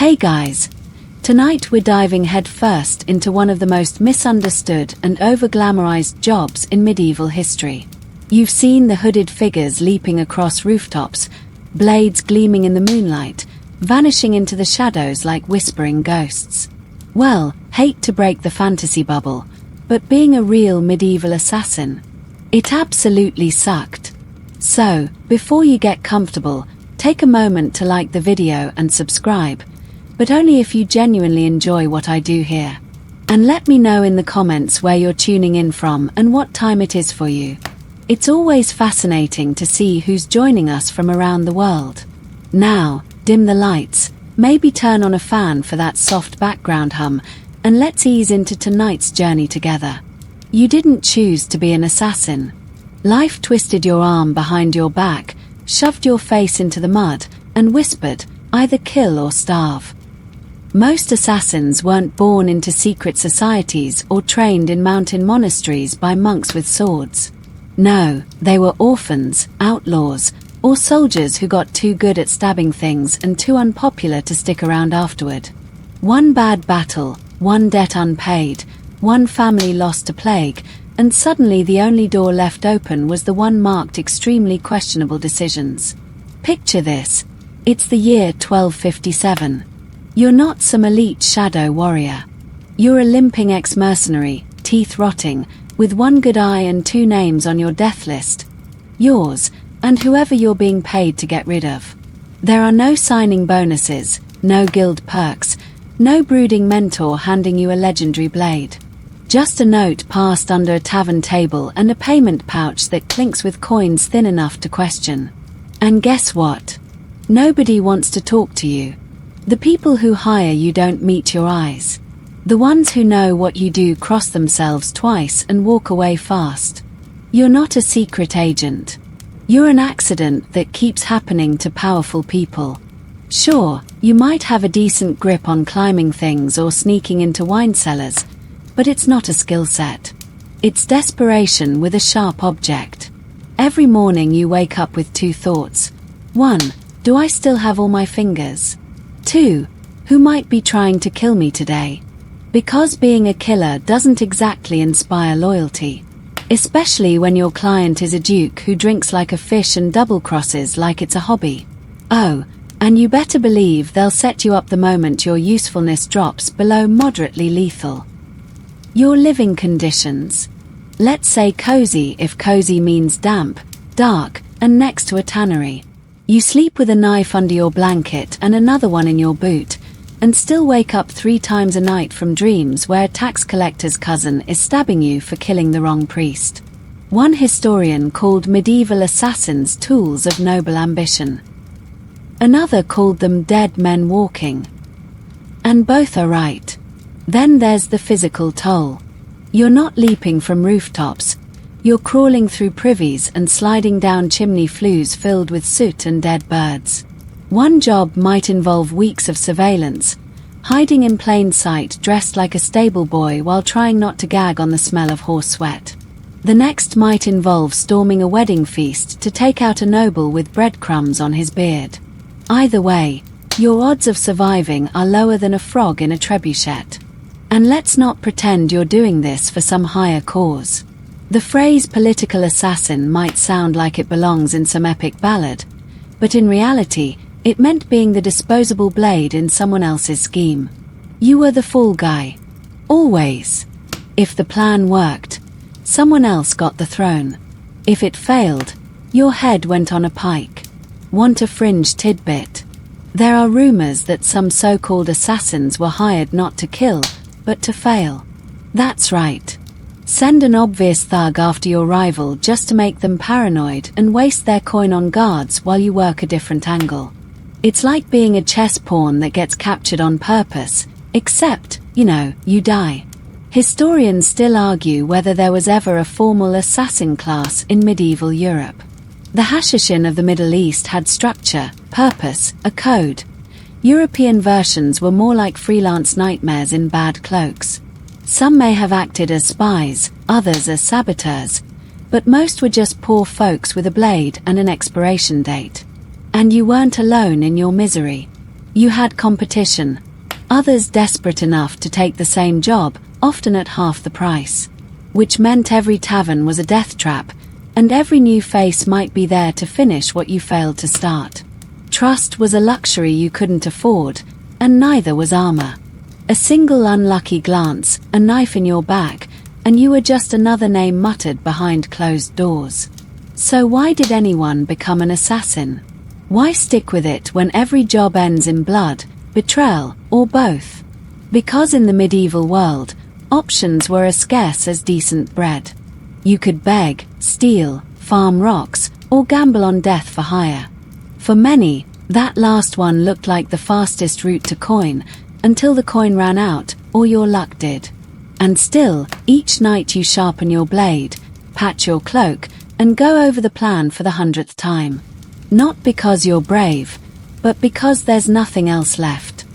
Hey guys! Tonight we're diving headfirst into one of the most misunderstood and over-glamorized jobs in medieval history. You've seen the hooded figures leaping across rooftops, blades gleaming in the moonlight, vanishing into the shadows like whispering ghosts. Well, hate to break the fantasy bubble, but being a real medieval assassin, it absolutely sucked. So, before you get comfortable, take a moment to like the video and subscribe, but only if you genuinely enjoy what I do here. And let me know in the comments where you're tuning in from and what time it is for you. It's always fascinating to see who's joining us from around the world. Now, dim the lights, maybe turn on a fan for that soft background hum, and let's ease into tonight's journey together. You didn't choose to be an assassin. Life twisted your arm behind your back, shoved your face into the mud, and whispered, either kill or starve. Most assassins weren't born into secret societies or trained in mountain monasteries by monks with swords. No, they were orphans, outlaws, or soldiers who got too good at stabbing things and too unpopular to stick around afterward. One bad battle, one debt unpaid, one family lost to plague, and suddenly the only door left open was the one marked extremely questionable decisions. Picture this. It's the year 1257. You're not some elite shadow warrior. You're a limping ex-mercenary, teeth rotting, with one good eye and two names on your death list. Yours, and whoever you're being paid to get rid of. There are no signing bonuses, no guild perks, no brooding mentor handing you a legendary blade. Just a note passed under a tavern table and a payment pouch that clinks with coins thin enough to question. And guess what? Nobody wants to talk to you. The people who hire you don't meet your eyes. The ones who know what you do cross themselves twice and walk away fast. You're not a secret agent. You're an accident that keeps happening to powerful people. Sure, you might have a decent grip on climbing things or sneaking into wine cellars, but it's not a skill set. It's desperation with a sharp object. Every morning you wake up with two thoughts. 1. Do I still have all my fingers? 2. Who might be trying to kill me today? Because being a killer doesn't exactly inspire loyalty. Especially when your client is a duke who drinks like a fish and double crosses like it's a hobby. Oh, and you better believe they'll set you up the moment your usefulness drops below moderately lethal. Your living conditions. Let's say cozy if cozy means damp, dark, and next to a tannery. You sleep with a knife under your blanket and another one in your boot, and still wake up 3 times a night from dreams where a tax collector's cousin is stabbing you for killing the wrong priest. One historian called medieval assassins tools of noble ambition. Another called them dead men walking. And both are right. Then there's the physical toll. You're not leaping from rooftops. You're crawling through privies and sliding down chimney flues filled with soot and dead birds. One job might involve weeks of surveillance, hiding in plain sight dressed like a stable boy while trying not to gag on the smell of horse sweat. The next might involve storming a wedding feast to take out a noble with breadcrumbs on his beard. Either way, your odds of surviving are lower than a frog in a trebuchet. And let's not pretend you're doing this for some higher cause. The phrase political assassin might sound like it belongs in some epic ballad, but in reality, it meant being the disposable blade in someone else's scheme. You were the fall guy. Always. If the plan worked, someone else got the throne. If it failed, your head went on a pike. Want a fringe tidbit? There are rumors that some so-called assassins were hired not to kill, but to fail. That's right. Send an obvious thug after your rival just to make them paranoid and waste their coin on guards while you work a different angle. It's like being a chess pawn that gets captured on purpose, except, you die. Historians still argue whether there was ever a formal assassin class in medieval Europe. The Hashishin of the Middle East had structure, purpose, a code. European versions were more like freelance nightmares in bad cloaks. Some may have acted as spies, others as saboteurs, but most were just poor folks with a blade and an expiration date. And you weren't alone in your misery. You had competition. Others desperate enough to take the same job, often at half the price. Which meant every tavern was a death trap, and every new face might be there to finish what you failed to start. Trust was a luxury you couldn't afford, and neither was armor. A single unlucky glance, a knife in your back, and you were just another name muttered behind closed doors. So why did anyone become an assassin? Why stick with it when every job ends in blood, betrayal, or both? Because in the medieval world, options were as scarce as decent bread. You could beg, steal, farm rocks, or gamble on death for hire. For many, that last one looked like the fastest route to coin, until the coin ran out, or your luck did. And still, each night you sharpen your blade, patch your cloak, and go over the plan for the 100th time. Not because you're brave, but because there's nothing else left.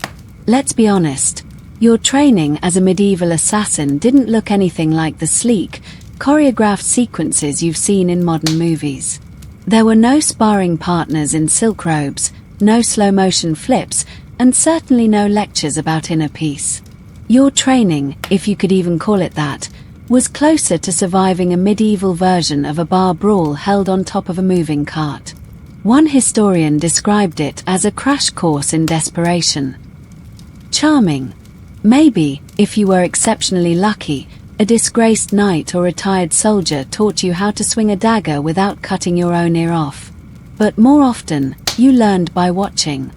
Let's be honest, your training as a medieval assassin didn't look anything like the sleek, choreographed sequences you've seen in modern movies. There were no sparring partners in silk robes, no slow-motion flips, and certainly no lectures about inner peace. Your training, if you could even call it that, was closer to surviving a medieval version of a bar brawl held on top of a moving cart. One historian described it as a crash course in desperation. Charming. Maybe, if you were exceptionally lucky, a disgraced knight or retired soldier taught you how to swing a dagger without cutting your own ear off. But more often, you learned by watching.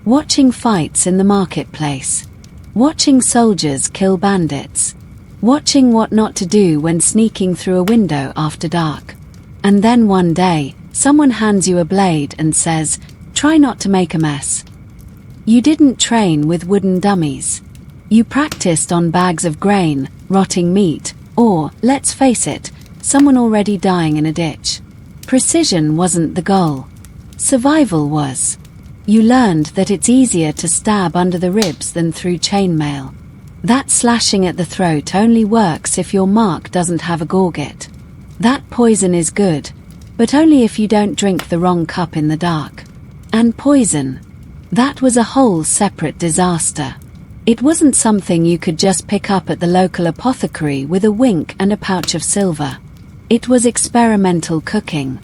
Watching fights in the marketplace. Watching soldiers kill bandits. Watching what not to do when sneaking through a window after dark. And then one day, someone hands you a blade and says, "Try not to make a mess." You didn't train with wooden dummies. You practiced on bags of grain, rotting meat, or, let's face it, someone already dying in a ditch. Precision wasn't the goal. Survival was. You learned that it's easier to stab under the ribs than through chainmail. That slashing at the throat only works if your mark doesn't have a gorget. That poison is good, but only if you don't drink the wrong cup in the dark. And poison. That was a whole separate disaster. It wasn't something you could just pick up at the local apothecary with a wink and a pouch of silver. It was experimental cooking.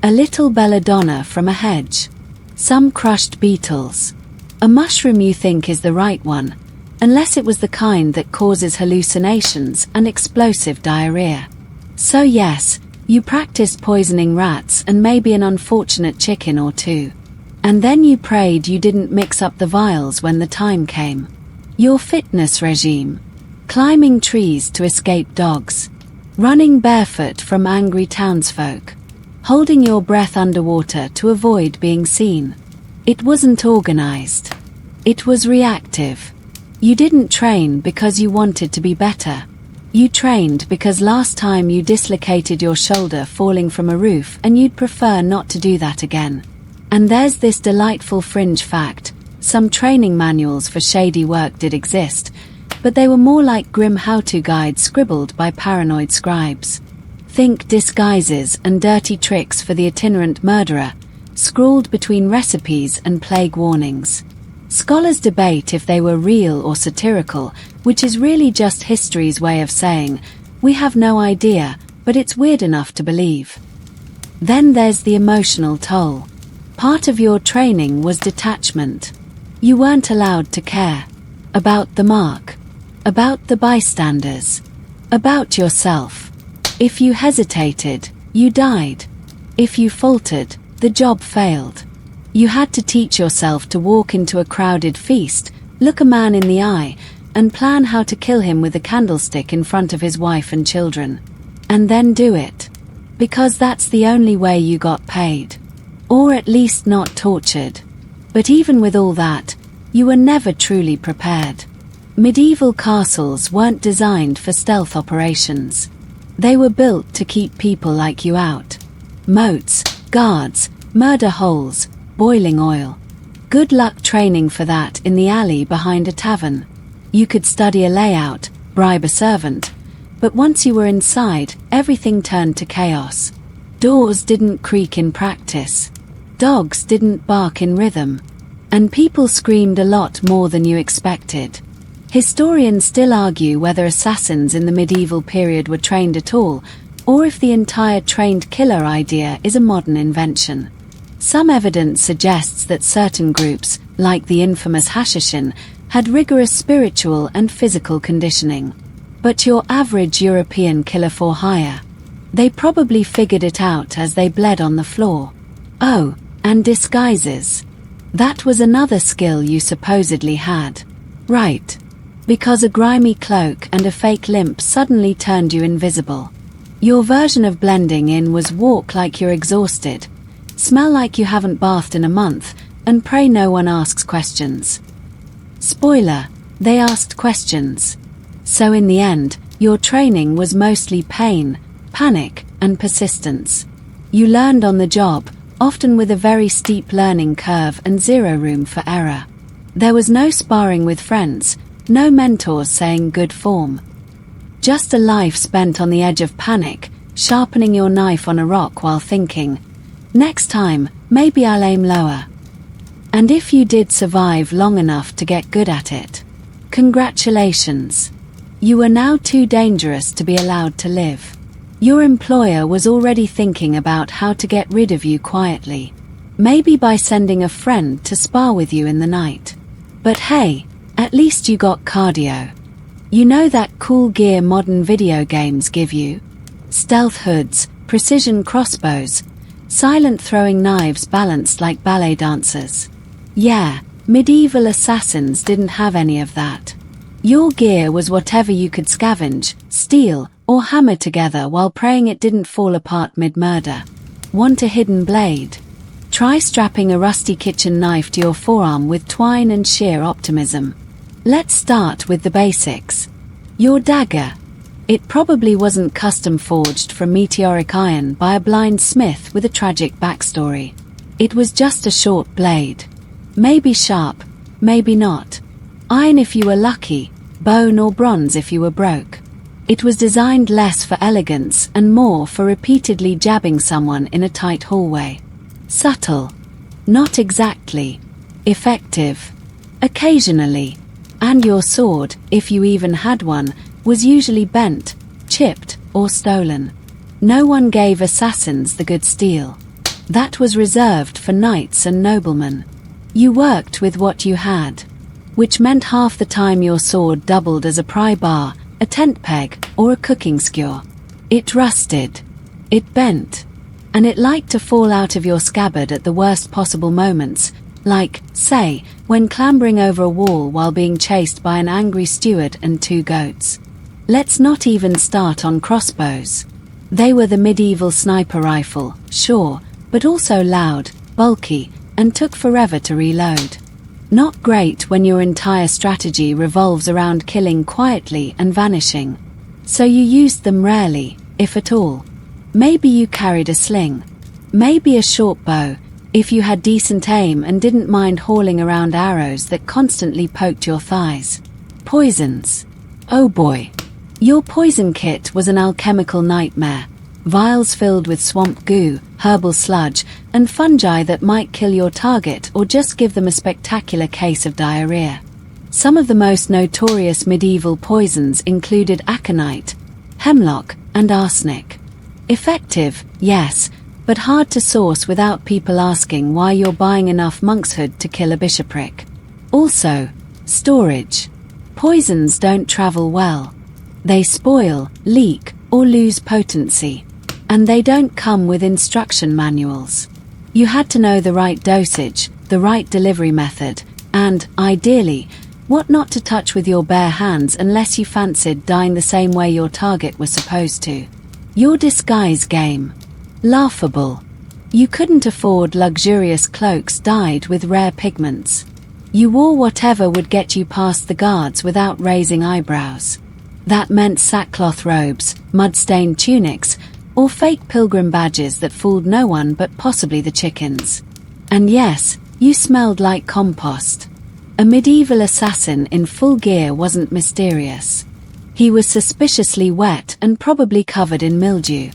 A little belladonna from a hedge. Some crushed beetles. A mushroom you think is the right one, unless it was the kind that causes hallucinations and explosive diarrhea. So yes, you practiced poisoning rats and maybe an unfortunate chicken or two. And then you prayed you didn't mix up the vials when the time came. Your fitness regime. Climbing trees to escape dogs. Running barefoot from angry townsfolk. Holding your breath underwater to avoid being seen. It wasn't organized. It was reactive. You didn't train because you wanted to be better. You trained because last time you dislocated your shoulder falling from a roof and you'd prefer not to do that again. And there's this delightful fringe fact, some training manuals for shady work did exist, but they were more like grim how-to guides scribbled by paranoid scribes. Think disguises and dirty tricks for the itinerant murderer, scrawled between recipes and plague warnings. Scholars debate if they were real or satirical, which is really just history's way of saying, we have no idea, but it's weird enough to believe. Then there's the emotional toll. Part of your training was detachment. You weren't allowed to care. About the mark. About the bystanders. About yourself. If you hesitated, you died. If you faltered, the job failed. You had to teach yourself to walk into a crowded feast, look a man in the eye, and plan how to kill him with a candlestick in front of his wife and children. And then do it. Because that's the only way you got paid. Or at least not tortured. But even with all that, you were never truly prepared. Medieval castles weren't designed for stealth operations. They were built to keep people like you out. Moats, guards, murder holes, boiling oil. Good luck training for that in the alley behind a tavern. You could study a layout, bribe a servant, but once you were inside, everything turned to chaos. Doors didn't creak in practice. Dogs didn't bark in rhythm. And people screamed a lot more than you expected. Historians still argue whether assassins in the medieval period were trained at all, or if the entire trained killer idea is a modern invention. Some evidence suggests that certain groups, like the infamous Hashishin, had rigorous spiritual and physical conditioning. But your average European killer for hire? They probably figured it out as they bled on the floor. Oh, and disguises. That was another skill you supposedly had. Right. Because a grimy cloak and a fake limp suddenly turned you invisible. Your version of blending in was walk like you're exhausted, smell like you haven't bathed in a month, and pray no one asks questions. Spoiler, they asked questions. So in the end, your training was mostly pain, panic, and persistence. You learned on the job, often with a very steep learning curve and zero room for error. There was no sparring with friends, no mentors saying good form. Just a life spent on the edge of panic, sharpening your knife on a rock while thinking, next time, maybe I'll aim lower. And if you did survive long enough to get good at it, congratulations. You were now too dangerous to be allowed to live. Your employer was already thinking about how to get rid of you quietly. Maybe by sending a friend to spar with you in the night. But hey, at least you got cardio. You know that cool gear modern video games give you? Stealth hoods, precision crossbows, silent throwing knives balanced like ballet dancers. Yeah, medieval assassins didn't have any of that. Your gear was whatever you could scavenge, steal, or hammer together while praying it didn't fall apart mid-murder. Want a hidden blade? Try strapping a rusty kitchen knife to your forearm with twine and sheer optimism. Let's start with the basics. Your dagger. It probably wasn't custom forged from meteoric iron by a blind smith with a tragic backstory. It was just a short blade. Maybe sharp, maybe not. Iron if you were lucky, bone or bronze if you were broke. It was designed less for elegance and more for repeatedly jabbing someone in a tight hallway. Subtle. Not exactly. Effective. Occasionally. And your sword, if you even had one, was usually bent, chipped, or stolen. No one gave assassins the good steel. That was reserved for knights and noblemen. You worked with what you had, which meant half the time your sword doubled as a pry bar, a tent peg, or a cooking skewer. It rusted. It bent. And it liked to fall out of your scabbard at the worst possible moments, like, say, when clambering over a wall while being chased by an angry steward and 2 goats. Let's not even start on crossbows. They were the medieval sniper rifle, sure, but also loud, bulky, and took forever to reload. Not great when your entire strategy revolves around killing quietly and vanishing. So you used them rarely, if at all. Maybe you carried a sling. Maybe a short bow, if you had decent aim and didn't mind hauling around arrows that constantly poked your thighs. Poisons. Oh boy. Your poison kit was an alchemical nightmare. Vials filled with swamp goo, herbal sludge, and fungi that might kill your target or just give them a spectacular case of diarrhea. Some of the most notorious medieval poisons included aconite, hemlock, and arsenic. Effective, yes, but hard to source without people asking why you're buying enough monkshood to kill a bishopric. Also, storage. Poisons don't travel well. They spoil, leak, or lose potency. And they don't come with instruction manuals. You had to know the right dosage, the right delivery method, and, ideally, what not to touch with your bare hands unless you fancied dying the same way your target was supposed to. Your disguise game. Laughable. You couldn't afford luxurious cloaks dyed with rare pigments. You wore whatever would get you past the guards without raising eyebrows. That meant sackcloth robes, mud-stained tunics, or fake pilgrim badges that fooled no one but possibly the chickens. And yes, you smelled like compost. A medieval assassin in full gear wasn't mysterious. He was suspiciously wet and probably covered in mildew.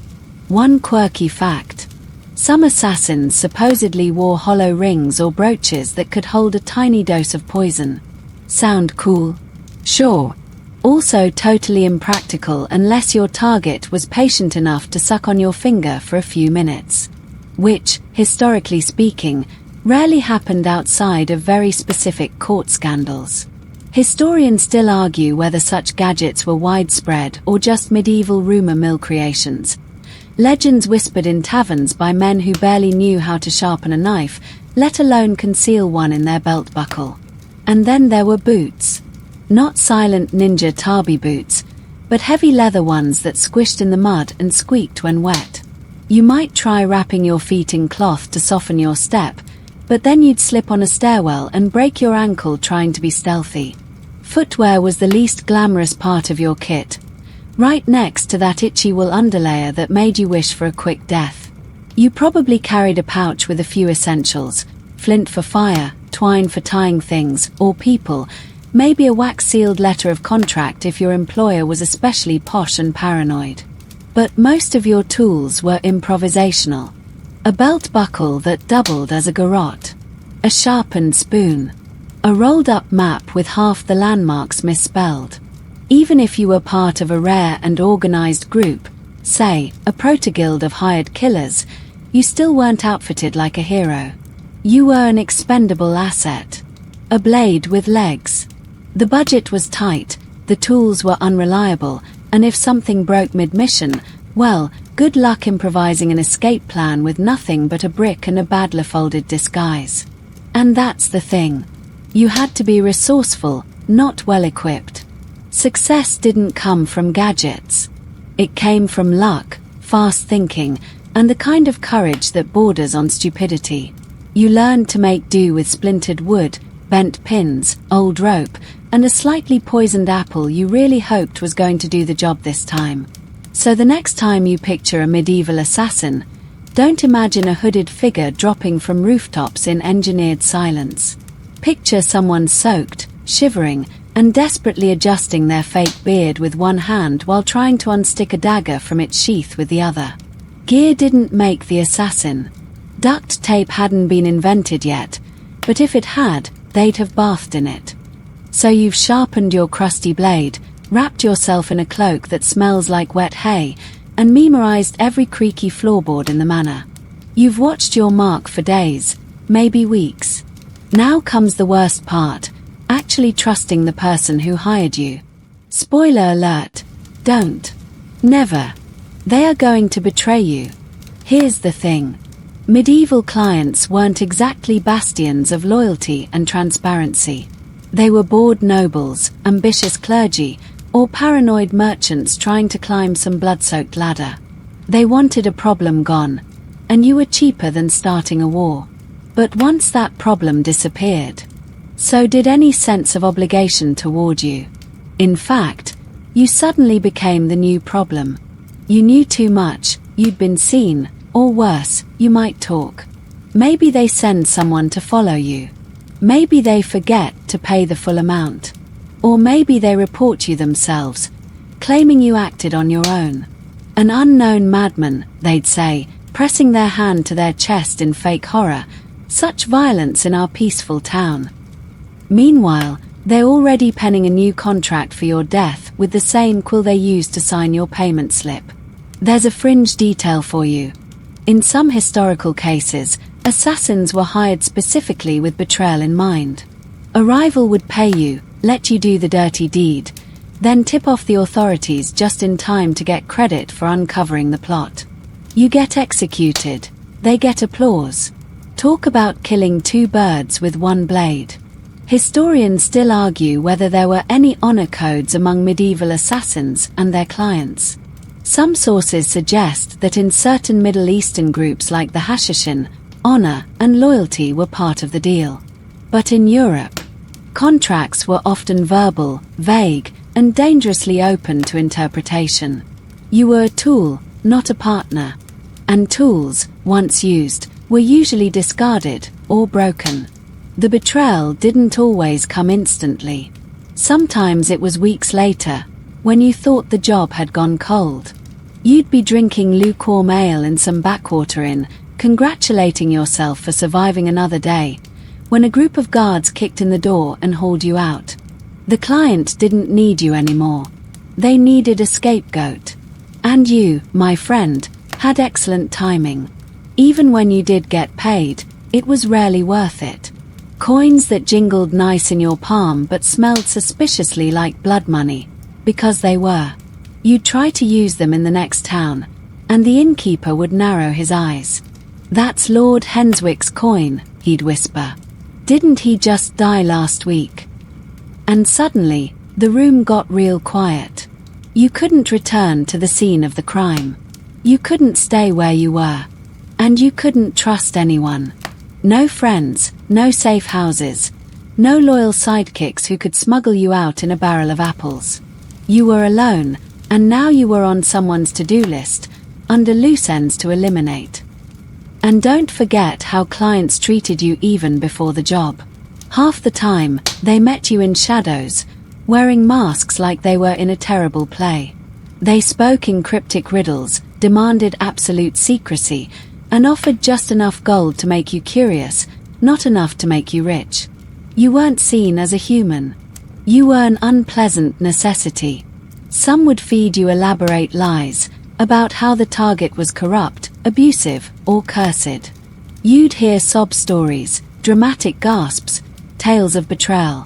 One quirky fact. Some assassins supposedly wore hollow rings or brooches that could hold a tiny dose of poison. Sound cool? Sure. Also totally impractical unless your target was patient enough to suck on your finger for a few minutes. Which, historically speaking, rarely happened outside of very specific court scandals. Historians still argue whether such gadgets were widespread or just medieval rumor mill creations. Legends whispered in taverns by men who barely knew how to sharpen a knife, let alone conceal one in their belt buckle. And then there were boots. Not silent ninja tabi boots, but heavy leather ones that squished in the mud and squeaked when wet. You might try wrapping your feet in cloth to soften your step, but then you'd slip on a stairwell and break your ankle trying to be stealthy. Footwear was the least glamorous part of your kit, right next to that itchy wool underlayer that made you wish for a quick death. You probably carried a pouch with a few essentials: flint for fire, twine for tying things or people, maybe a wax-sealed letter of contract if your employer was especially posh and paranoid. But most of your tools were improvisational. A belt buckle that doubled as a garrote, a sharpened spoon, a rolled-up map with half the landmarks misspelled. Even if you were part of a rare and organized group, say, a proto-guild of hired killers, you still weren't outfitted like a hero. You were an expendable asset. A blade with legs. The budget was tight, the tools were unreliable, and if something broke mid-mission, well, good luck improvising an escape plan with nothing but a brick and a badly folded disguise. And that's the thing. You had to be resourceful, not well-equipped. Success didn't come from gadgets. It came from luck, fast thinking, and the kind of courage that borders on stupidity. You learned to make do with splintered wood, bent pins, old rope, and a slightly poisoned apple you really hoped was going to do the job this time. So the next time you picture a medieval assassin, don't imagine a hooded figure dropping from rooftops in engineered silence. Picture someone soaked, shivering, and desperately adjusting their fake beard with one hand while trying to unstick a dagger from its sheath with the other. Gear didn't make the assassin. Duct tape hadn't been invented yet, but if it had, they'd have bathed in it. So you've sharpened your crusty blade, wrapped yourself in a cloak that smells like wet hay, and memorized every creaky floorboard in the manor. You've watched your mark for days, maybe weeks. Now comes the worst part, actually trusting the person who hired you. Spoiler alert, don't. Never. They are going to betray you. Here's the thing. Medieval clients weren't exactly bastions of loyalty and transparency. They were bored nobles, ambitious clergy, or paranoid merchants trying to climb some blood-soaked ladder. They wanted a problem gone, and you were cheaper than starting a war. But once that problem disappeared, so did any sense of obligation toward you. In fact, you suddenly became the new problem. You knew too much, you'd been seen, or worse, you might talk. Maybe they send someone to follow you. Maybe they forget to pay the full amount. Or maybe they report you themselves, claiming you acted on your own. An unknown madman, they'd say, pressing their hand to their chest in fake horror. Such violence in our peaceful town. Meanwhile, they're already penning a new contract for your death with the same quill they used to sign your payment slip. There's a fringe detail for you. In some historical cases, assassins were hired specifically with betrayal in mind. A rival would pay you, let you do the dirty deed, then tip off the authorities just in time to get credit for uncovering the plot. You get executed, they get applause. Talk about killing two birds with one blade. Historians still argue whether there were any honor codes among medieval assassins and their clients. Some sources suggest that in certain Middle Eastern groups like the Hashishin, honor and loyalty were part of the deal. But in Europe, contracts were often verbal, vague, and dangerously open to interpretation. You were a tool, not a partner. And tools, once used, were usually discarded or broken. The betrayal didn't always come instantly. Sometimes it was weeks later, when you thought the job had gone cold. You'd be drinking lukewarm ale in some backwater inn, congratulating yourself for surviving another day, when a group of guards kicked in the door and hauled you out. The client didn't need you anymore. They needed a scapegoat. And you, my friend, had excellent timing. Even when you did get paid, it was rarely worth it. Coins that jingled nice in your palm but smelled suspiciously like blood money. Because they were. You'd try to use them in the next town, and the innkeeper would narrow his eyes. "That's Lord Henswick's coin," he'd whisper. "Didn't he just die last week?" And suddenly, the room got real quiet. You couldn't return to the scene of the crime. You couldn't stay where you were. And you couldn't trust anyone. No friends, no safe houses, no loyal sidekicks who could smuggle you out in a barrel of apples. You were alone, and now you were on someone's to-do list, under loose ends to eliminate. And don't forget how clients treated you even before the job. Half the time, they met you in shadows, wearing masks like they were in a terrible play. They spoke in cryptic riddles, demanded absolute secrecy, and offered just enough gold to make you curious, not enough to make you rich. You weren't seen as a human. You were an unpleasant necessity. Some would feed you elaborate lies about how the target was corrupt, abusive, or cursed. You'd hear sob stories, dramatic gasps, tales of betrayal.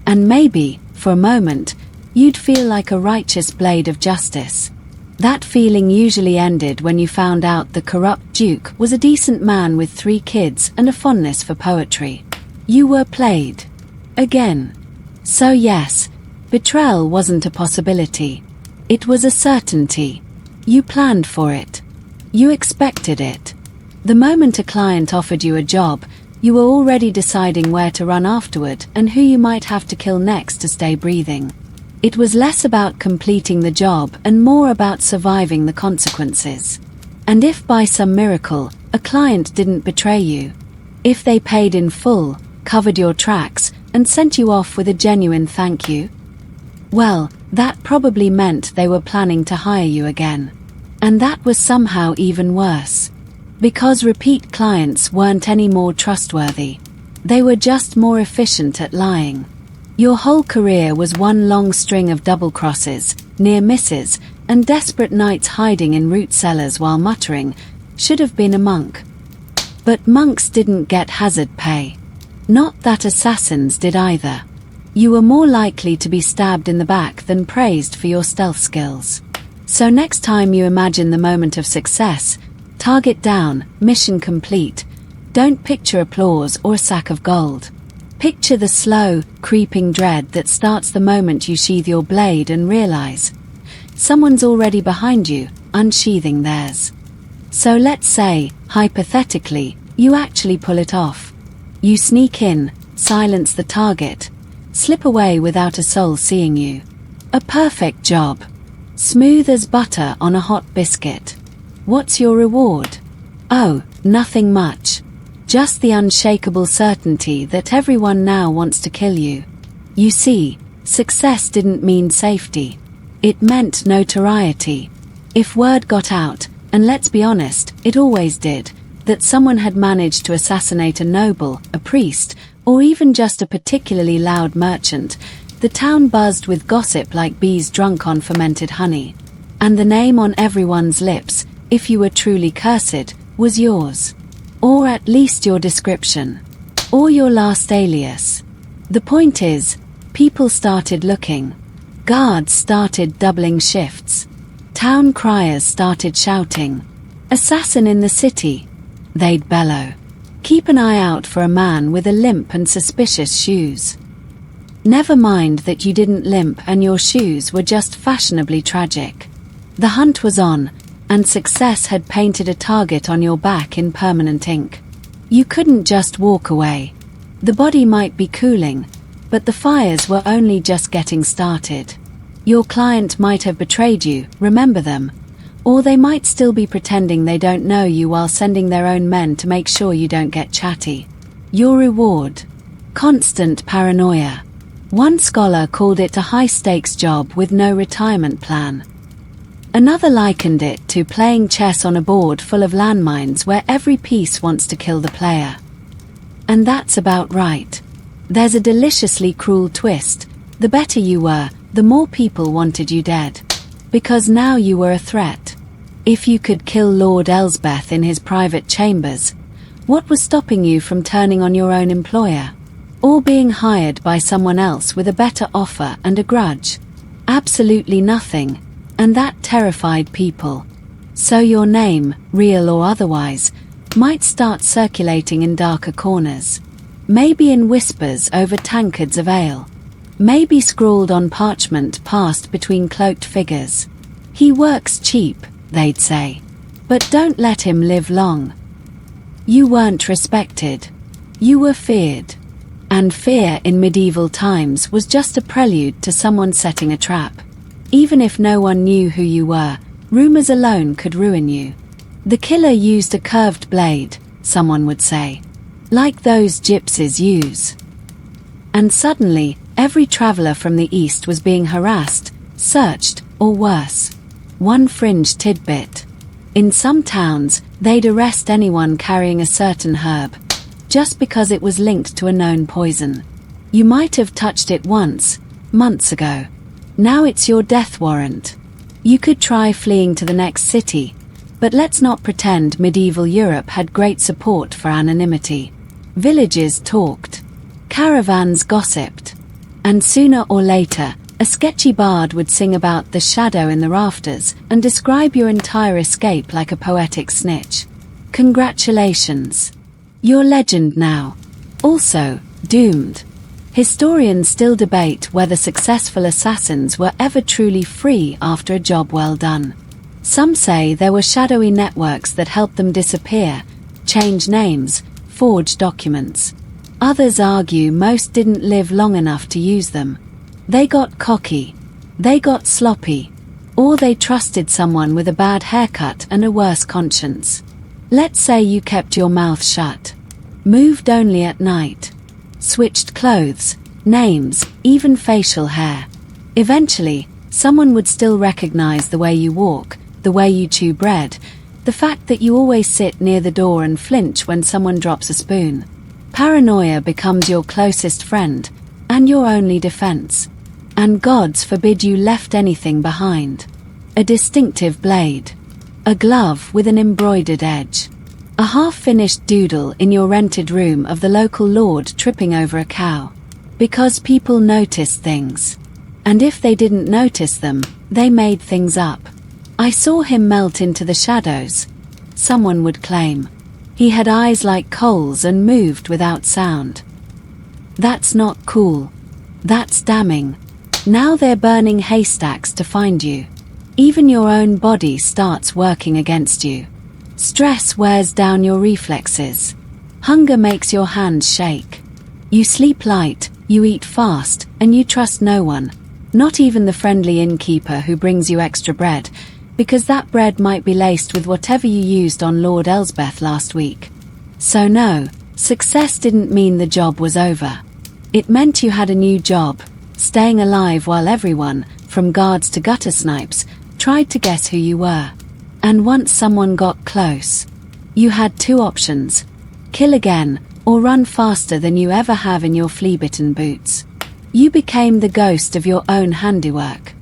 And maybe, for a moment, you'd feel like a righteous blade of justice. That feeling usually ended when you found out the corrupt duke was a decent man with 3 kids and a fondness for poetry. You were played. Again. So yes, betrayal wasn't a possibility. It was a certainty. You planned for it. You expected it. The moment a client offered you a job, you were already deciding where to run afterward and who you might have to kill next to stay breathing. It was less about completing the job and more about surviving the consequences. And if by some miracle, a client didn't betray you, if they paid in full, covered your tracks, and sent you off with a genuine thank you, well, that probably meant they were planning to hire you again. And that was somehow even worse. Because repeat clients weren't any more trustworthy. They were just more efficient at lying. Your whole career was one long string of double crosses, near misses, and desperate nights hiding in root cellars while muttering, "Should have been a monk." But monks didn't get hazard pay. Not that assassins did either. You were more likely to be stabbed in the back than praised for your stealth skills. So next time you imagine the moment of success, target down, mission complete, don't picture applause or a sack of gold. Picture the slow, creeping dread that starts the moment you sheathe your blade and realize someone's already behind you, unsheathing theirs. So let's say, hypothetically, you actually pull it off. You sneak in, silence the target, slip away without a soul seeing you. A perfect job. Smooth as butter on a hot biscuit. What's your reward? Oh, nothing much. Just the unshakable certainty that everyone now wants to kill you. You see, success didn't mean safety. It meant notoriety. If word got out, and let's be honest, it always did, that someone had managed to assassinate a noble, a priest, or even just a particularly loud merchant, the town buzzed with gossip like bees drunk on fermented honey. And the name on everyone's lips, if you were truly cursed, was yours. Or at least your description. Or your last alias. The point is, people started looking. Guards started doubling shifts. Town criers started shouting, "Assassin in the city!" They'd bellow. Keep an eye out for a man with a limp and suspicious shoes. Never mind that you didn't limp and your shoes were just fashionably tragic. The hunt was on, and success had painted a target on your back in permanent ink. You couldn't just walk away. The body might be cooling, but the fires were only just getting started. Your client might have betrayed you, remember them, or they might still be pretending they don't know you while sending their own men to make sure you don't get chatty. Your reward? Constant paranoia. One scholar called it a high-stakes job with no retirement plan. Another likened it to playing chess on a board full of landmines where every piece wants to kill the player. And that's about right. There's a deliciously cruel twist. The better you were, the more people wanted you dead. Because now you were a threat. If you could kill Lord Elsbeth in his private chambers, what was stopping you from turning on your own employer? Or being hired by someone else with a better offer and a grudge? Absolutely nothing. And that terrified people. So your name, real or otherwise, might start circulating in darker corners. Maybe in whispers over tankards of ale. Maybe scrawled on parchment passed between cloaked figures. He works cheap, they'd say. But don't let him live long. You weren't respected. You were feared. And fear in medieval times was just a prelude to someone setting a trap. Even if no one knew who you were, rumors alone could ruin you. The killer used a curved blade, someone would say. Like those gypsies use. And suddenly, every traveler from the east was being harassed, searched, or worse. One fringe tidbit. In some towns, they'd arrest anyone carrying a certain herb, just because it was linked to a known poison. You might have touched it once, months ago. Now it's your death warrant. You could try fleeing to the next city, but let's not pretend medieval Europe had great support for anonymity. Villages talked. Caravans gossiped. And sooner or later, a sketchy bard would sing about the shadow in the rafters and describe your entire escape like a poetic snitch. Congratulations. You're legend now. Also, doomed. Historians still debate whether successful assassins were ever truly free after a job well done. Some say there were shadowy networks that helped them disappear, change names, forge documents. Others argue most didn't live long enough to use them. They got cocky. They got sloppy. Or they trusted someone with a bad haircut and a worse conscience. Let's say you kept your mouth shut. Moved only at night. Switched clothes, names, even facial hair. Eventually, someone would still recognize the way you walk, the way you chew bread, the fact that you always sit near the door and flinch when someone drops a spoon. Paranoia becomes your closest friend, and your only defense. And gods forbid you left anything behind. A distinctive blade. A glove with an embroidered edge. A half-finished doodle in your rented room of the local lord tripping over a cow. Because people notice things. And if they didn't notice them, they made things up. I saw him melt into the shadows, someone would claim. He had eyes like coals and moved without sound. That's not cool. That's damning. Now they're burning haystacks to find you. Even your own body starts working against you. Stress wears down your reflexes. Hunger makes your hands shake. You sleep light, you eat fast, and you trust no one. Not even the friendly innkeeper who brings you extra bread, because that bread might be laced with whatever you used on Lord Elsbeth last week. So no, success didn't mean the job was over. It meant you had a new job, staying alive while everyone, from guards to gutter snipes, tried to guess who you were. And once someone got close, you had two options: kill again, or run faster than you ever have in your flea-bitten boots. You became the ghost of your own handiwork.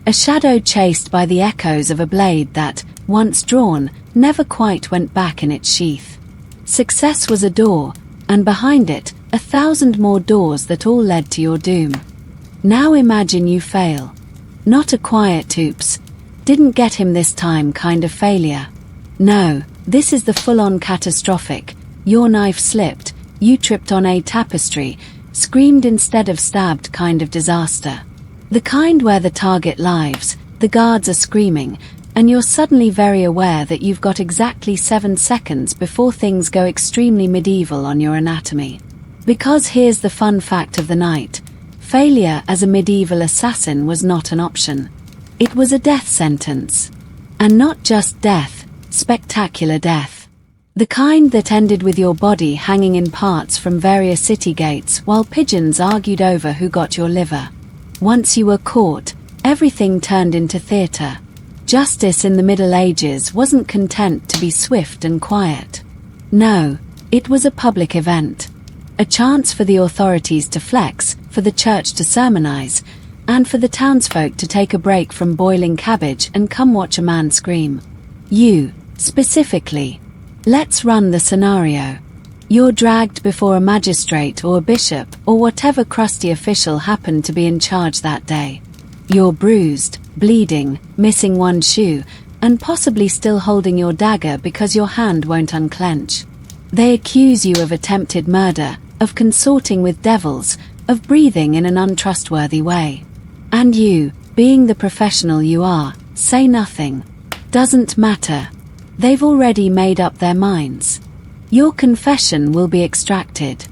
A shadow chased by the echoes of a blade that, once drawn, never quite went back in its sheath. Success was a door, and behind it, 1,000 more doors that all led to your doom. Now imagine you fail. Not a quiet oops, didn't get him this time kind of failure. No, this is the full-on catastrophic. Your knife slipped, you tripped on a tapestry, screamed instead of stabbed kind of disaster. The kind where the target lives, the guards are screaming, and you're suddenly very aware that you've got exactly 7 seconds before things go extremely medieval on your anatomy. Because here's the fun fact of the night: failure as a medieval assassin was not an option. It was a death sentence. And not just death, spectacular death. The kind that ended with your body hanging in parts from various city gates while pigeons argued over who got your liver. Once you were caught, everything turned into theatre. Justice in the Middle Ages wasn't content to be swift and quiet. No, it was a public event. A chance for the authorities to flex, for the church to sermonize, and for the townsfolk to take a break from boiling cabbage and come watch a man scream. You, specifically. Let's run the scenario. You're dragged before a magistrate or a bishop or whatever crusty official happened to be in charge that day. You're bruised, bleeding, missing one shoe, and possibly still holding your dagger because your hand won't unclench. They accuse you of attempted murder, of consorting with devils, of breathing in an untrustworthy way. And you, being the professional you are, say nothing. Doesn't matter. They've already made up their minds. Your confession will be extracted.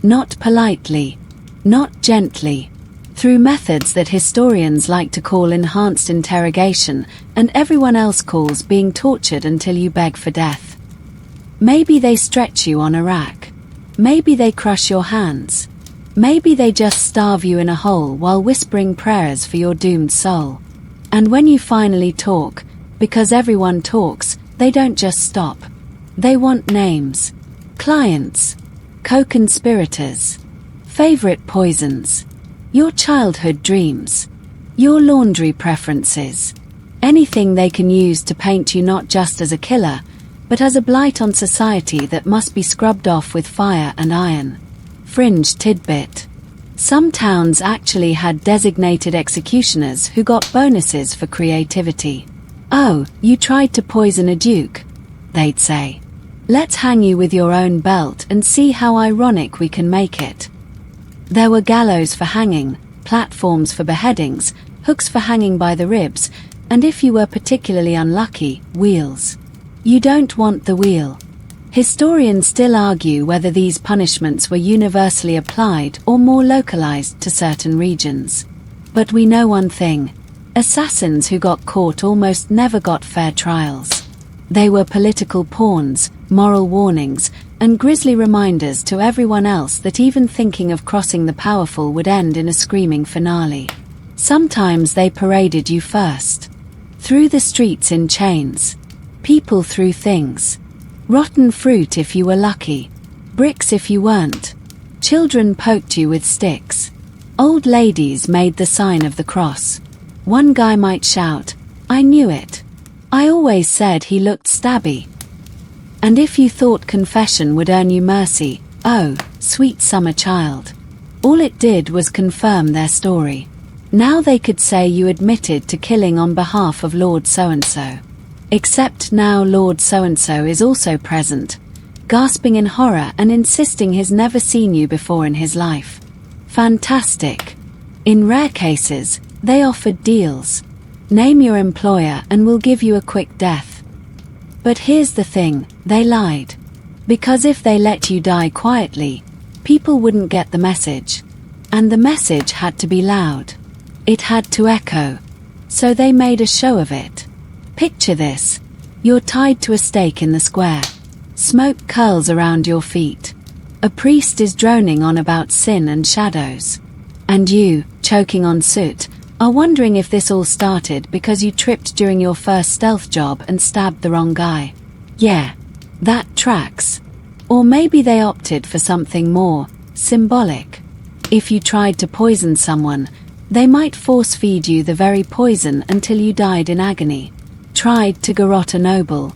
Not politely. Not gently. Through methods that historians like to call enhanced interrogation, and everyone else calls being tortured until you beg for death. Maybe they stretch you on a rack. Maybe they crush your hands. Maybe they just starve you in a hole while whispering prayers for your doomed soul. And when you finally talk, because everyone talks, they don't just stop. They want names, clients, co-conspirators, favorite poisons, your childhood dreams, your laundry preferences, anything they can use to paint you not just as a killer, but as a blight on society that must be scrubbed off with fire and iron. Fringe tidbit. Some towns actually had designated executioners who got bonuses for creativity. "Oh, you tried to poison a duke," they'd say. "Let's hang you with your own belt and see how ironic we can make it." There were gallows for hanging, platforms for beheadings, hooks for hanging by the ribs, and if you were particularly unlucky, wheels. You don't want the wheel. Historians still argue whether these punishments were universally applied or more localized to certain regions. But we know one thing: assassins who got caught almost never got fair trials. They were political pawns, moral warnings, and grisly reminders to everyone else that even thinking of crossing the powerful would end in a screaming finale. Sometimes they paraded you first. Through the streets in chains. People threw things. Rotten fruit if you were lucky. Bricks if you weren't. Children poked you with sticks. Old ladies made the sign of the cross. One guy might shout, "I knew it. I always said he looked stabby." And if you thought confession would earn you mercy, oh, sweet summer child. All it did was confirm their story. Now they could say you admitted to killing on behalf of Lord so-and-so. Except now Lord so-and-so is also present, gasping in horror and insisting he's never seen you before in his life. Fantastic. In rare cases, they offered deals. Name your employer and we'll give you a quick death. But here's the thing, they lied. Because if they let you die quietly, people wouldn't get the message. And the message had to be loud. It had to echo. So they made a show of it. Picture this. You're tied to a stake in the square. Smoke curls around your feet. A priest is droning on about sin and shadows. And you, choking on soot, are wondering if this all started because you tripped during your first stealth job and stabbed the wrong guy. Yeah, that tracks. Or maybe they opted for something more symbolic. If you tried to poison someone, they might force-feed you the very poison until you died in agony. Tried to garrote a noble.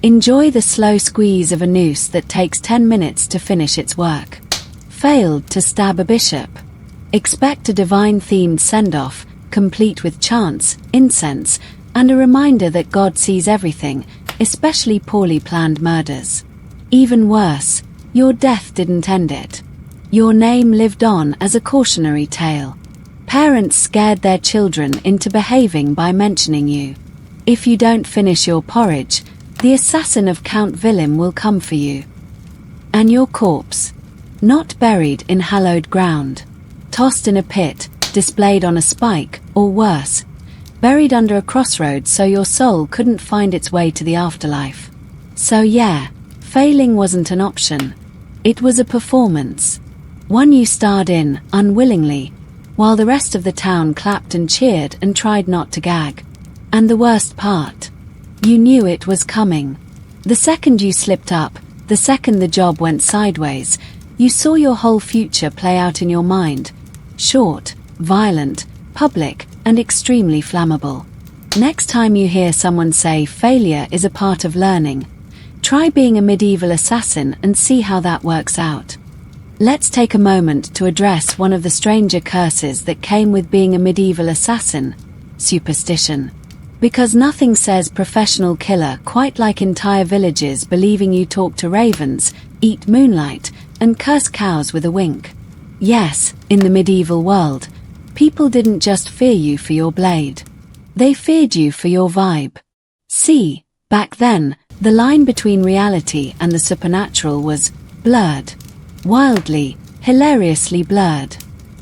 Enjoy the slow squeeze of a noose that takes 10 minutes to finish its work. Failed to stab a bishop. Expect a divine-themed send-off, complete with chants, incense, and a reminder that God sees everything, especially poorly planned murders. Even worse, your death didn't end it. Your name lived on as a cautionary tale. Parents scared their children into behaving by mentioning you. If you don't finish your porridge, the assassin of Count Willem will come for you. And your corpse, not buried in hallowed ground, tossed in a pit, displayed on a spike, or worse, buried under a crossroads so your soul couldn't find its way to the afterlife. So yeah, failing wasn't an option. It was a performance. One you starred in, unwillingly, while the rest of the town clapped and cheered and tried not to gag. And the worst part? You knew it was coming. The second you slipped up, the second the job went sideways, you saw your whole future play out in your mind. Short, violent, public, and extremely flammable. Next time you hear someone say failure is a part of learning, try being a medieval assassin and see how that works out. Let's take a moment to address one of the stranger curses that came with being a medieval assassin: superstition. Because nothing says professional killer quite like entire villages believing you talk to ravens, eat moonlight, and curse cows with a wink. Yes, in the medieval world, people didn't just fear you for your blade. They feared you for your vibe. See, back then, the line between reality and the supernatural was blurred. Wildly, hilariously blurred.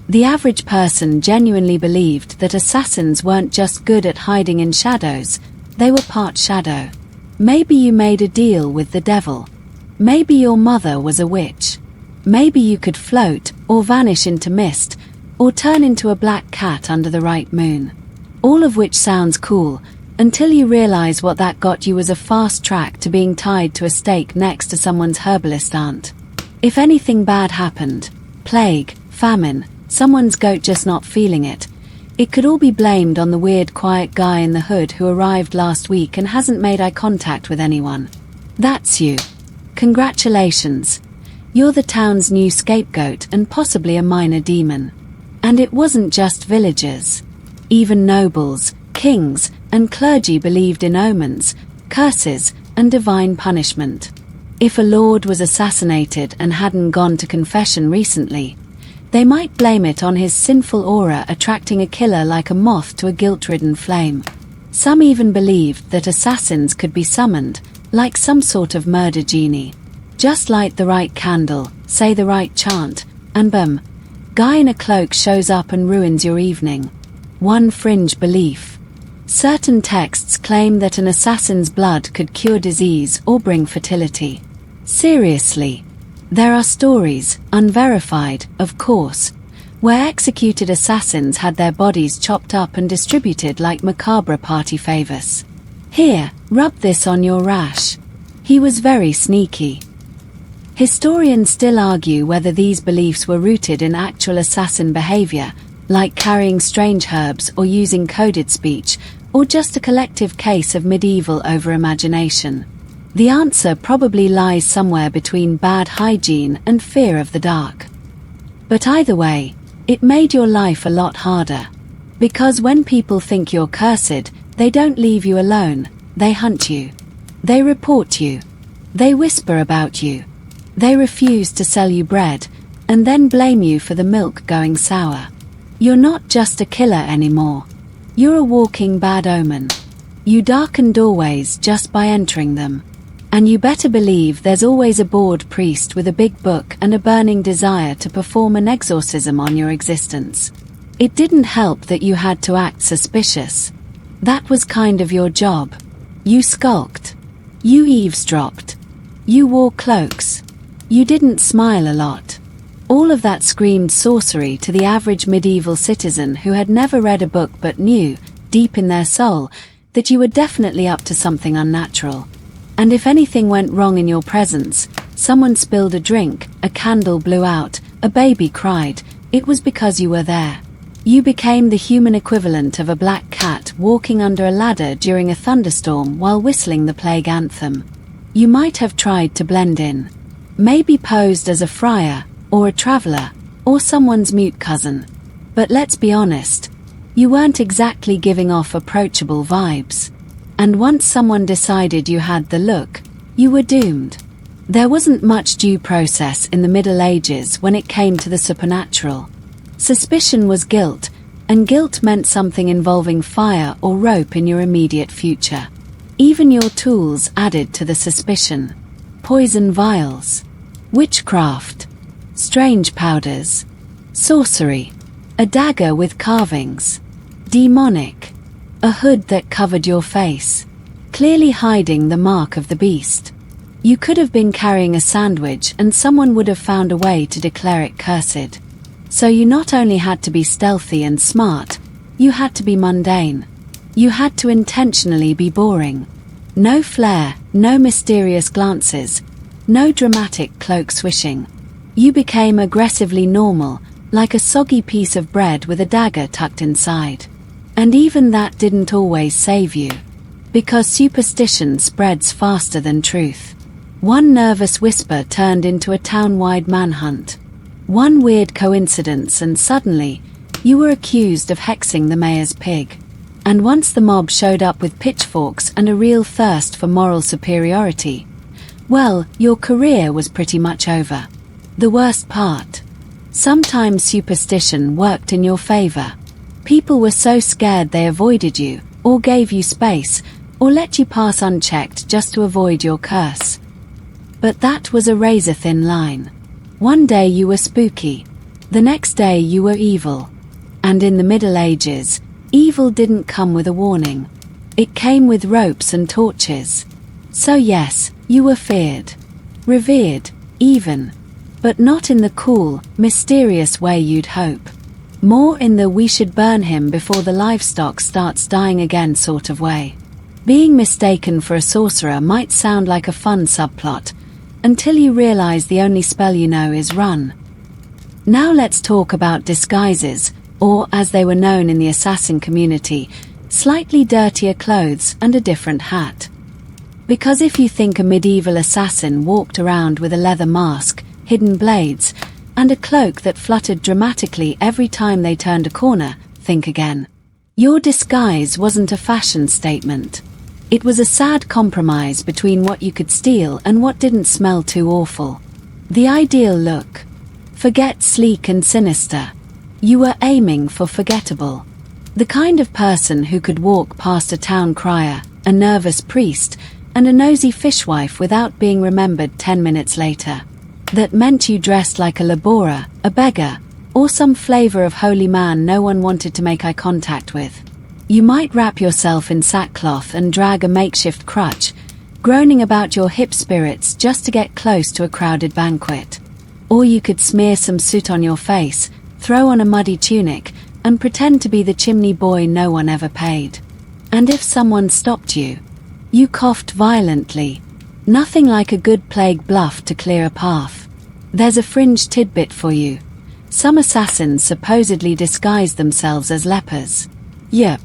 The average person genuinely believed that assassins weren't just good at hiding in shadows, they were part shadow. Maybe you made a deal with the devil. Maybe your mother was a witch. Maybe you could float, or vanish into mist, or turn into a black cat under the right moon. All of which sounds cool, until you realize what that got you was a fast track to being tied to a stake next to someone's herbalist aunt. If anything bad happened, plague, famine, someone's goat just not feeling it, it could all be blamed on the weird quiet guy in the hood who arrived last week and hasn't made eye contact with anyone. That's you. Congratulations. You're the town's new scapegoat and possibly a minor demon. And it wasn't just villagers. Even nobles, kings, and clergy believed in omens, curses, and divine punishment. If a lord was assassinated and hadn't gone to confession recently, they might blame it on his sinful aura attracting a killer like a moth to a guilt-ridden flame. Some even believed that assassins could be summoned, like some sort of murder genie. Just light the right candle, say the right chant, and boom, guy in a cloak shows up and ruins your evening. One fringe belief. Certain texts claim that an assassin's blood could cure disease or bring fertility. Seriously. There are stories, unverified, of course, where executed assassins had their bodies chopped up and distributed like macabre party favors. Here, rub this on your rash. He was very sneaky. Historians still argue whether these beliefs were rooted in actual assassin behavior, like carrying strange herbs or using coded speech, or just a collective case of medieval over-imagination. The answer probably lies somewhere between bad hygiene and fear of the dark. But either way, it made your life a lot harder. Because when people think you're cursed, they don't leave you alone, they hunt you. They report you. They whisper about you. They refuse to sell you bread, and then blame you for the milk going sour. You're not just a killer anymore. You're a walking bad omen. You darken doorways just by entering them. And you better believe there's always a bored priest with a big book and a burning desire to perform an exorcism on your existence. It didn't help that you had to act suspicious. That was kind of your job. You skulked. You eavesdropped. You wore cloaks. You didn't smile a lot. All of that screamed sorcery to the average medieval citizen who had never read a book but knew, deep in their soul, that you were definitely up to something unnatural. And if anything went wrong in your presence, someone spilled a drink, a candle blew out, a baby cried, it was because you were there. You became the human equivalent of a black cat walking under a ladder during a thunderstorm while whistling the plague anthem. You might have tried to blend in. Maybe posed as a friar, or a traveler, or someone's mute cousin. But let's be honest, you weren't exactly giving off approachable vibes. And once someone decided you had the look, you were doomed. There wasn't much due process in the Middle Ages when it came to the supernatural. Suspicion was guilt, and guilt meant something involving fire or rope in your immediate future. Even your tools added to the suspicion. Poison vials. Witchcraft. Strange powders. Sorcery. A dagger with carvings. Demonic. A hood that covered your face, clearly hiding the mark of the beast. You could have been carrying a sandwich and someone would have found a way to declare it cursed. So you not only had to be stealthy and smart, you had to be mundane. You had to intentionally be boring. No flair, no mysterious glances, no dramatic cloak swishing. You became aggressively normal, like a soggy piece of bread with a dagger tucked inside. And even that didn't always save you. Because superstition spreads faster than truth. One nervous whisper turned into a town-wide manhunt. One weird coincidence and suddenly, you were accused of hexing the mayor's pig. And once the mob showed up with pitchforks and a real thirst for moral superiority, well, your career was pretty much over. The worst part. Sometimes superstition worked in your favor. People were so scared they avoided you, or gave you space, or let you pass unchecked just to avoid your curse. But that was a razor-thin line. One day you were spooky. The next day you were evil. And in the Middle Ages, evil didn't come with a warning. It came with ropes and torches. So yes, you were feared. Revered, even. But not in the cool, mysterious way you'd hope. More in the we should burn him before the livestock starts dying again sort of way. Being mistaken for a sorcerer might sound like a fun subplot, until you realize the only spell you know is run. Now let's talk about disguises, or as they were known in the assassin community, slightly dirtier clothes and a different hat. Because if you think a medieval assassin walked around with a leather mask, hidden blades, and a cloak that fluttered dramatically every time they turned a corner, think again. Your disguise wasn't a fashion statement. It was a sad compromise between what you could steal and what didn't smell too awful. The ideal look. Forget sleek and sinister. You were aiming for forgettable. The kind of person who could walk past a town crier, a nervous priest, and a nosy fishwife without being remembered 10 minutes later. That meant you dressed like a laborer, a beggar, or some flavor of holy man no one wanted to make eye contact with. You might wrap yourself in sackcloth and drag a makeshift crutch, groaning about your hip spirits just to get close to a crowded banquet. Or you could smear some soot on your face, throw on a muddy tunic, and pretend to be the chimney boy no one ever paid. And if someone stopped you, you coughed violently. Nothing like a good plague bluff to clear a path. There's a fringe tidbit for you. Some assassins supposedly disguised themselves as lepers. Yep.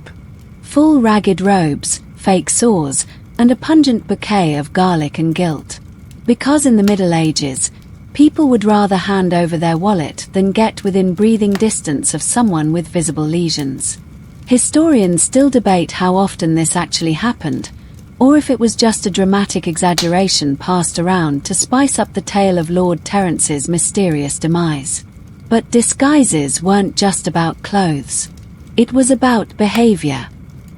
Full ragged robes, fake sores, and a pungent bouquet of garlic and guilt. Because in the Middle Ages, people would rather hand over their wallet than get within breathing distance of someone with visible lesions. Historians still debate how often this actually happened, or if it was just a dramatic exaggeration passed around to spice up the tale of Lord Terence's mysterious demise. But disguises weren't just about clothes. It was about behavior.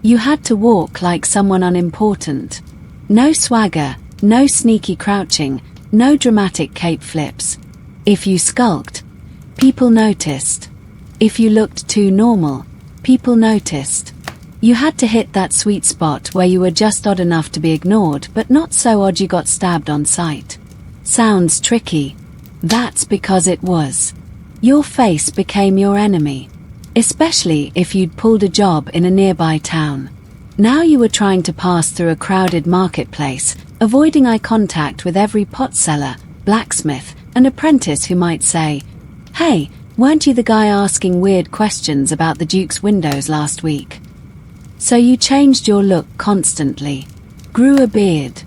You had to walk like someone unimportant. No swagger, no sneaky crouching, no dramatic cape flips. If you skulked, people noticed. If you looked too normal, people noticed. You had to hit that sweet spot where you were just odd enough to be ignored but not so odd you got stabbed on sight. Sounds tricky. That's because it was. Your face became your enemy. Especially if you'd pulled a job in a nearby town. Now you were trying to pass through a crowded marketplace, avoiding eye contact with every pot seller, blacksmith, and apprentice who might say, "Hey, weren't you the guy asking weird questions about the Duke's windows last week?" So you changed your look constantly. Grew a beard.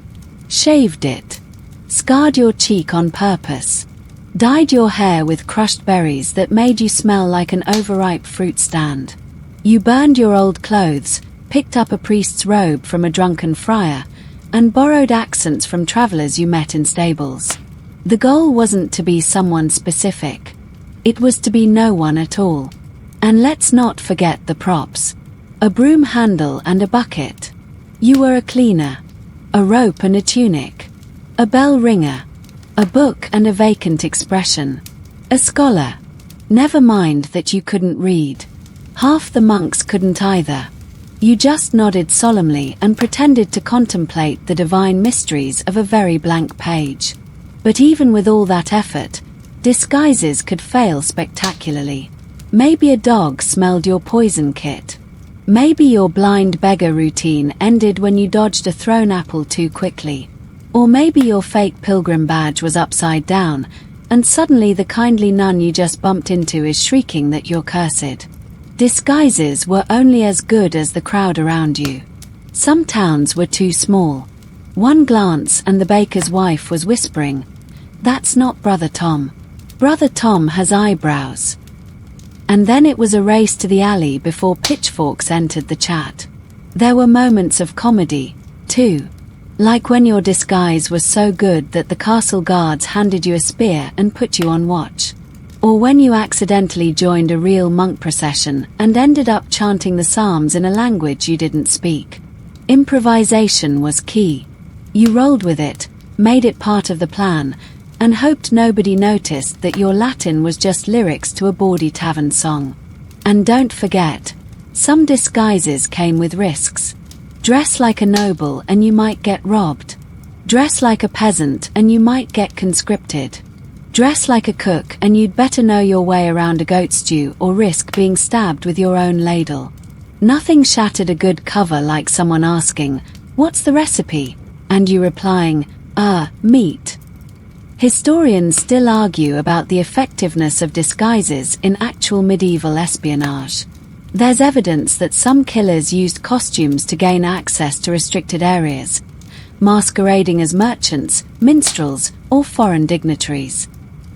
Shaved it. Scarred your cheek on purpose. Dyed your hair with crushed berries that made you smell like an overripe fruit stand. You burned your old clothes, picked up a priest's robe from a drunken friar, and borrowed accents from travelers you met in stables. The goal wasn't to be someone specific. It was to be no one at all. And let's not forget the props. A broom handle and a bucket. You were a cleaner. A rope and a tunic. A bell ringer. A book and a vacant expression. A scholar. Never mind that you couldn't read. Half the monks couldn't either. You just nodded solemnly and pretended to contemplate the divine mysteries of a very blank page. But even with all that effort, disguises could fail spectacularly. Maybe a dog smelled your poison kit. Maybe your blind beggar routine ended when you dodged a thrown apple too quickly. Or maybe your fake pilgrim badge was upside down, and suddenly the kindly nun you just bumped into is shrieking that you're cursed. Disguises were only as good as the crowd around you. Some towns were too small. One glance and the baker's wife was whispering, "That's not Brother Tom. Brother Tom has eyebrows." And then it was a race to the alley before pitchforks entered the chat. There were moments of comedy, too. Like when your disguise was so good that the castle guards handed you a spear and put you on watch. Or when you accidentally joined a real monk procession and ended up chanting the psalms in a language you didn't speak. Improvisation was key. You rolled with it, made it part of the plan, and hoped nobody noticed that your Latin was just lyrics to a bawdy tavern song. And don't forget, some disguises came with risks. Dress like a noble and you might get robbed. Dress like a peasant and you might get conscripted. Dress like a cook and you'd better know your way around a goat stew or risk being stabbed with your own ladle. Nothing shattered a good cover like someone asking, "What's the recipe?" and you replying, "Meat." Historians still argue about the effectiveness of disguises in actual medieval espionage. There's evidence that some killers used costumes to gain access to restricted areas, masquerading as merchants, minstrels, or foreign dignitaries.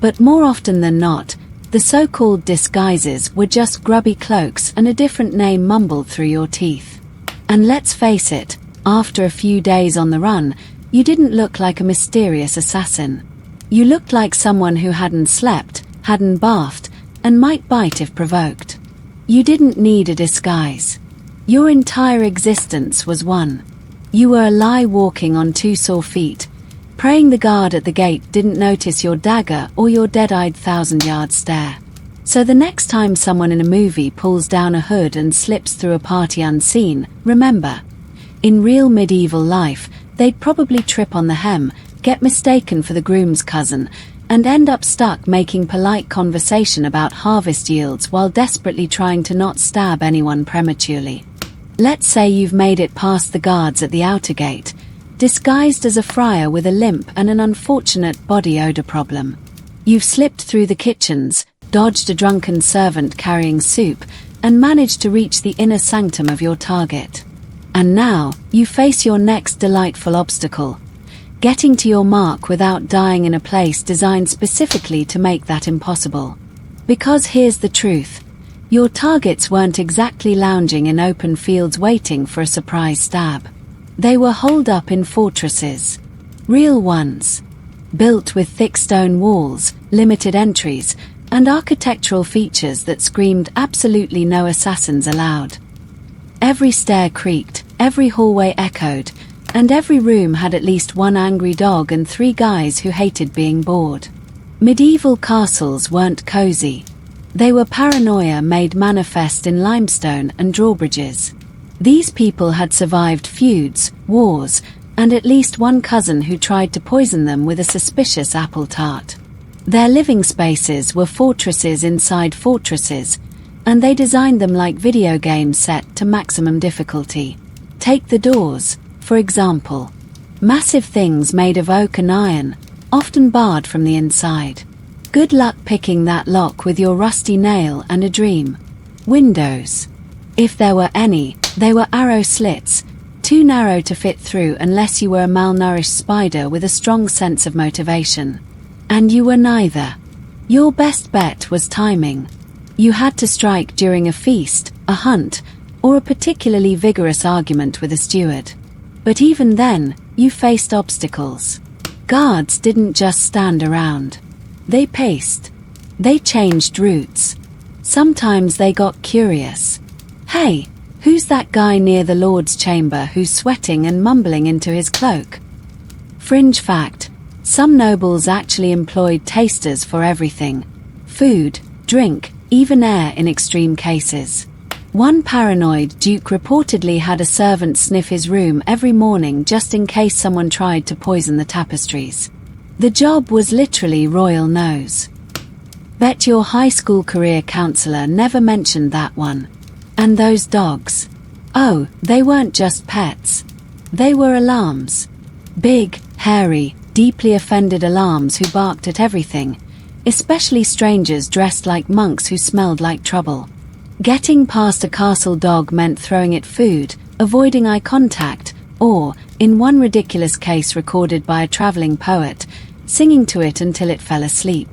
But more often than not, the so-called disguises were just grubby cloaks and a different name mumbled through your teeth. And let's face it, after a few days on the run, you didn't look like a mysterious assassin. You looked like someone who hadn't slept, hadn't bathed, and might bite if provoked. You didn't need a disguise. Your entire existence was one. You were a lie walking on two sore feet, praying the guard at the gate didn't notice your dagger or your dead-eyed thousand-yard stare. So the next time someone in a movie pulls down a hood and slips through a party unseen, remember, in real medieval life, they'd probably trip on the hem, get mistaken for the groom's cousin, and end up stuck making polite conversation about harvest yields while desperately trying to not stab anyone prematurely. Let's say you've made it past the guards at the outer gate, disguised as a friar with a limp and an unfortunate body odor problem. You've slipped through the kitchens, dodged a drunken servant carrying soup, and managed to reach the inner sanctum of your target. And now, you face your next delightful obstacle, getting to your mark without dying in a place designed specifically to make that impossible. Because here's the truth. Your targets weren't exactly lounging in open fields waiting for a surprise stab. They were holed up in fortresses. Real ones. Built with thick stone walls, limited entries, and architectural features that screamed absolutely no assassins allowed. Every stair creaked, every hallway echoed, and every room had at least one angry dog and 3 guys who hated being bored. Medieval castles weren't cozy. They were paranoia made manifest in limestone and drawbridges. These people had survived feuds, wars, and at least one cousin who tried to poison them with a suspicious apple tart. Their living spaces were fortresses inside fortresses, and they designed them like video games set to maximum difficulty. Take the doors, for example. Massive things made of oak and iron, often barred from the inside. Good luck picking that lock with your rusty nail and a dream. Windows. If there were any, they were arrow slits, too narrow to fit through unless you were a malnourished spider with a strong sense of motivation. And you were neither. Your best bet was timing. You had to strike during a feast, a hunt, or a particularly vigorous argument with a steward. But even then, you faced obstacles. Guards didn't just stand around. They paced. They changed routes. Sometimes they got curious. Hey, who's that guy near the Lord's chamber who's sweating and mumbling into his cloak? Fringe fact, some nobles actually employed tasters for everything. Food, drink, even air in extreme cases. One paranoid duke reportedly had a servant sniff his room every morning just in case someone tried to poison the tapestries. The job was literally royal nose. Bet your high school career counselor never mentioned that one. And those dogs. Oh, they weren't just pets. They were alarms. Big, hairy, deeply offended alarms who barked at everything, especially strangers dressed like monks who smelled like trouble. Getting past a castle dog meant throwing it food, avoiding eye contact, or, in one ridiculous case recorded by a traveling poet, singing to it until it fell asleep.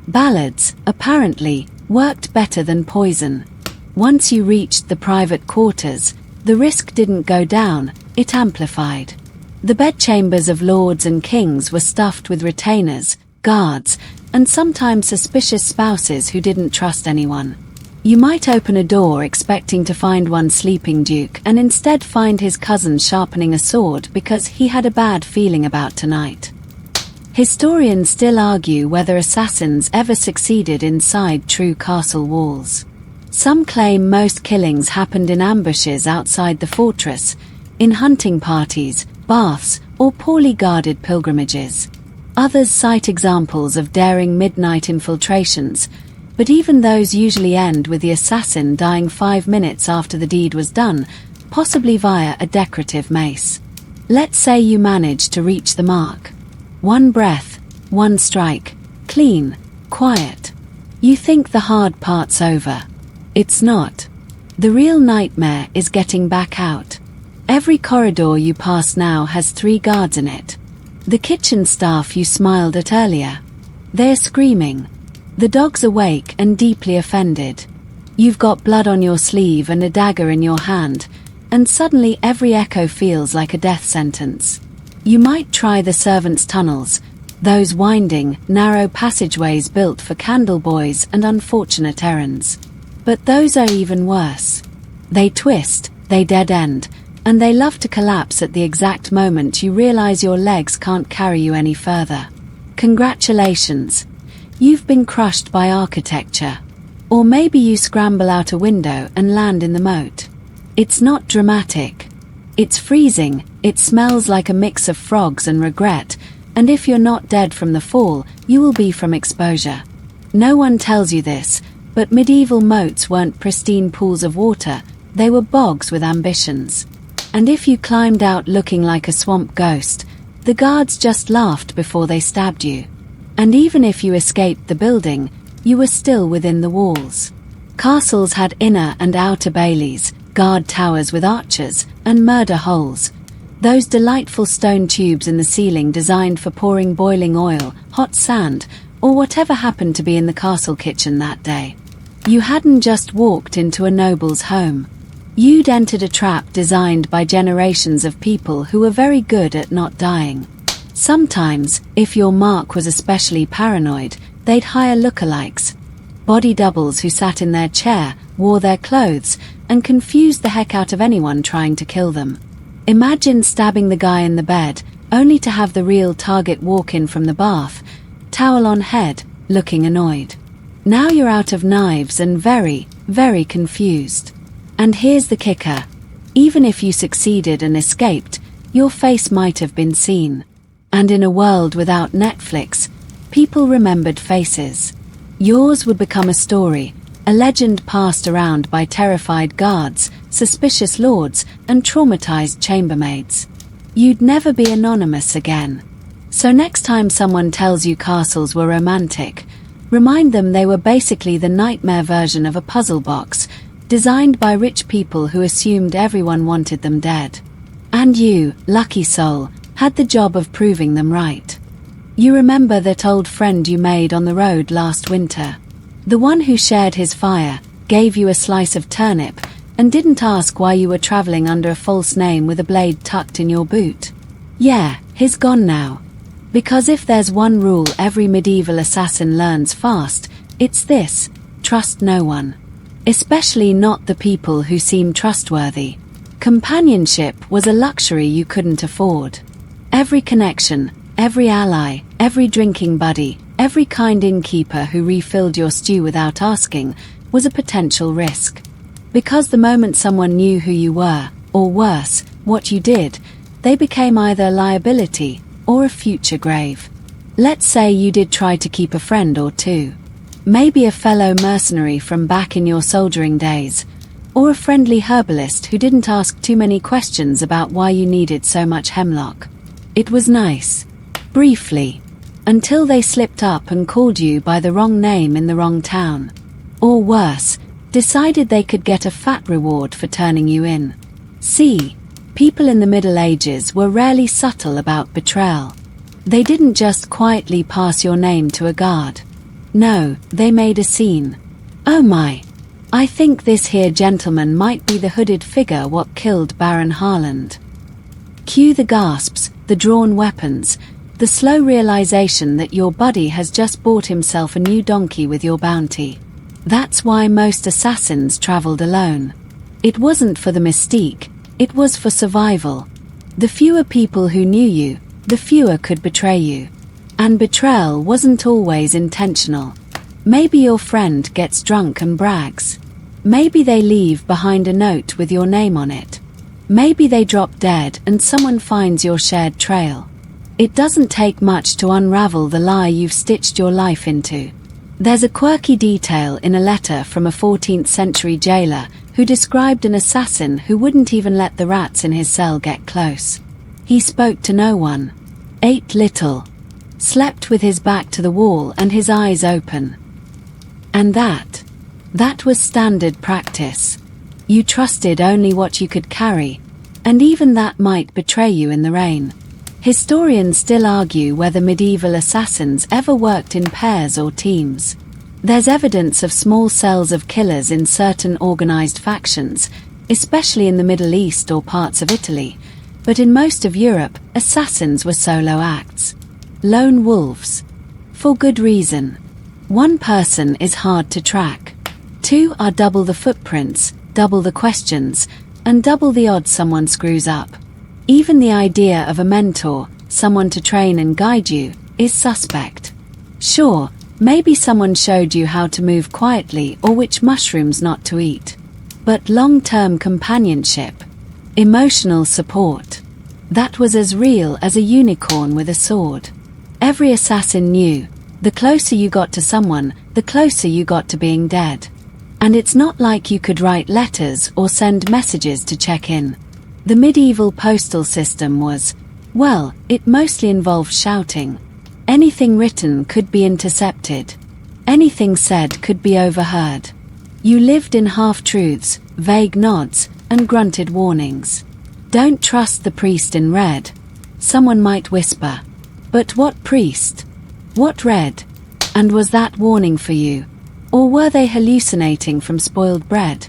Ballads, apparently, worked better than poison. Once you reached the private quarters, the risk didn't go down, it amplified. The bedchambers of lords and kings were stuffed with retainers, guards, and sometimes suspicious spouses who didn't trust anyone. You might open a door expecting to find one sleeping duke and instead find his cousin sharpening a sword because he had a bad feeling about tonight. Historians still argue whether assassins ever succeeded inside true castle walls. Some claim most killings happened in ambushes outside the fortress, in hunting parties, baths, or poorly guarded pilgrimages. Others cite examples of daring midnight infiltrations, but even those usually end with the assassin dying 5 minutes after the deed was done, possibly via a decorative mace. Let's say you manage to reach the mark. One breath, one strike, clean, quiet. You think the hard part's over. It's not. The real nightmare is getting back out. Every corridor you pass now has 3 guards in it. The kitchen staff you smiled at earlier. They're screaming. The dog's awake and deeply offended. You've got blood on your sleeve and a dagger in your hand, and suddenly every echo feels like a death sentence. You might try the servants' tunnels, those winding, narrow passageways built for candle boys and unfortunate errands. But those are even worse. They twist, they dead end, and they love to collapse at the exact moment you realize your legs can't carry you any further. Congratulations. You've been crushed by architecture. Or maybe you scramble out a window and land in the moat. It's not dramatic. It's freezing, it smells like a mix of frogs and regret, and if you're not dead from the fall, you will be from exposure. No one tells you this, but medieval moats weren't pristine pools of water, they were bogs with ambitions. And if you climbed out looking like a swamp ghost, the guards just laughed before they stabbed you. And even if you escaped the building, you were still within the walls. Castles had inner and outer baileys, guard towers with archers, and murder holes. Those delightful stone tubes in the ceiling designed for pouring boiling oil, hot sand, or whatever happened to be in the castle kitchen that day. You hadn't just walked into a noble's home. You'd entered a trap designed by generations of people who were very good at not dying. Sometimes, if your mark was especially paranoid, they'd hire lookalikes. Body doubles who sat in their chair, wore their clothes, and confused the heck out of anyone trying to kill them. Imagine stabbing the guy in the bed, only to have the real target walk in from the bath, towel on head, looking annoyed. Now you're out of knives and very, very confused. And here's the kicker. Even if you succeeded and escaped, your face might have been seen. And in a world without Netflix, people remembered faces. Yours would become a story, a legend passed around by terrified guards, suspicious lords, and traumatized chambermaids. You'd never be anonymous again. So next time someone tells you castles were romantic, remind them they were basically the nightmare version of a puzzle box, designed by rich people who assumed everyone wanted them dead. And you, lucky soul, had the job of proving them right. You remember that old friend you made on the road last winter? The one who shared his fire, gave you a slice of turnip, and didn't ask why you were traveling under a false name with a blade tucked in your boot? Yeah, he's gone now. Because if there's one rule every medieval assassin learns fast, it's this: trust no one. Especially not the people who seem trustworthy. Companionship was a luxury you couldn't afford. Every connection, every ally, every drinking buddy, every kind innkeeper who refilled your stew without asking, was a potential risk. Because the moment someone knew who you were, or worse, what you did, they became either a liability or a future grave. Let's say you did try to keep a friend or two. Maybe a fellow mercenary from back in your soldiering days, Or a friendly herbalist who didn't ask too many questions about why you needed so much hemlock. It was nice. Briefly. Until they slipped up and called you by the wrong name in the wrong town. Or worse, decided they could get a fat reward for turning you in. See, people in the Middle Ages were rarely subtle about betrayal. They didn't just quietly pass your name to a guard. No, they made a scene. Oh my! I think this here gentleman might be the hooded figure what killed Baron Harland. Cue the gasps, the drawn weapons, the slow realization that your buddy has just bought himself a new donkey with your bounty. That's why most assassins traveled alone. It wasn't for the mystique, it was for survival. The fewer people who knew you, the fewer could betray you. And betrayal wasn't always intentional. Maybe your friend gets drunk and brags. Maybe they leave behind a note with your name on it. Maybe they drop dead and someone finds your shared trail. It doesn't take much to unravel the lie you've stitched your life into. There's a quirky detail in a letter from a 14th century jailer who described an assassin who wouldn't even let the rats in his cell get close. He spoke to no one. Ate little. Slept with his back to the wall and his eyes open. And that was standard practice. You trusted only what you could carry, and even that might betray you in the rain. Historians still argue whether medieval assassins ever worked in pairs or teams. There's evidence of small cells of killers in certain organized factions, especially in the Middle East or parts of Italy, but in most of Europe, assassins were solo acts. Lone wolves. For good reason. One person is hard to track. Two are double the footprints, double the questions, and double the odds someone screws up. Even the idea of a mentor, someone to train and guide you, is suspect. Sure, maybe someone showed you how to move quietly or which mushrooms not to eat. But long-term companionship, emotional support, that was as real as a unicorn with a sword. Every assassin knew, the closer you got to someone, the closer you got to being dead. And it's not like you could write letters or send messages to check in. The medieval postal system was, well, it mostly involved shouting. Anything written could be intercepted. Anything said could be overheard. You lived in half-truths, vague nods, and grunted warnings. Don't trust the priest in red. Someone might whisper. But what priest? What red? And was that warning for you? Or were they hallucinating from spoiled bread?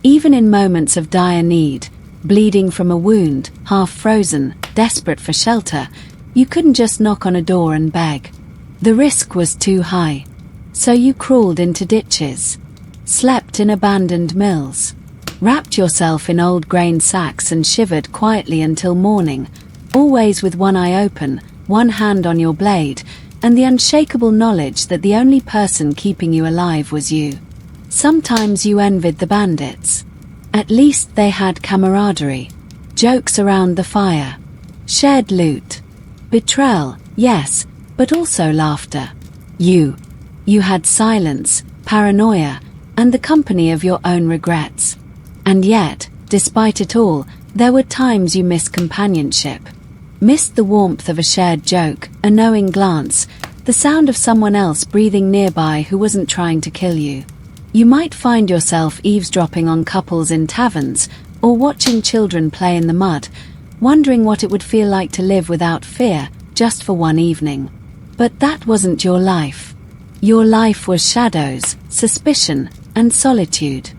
Even in moments of dire need, bleeding from a wound, half frozen, desperate for shelter, you couldn't just knock on a door and beg. The risk was too high. So you crawled into ditches, slept in abandoned mills, wrapped yourself in old grain sacks and shivered quietly until morning, always with one eye open, one hand on your blade, and the unshakable knowledge that the only person keeping you alive was you. Sometimes you envied the bandits. At least they had camaraderie, jokes around the fire, shared loot, betrayal, yes, but also laughter. You had silence, paranoia, and the company of your own regrets. And yet, despite it all, there were times you missed companionship. Missed the warmth of a shared joke, a knowing glance, the sound of someone else breathing nearby who wasn't trying to kill you. You might find yourself eavesdropping on couples in taverns, or watching children play in the mud, wondering what it would feel like to live without fear, just for one evening. But that wasn't your life. Your life was shadows, suspicion, and solitude.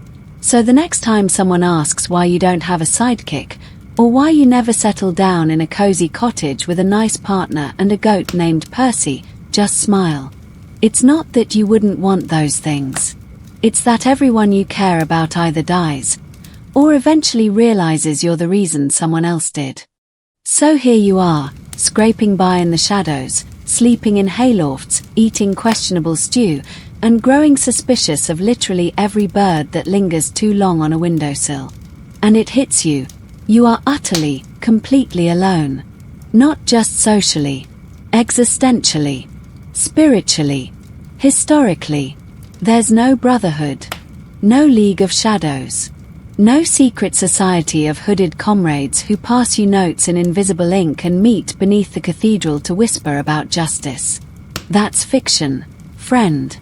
So the next time someone asks why you don't have a sidekick, or why you never settle down in a cozy cottage with a nice partner and a goat named Percy, just smile. It's not that you wouldn't want those things. It's that everyone you care about either dies, or eventually realizes you're the reason someone else did. So here you are, scraping by in the shadows, sleeping in haylofts, eating questionable stew, and growing suspicious of literally every bird that lingers too long on a windowsill. And it hits you. You are utterly, completely alone. Not just socially, existentially, spiritually, historically. There's no brotherhood, no league of shadows, No secret society of hooded comrades who pass you notes in invisible ink and meet beneath the cathedral to whisper about justice. That's fiction, friend.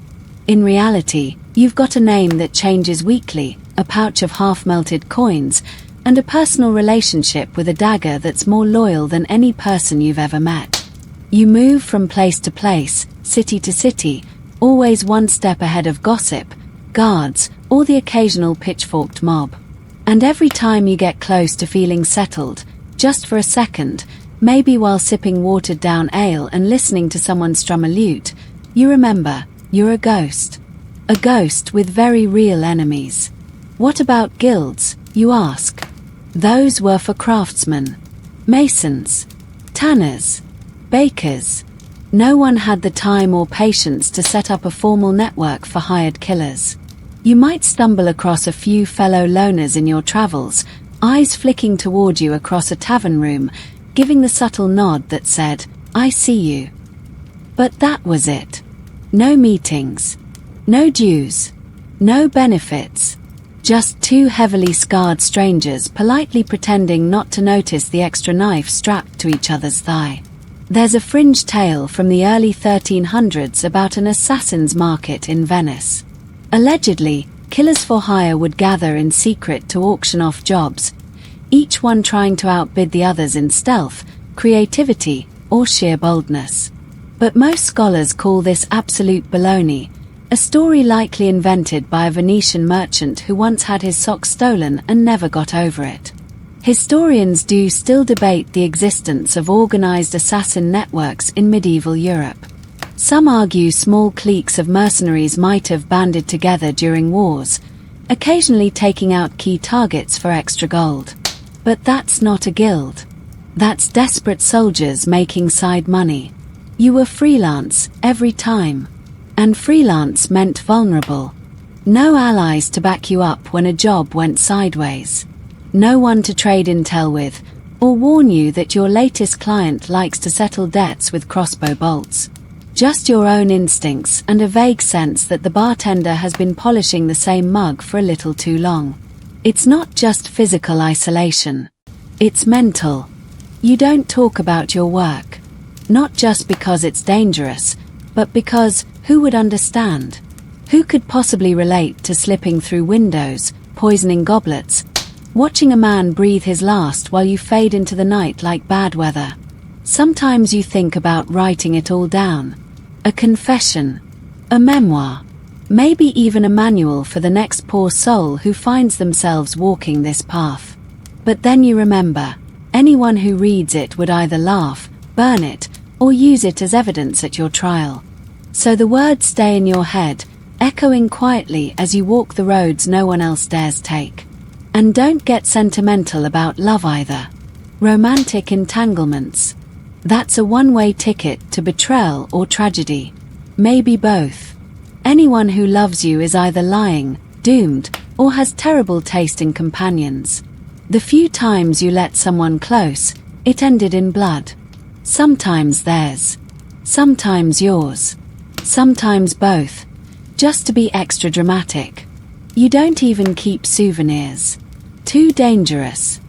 In reality, you've got a name that changes weekly, a pouch of half-melted coins, and a personal relationship with a dagger that's more loyal than any person you've ever met. You move from place to place, city to city, always one step ahead of gossip, guards, or the occasional pitchforked mob. And every time you get close to feeling settled, just for a second, maybe while sipping watered-down ale and listening to someone strum a lute, you remember, you're a ghost. A ghost with very real enemies. What about guilds, you ask? Those were for craftsmen. Masons. Tanners. Bakers. No one had the time or patience to set up a formal network for hired killers. You might stumble across a few fellow loners in your travels, eyes flicking toward you across a tavern room, giving the subtle nod that said, "I see you." But that was it. No meetings. No dues. No benefits. Just two heavily scarred strangers politely pretending not to notice the extra knife strapped to each other's thigh. There's a fringe tale from the early 1300s about an assassin's market in Venice. Allegedly, killers for hire would gather in secret to auction off jobs, each one trying to outbid the others in stealth, creativity, or sheer boldness. But most scholars call this absolute baloney, a story likely invented by a Venetian merchant who once had his socks stolen and never got over it. Historians do still debate the existence of organized assassin networks in medieval Europe. Some argue small cliques of mercenaries might have banded together during wars, occasionally taking out key targets for extra gold. But that's not a guild. That's desperate soldiers making side money. You were freelance every time. And freelance meant vulnerable. No allies to back you up when a job went sideways. No one to trade intel with, or warn you that your latest client likes to settle debts with crossbow bolts. Just your own instincts and a vague sense that the bartender has been polishing the same mug for a little too long. It's not just physical isolation. It's mental. You don't talk about your work. Not just because it's dangerous, but because who would understand? Who could possibly relate to slipping through windows, poisoning goblets, watching a man breathe his last while you fade into the night like bad weather? Sometimes you think about writing it all down. A confession. A memoir. Maybe even a manual for the next poor soul who finds themselves walking this path. But then you remember, anyone who reads it would either laugh, burn it, or use it as evidence at your trial. So the words stay in your head, echoing quietly as you walk the roads no one else dares take. And don't get sentimental about love either. Romantic entanglements. That's a one-way ticket to betrayal or tragedy. Maybe both. Anyone who loves you is either lying, doomed, or has terrible taste in companions. The few times you let someone close, it ended in blood. Sometimes theirs. Sometimes yours. Sometimes both, just to be extra dramatic. You don't even keep souvenirs. Too dangerous.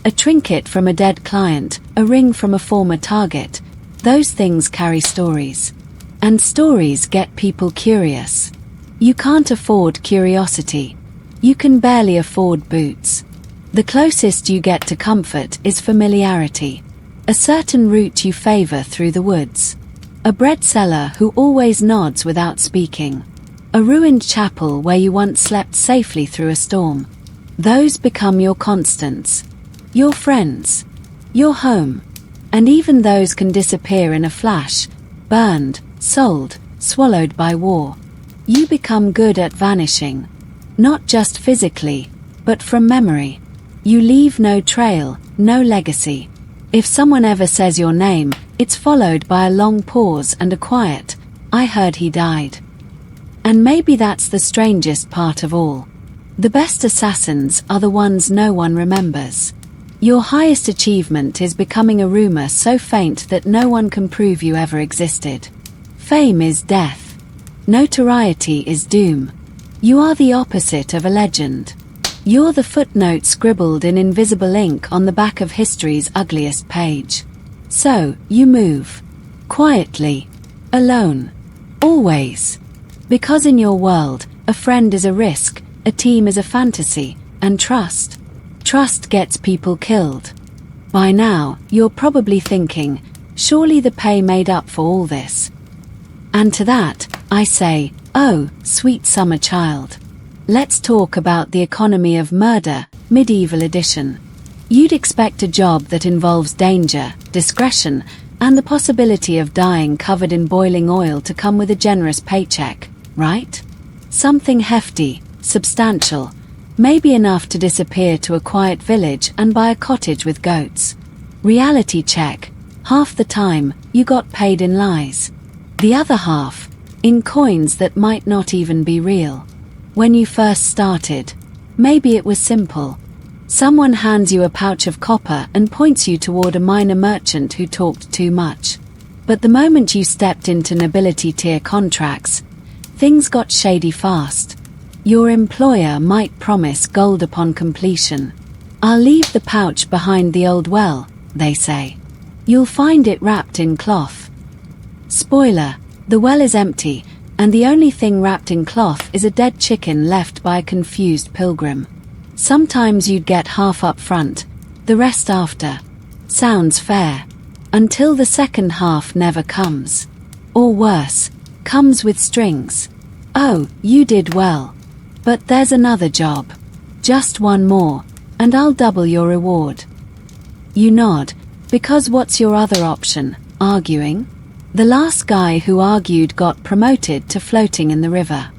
A trinket from a dead client, a ring from a former target, those things carry stories. And stories get people curious. You can't afford curiosity. You can barely afford boots. The closest you get to comfort is familiarity. A certain route you favor through the woods. A bread seller who always nods without speaking. A ruined chapel where you once slept safely through a storm. Those become your constants. Your friends. Your home. And even those can disappear in a flash, burned, sold, swallowed by war. You become good at vanishing. Not just physically, but from memory. You leave no trail, no legacy. If someone ever says your name, it's followed by a long pause and a quiet, "I heard he died." And maybe that's the strangest part of all. The best assassins are the ones no one remembers. Your highest achievement is becoming a rumor so faint that no one can prove you ever existed. Fame is death. Notoriety is doom. You are the opposite of a legend. You're the footnote scribbled in invisible ink on the back of history's ugliest page. So, you move. Quietly. Alone. Always. Because in your world, a friend is a risk, a team is a fantasy, and trust gets people killed. By now, you're probably thinking, surely the pay made up for all this. And to that, I say, oh, sweet summer child. Let's talk about the economy of murder, medieval edition. You'd expect a job that involves danger, discretion, and the possibility of dying covered in boiling oil to come with a generous paycheck, right? Something hefty, substantial, maybe enough to disappear to a quiet village and buy a cottage with goats. Reality check. Half the time, you got paid in lies. The other half, in coins that might not even be real. When you first started, maybe it was simple. Someone hands you a pouch of copper and points you toward a minor merchant who talked too much. But the moment you stepped into nobility tier contracts, things got shady fast. Your employer might promise gold upon completion. I'll leave the pouch behind the old well, they say. You'll find it wrapped in cloth. Spoiler, the well is empty, and the only thing wrapped in cloth is a dead chicken left by a confused pilgrim. Sometimes you'd get half up front, the rest after. Sounds fair. Until the second half never comes. Or worse, comes with strings. Oh, you did well. But there's another job. Just one more, and I'll double your reward. You nod, because what's your other option, arguing? The last guy who argued got promoted to floating in the river.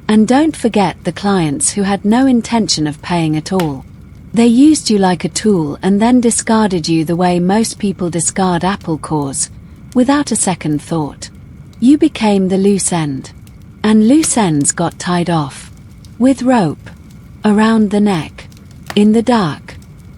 And don't forget the clients who had no intention of paying at all. They used you like a tool and then discarded you the way most people discard apple cores, without a second thought. You became the loose end. And loose ends got tied off. With rope. Around the neck. In the dark.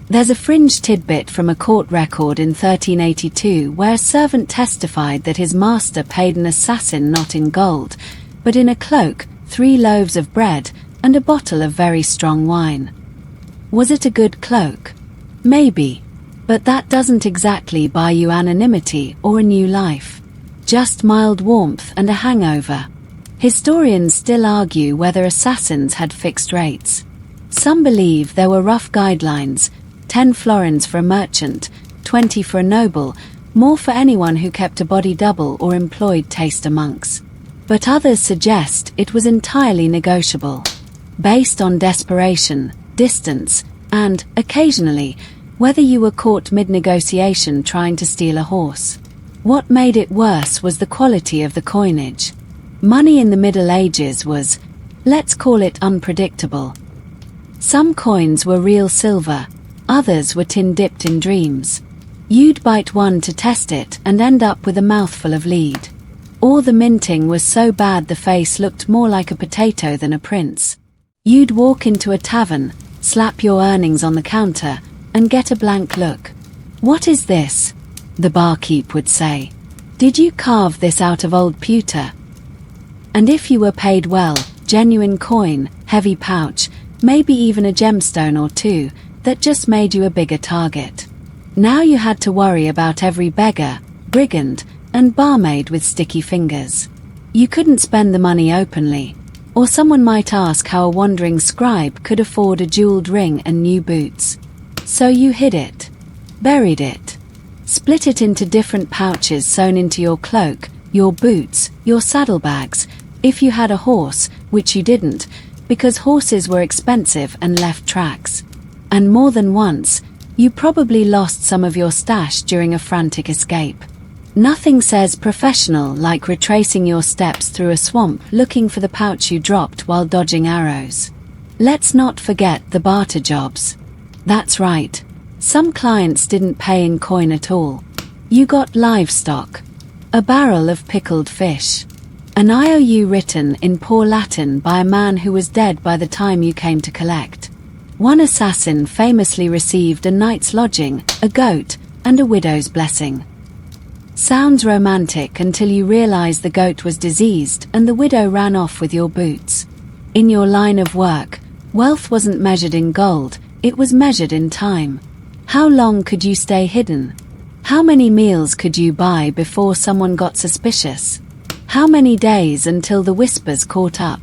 There's a fringe tidbit from a court record in 1382 where a servant testified that his master paid an assassin not in gold, but in a cloak, 3 loaves of bread, and a bottle of very strong wine. Was it a good cloak? Maybe. But that doesn't exactly buy you anonymity or a new life. Just mild warmth and a hangover. Historians still argue whether assassins had fixed rates. Some believe there were rough guidelines, 10 florins for a merchant, 20 for a noble, more for anyone who kept a body double or employed taster monks. But others suggest it was entirely negotiable, based on desperation, distance, and, occasionally, whether you were caught mid-negotiation trying to steal a horse. What made it worse was the quality of the coinage. Money in the Middle Ages was, let's call it unpredictable. Some coins were real silver, others were tin dipped in dreams. You'd bite one to test it and end up with a mouthful of lead. Or the minting was so bad the face looked more like a potato than a prince. You'd walk into a tavern, slap your earnings on the counter, and get a blank look. What is this? The barkeep would say. Did you carve this out of old pewter? And if you were paid well, genuine coin, heavy pouch, maybe even a gemstone or two, that just made you a bigger target. Now you had to worry about every beggar, brigand, and barmaid with sticky fingers. You couldn't spend the money openly, or someone might ask how a wandering scribe could afford a jeweled ring and new boots. So you hid it, buried it, split it into different pouches sewn into your cloak, your boots, your saddlebags, if you had a horse, which you didn't, because horses were expensive and left tracks. And more than once, you probably lost some of your stash during a frantic escape. Nothing says professional like retracing your steps through a swamp looking for the pouch you dropped while dodging arrows. Let's not forget the barter jobs. That's right. Some clients didn't pay in coin at all. You got livestock. A barrel of pickled fish. An IOU written in poor Latin by a man who was dead by the time you came to collect. One assassin famously received a night's lodging, a goat, and a widow's blessing. Sounds romantic until you realize the goat was diseased and the widow ran off with your boots. In your line of work, Wealth wasn't measured in gold, it was measured in time. How long could you stay hidden? How many meals could you buy before someone got suspicious? How many days until the whispers caught up?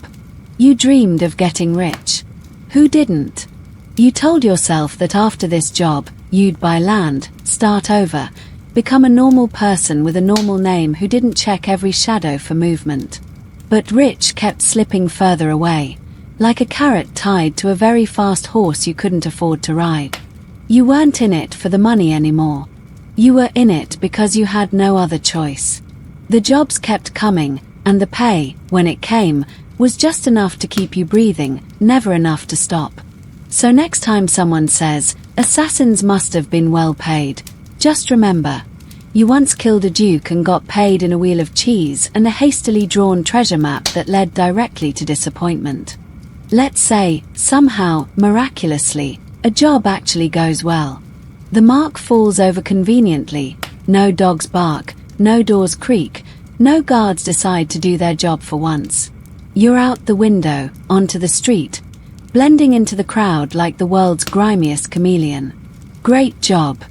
You dreamed of getting rich. Who didn't? You told yourself that after this job, you'd buy land, start over, become a normal person with a normal name who didn't check every shadow for movement. But rich kept slipping further away, like a carrot tied to a very fast horse you couldn't afford to ride. You weren't in it for the money anymore. You were in it because you had no other choice. The jobs kept coming, and the pay, when it came, was just enough to keep you breathing, never enough to stop. So next time someone says, assassins must have been well paid, just remember, you once killed a duke and got paid in a wheel of cheese and a hastily drawn treasure map that led directly to disappointment. Let's say, somehow, miraculously, a job actually goes well. The mark falls over conveniently, no dogs bark, no doors creak, no guards decide to do their job for once. You're out the window, onto the street, blending into the crowd like the world's grimiest chameleon. Great job.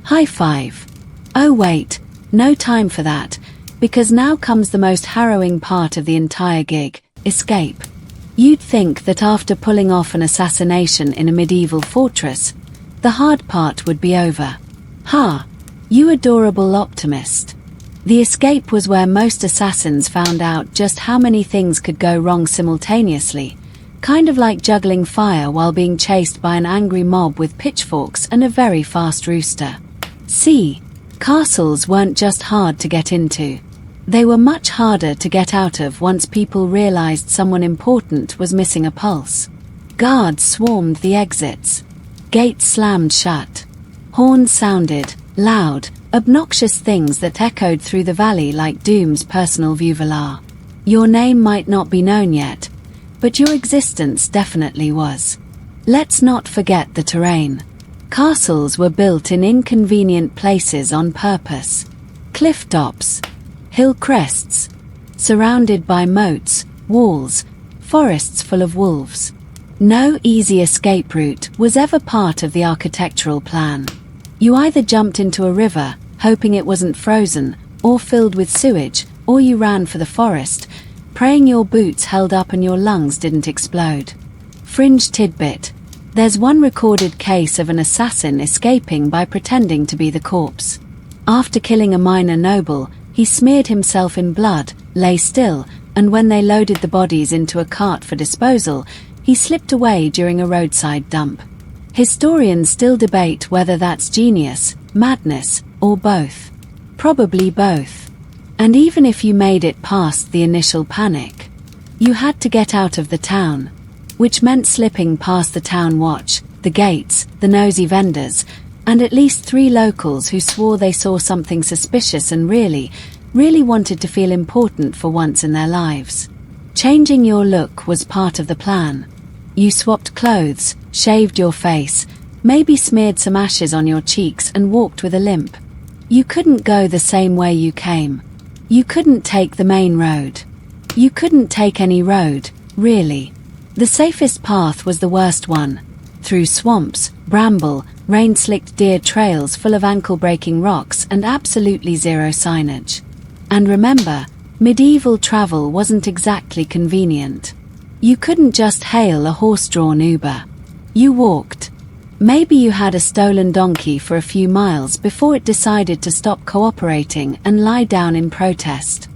High five. Oh wait, no time for that, because now comes the most harrowing part of the entire gig, escape. You'd think that after pulling off an assassination in a medieval fortress, the hard part would be over. Ha! You adorable optimist. The escape was where most assassins found out just how many things could go wrong simultaneously, kind of like juggling fire while being chased by an angry mob with pitchforks and a very fast rooster. See, castles weren't just hard to get into. They were much harder to get out of once people realized someone important was missing a pulse. Guards swarmed the exits. Gates slammed shut. Horns sounded, loud, obnoxious things that echoed through the valley like Doom's personal vuvular. Your name might not be known yet, but your existence definitely was. Let's not forget the terrain. Castles were built in inconvenient places on purpose. Cliff tops, hill crests, surrounded by moats, walls, forests full of wolves. No easy escape route was ever part of the architectural plan. You either jumped into a river, hoping it wasn't frozen, or filled with sewage, or you ran for the forest, praying your boots held up and your lungs didn't explode. Fringe tidbit. There's one recorded case of an assassin escaping by pretending to be the corpse. After killing a minor noble, he smeared himself in blood, lay still, and when they loaded the bodies into a cart for disposal, he slipped away during a roadside dump. Historians still debate whether that's genius, madness, or both. Probably both. And even if you made it past the initial panic, you had to get out of the town, which meant slipping past the town watch, the gates, the nosy vendors, and at least 3 locals who swore they saw something suspicious and really wanted to feel important for once in their lives. Changing your look was part of the plan. You swapped clothes, shaved your face, maybe smeared some ashes on your cheeks and walked with a limp. You couldn't go the same way you came. You couldn't take the main road. You couldn't take any road, really. The safest path was the worst one. Through swamps, bramble, rain-slicked deer trails full of ankle-breaking rocks and absolutely zero signage. And remember, medieval travel wasn't exactly convenient. You couldn't just hail a horse-drawn Uber. You walked. Maybe you had a stolen donkey for a few miles before it decided to stop cooperating and lie down in protest.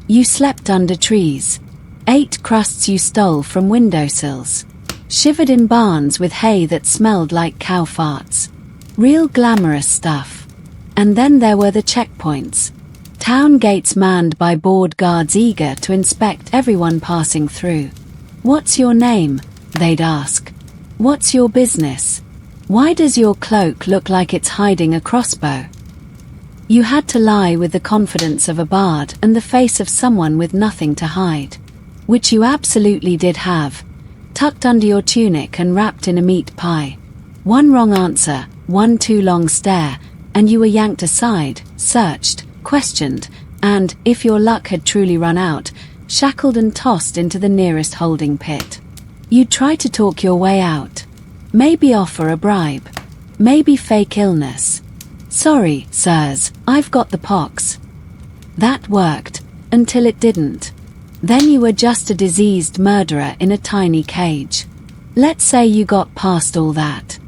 You slept under trees. Ate crusts you stole from windowsills. Shivered in barns with hay that smelled like cow farts. Real glamorous stuff. And then there were the checkpoints. Town gates manned by bored guards eager to inspect everyone passing through. "What's your name?" they'd ask. "What's your business? Why does your cloak look like it's hiding a crossbow?" You had to lie with the confidence of a bard and the face of someone with nothing to hide. Which you absolutely did have, tucked under your tunic and wrapped in a meat pie. One wrong answer, one too long stare, and you were yanked aside, searched, questioned, and, if your luck had truly run out, shackled and tossed into the nearest holding pit. You'd try to talk your way out. Maybe offer a bribe. Maybe fake illness. Sorry, sirs, I've got the pox. That worked, until it didn't. Then you were just a diseased murderer in a tiny cage. Let's say you got past all that.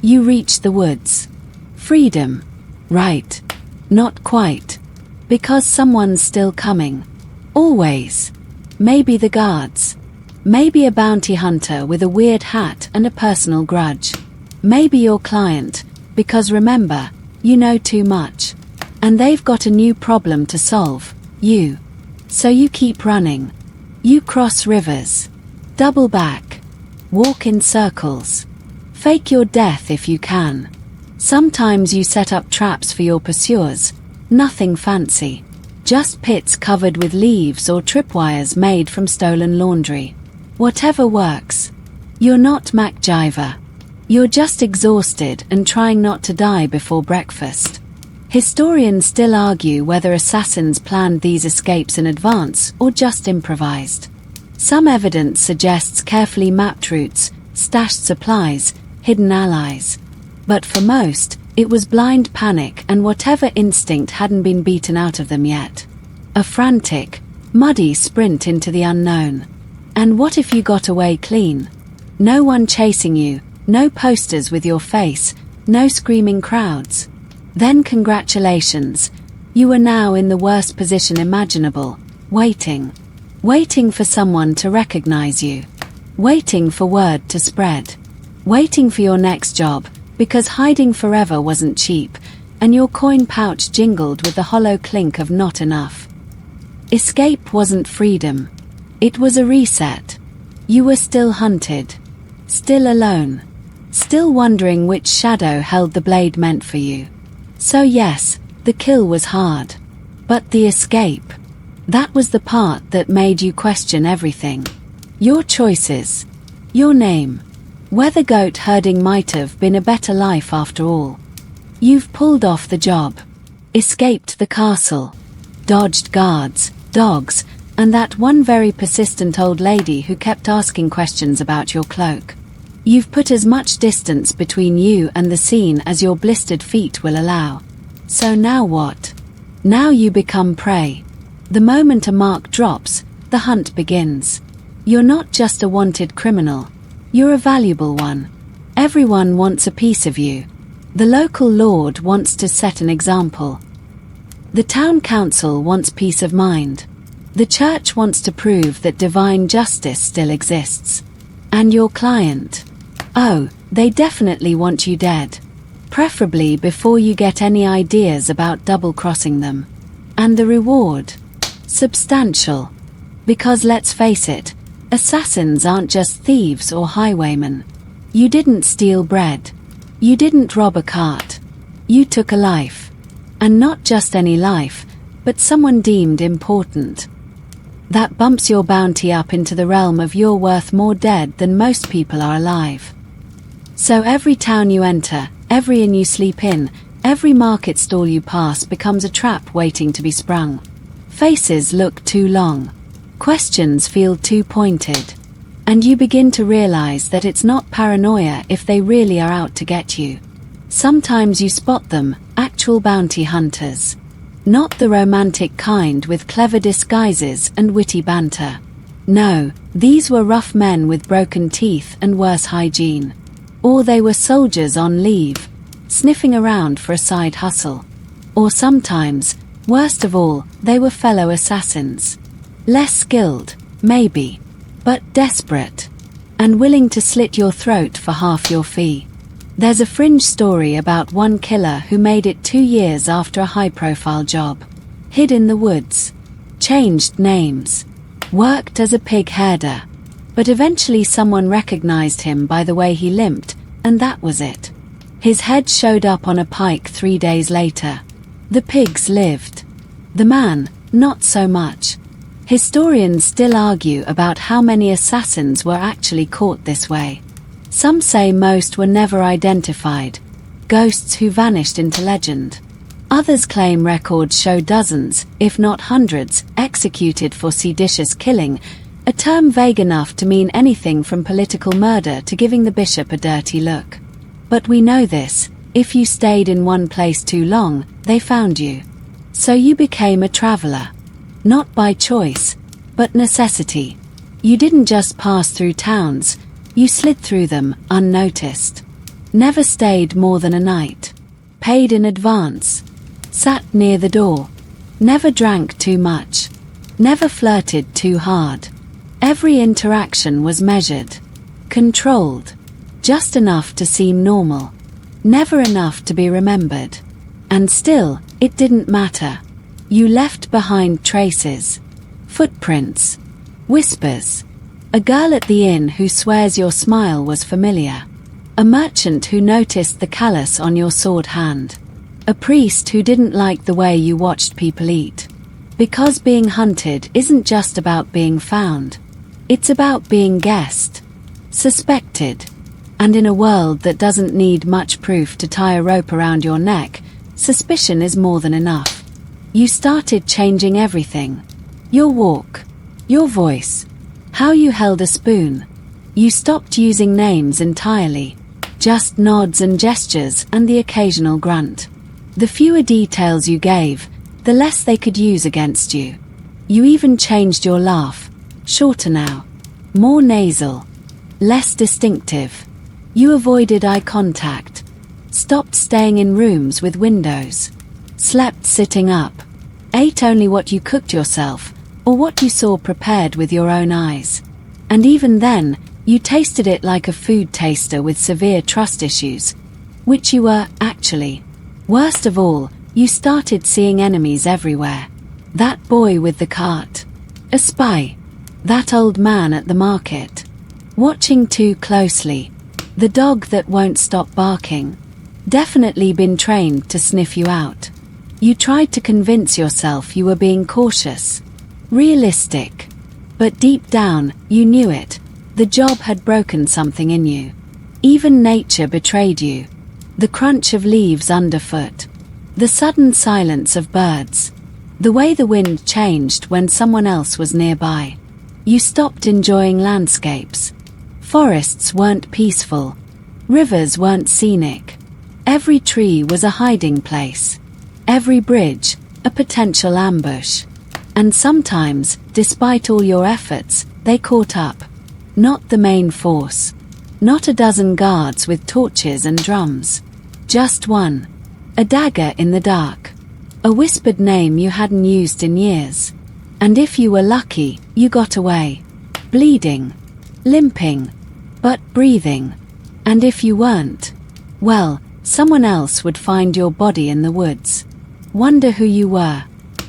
You reached the woods. Freedom. Right. Not quite. Because someone's still coming. Always. Maybe the guards. Maybe a bounty hunter with a weird hat and a personal grudge. Maybe your client, because remember, you know too much. And they've got a new problem to solve, you. So you keep running. You cross rivers. Double back. Walk in circles. Fake your death if you can. Sometimes you set up traps for your pursuers. Nothing fancy. Just pits covered with leaves or tripwires made from stolen laundry. Whatever works. You're not MacGyver. You're just exhausted and trying not to die before breakfast. Historians still argue whether assassins planned these escapes in advance or just improvised. Some evidence suggests carefully mapped routes, stashed supplies, hidden allies. But for most, it was blind panic and whatever instinct hadn't been beaten out of them yet. A frantic, muddy sprint into the unknown. And what if you got away clean? No one chasing you, no posters with your face, no screaming crowds. Then congratulations, you were now in the worst position imaginable, waiting. Waiting for someone to recognize you. Waiting for word to spread. Waiting for your next job, because hiding forever wasn't cheap, and your coin pouch jingled with the hollow clink of not enough. Escape wasn't freedom. It was a reset. You were still hunted. Still alone. Still wondering which shadow held the blade meant for you. So yes, the kill was hard. But the escape. That was the part that made you question everything. Your choices. Your name. Whether goat herding might have been a better life after all. You've pulled off the job. Escaped the castle. Dodged guards, dogs, and that one very persistent old lady who kept asking questions about your cloak. You've put as much distance between you and the scene as your blistered feet will allow. So now what? Now you become prey. The moment a mark drops, the hunt begins. You're not just a wanted criminal. You're a valuable one. Everyone wants a piece of you. The local lord wants to set an example. The town council wants peace of mind. The church wants to prove that divine justice still exists. And your client? Oh, they definitely want you dead. Preferably before you get any ideas about double-crossing them. And the reward? Substantial. Because let's face it, assassins aren't just thieves or highwaymen. You didn't steal bread. You didn't rob a cart. You took a life. And not just any life, but someone deemed important. That bumps your bounty up into the realm of you're worth more dead than most people are alive. So every town you enter, every inn you sleep in, every market stall you pass becomes a trap waiting to be sprung. Faces look too long. Questions feel too pointed. And you begin to realize that it's not paranoia if they really are out to get you. Sometimes you spot them, actual bounty hunters. Not the romantic kind with clever disguises and witty banter. No, these were rough men with broken teeth and worse hygiene. Or they were soldiers on leave, sniffing around for a side hustle. Or sometimes, worst of all, they were fellow assassins. Less skilled, maybe, but desperate. And willing to slit your throat for half your fee. There's a fringe story about one killer who made it 2 years after a high-profile job. Hid in the woods. Changed names. Worked as a pig herder. But eventually someone recognized him by the way he limped, and that was it. His head showed up on a pike 3 days later. The pigs lived. The man, not so much. Historians still argue about how many assassins were actually caught this way. Some say most were never identified, ghosts who vanished into legend. Others claim records show dozens, if not hundreds, executed for seditious killing, a term vague enough to mean anything from political murder to giving the bishop a dirty look. But we know this: if you stayed in one place too long, they found you. So you became a traveler. Not by choice, but necessity. You didn't just pass through towns, you slid through them unnoticed. Never stayed more than a night. Paid in advance. Sat near the door. Never drank too much. Never flirted too hard. Every interaction was measured. Controlled. Just enough to seem normal. Never enough to be remembered. And still, it didn't matter. You left behind traces. Footprints. Whispers. A girl at the inn who swears your smile was familiar. A merchant who noticed the callus on your sword hand. A priest who didn't like the way you watched people eat. Because being hunted isn't just about being found. It's about being guessed. Suspected. And in a world that doesn't need much proof to tie a rope around your neck, suspicion is more than enough. You started changing everything. Your walk. Your voice. How you held a spoon. You stopped using names entirely. Just nods and gestures and the occasional grunt. The fewer details you gave, the less they could use against you. You even changed your laugh. Shorter now. More nasal. Less distinctive. You avoided eye contact. Stopped staying in rooms with windows. Slept sitting up. Ate only what you cooked yourself, or what you saw prepared with your own eyes. And even then, you tasted it like a food taster with severe trust issues. Which you were, actually. Worst of all, you started seeing enemies everywhere. That boy with the cart. A spy. That old man at the market. Watching too closely. The dog that won't stop barking. Definitely been trained to sniff you out. You tried to convince yourself you were being cautious. Realistic. But deep down, you knew it. The job had broken something in you. Even nature betrayed you. The crunch of leaves underfoot. The sudden silence of birds. The way the wind changed when someone else was nearby. You stopped enjoying landscapes. Forests weren't peaceful. Rivers weren't scenic. Every tree was a hiding place. Every bridge, a potential ambush. And sometimes, despite all your efforts, they caught up. Not the main force. Not a dozen guards with torches and drums. Just one. A dagger in the dark. A whispered name you hadn't used in years. And if you were lucky, you got away. Bleeding. Limping. But breathing. And if you weren't, well, someone else would find your body in the woods. Wonder who you were.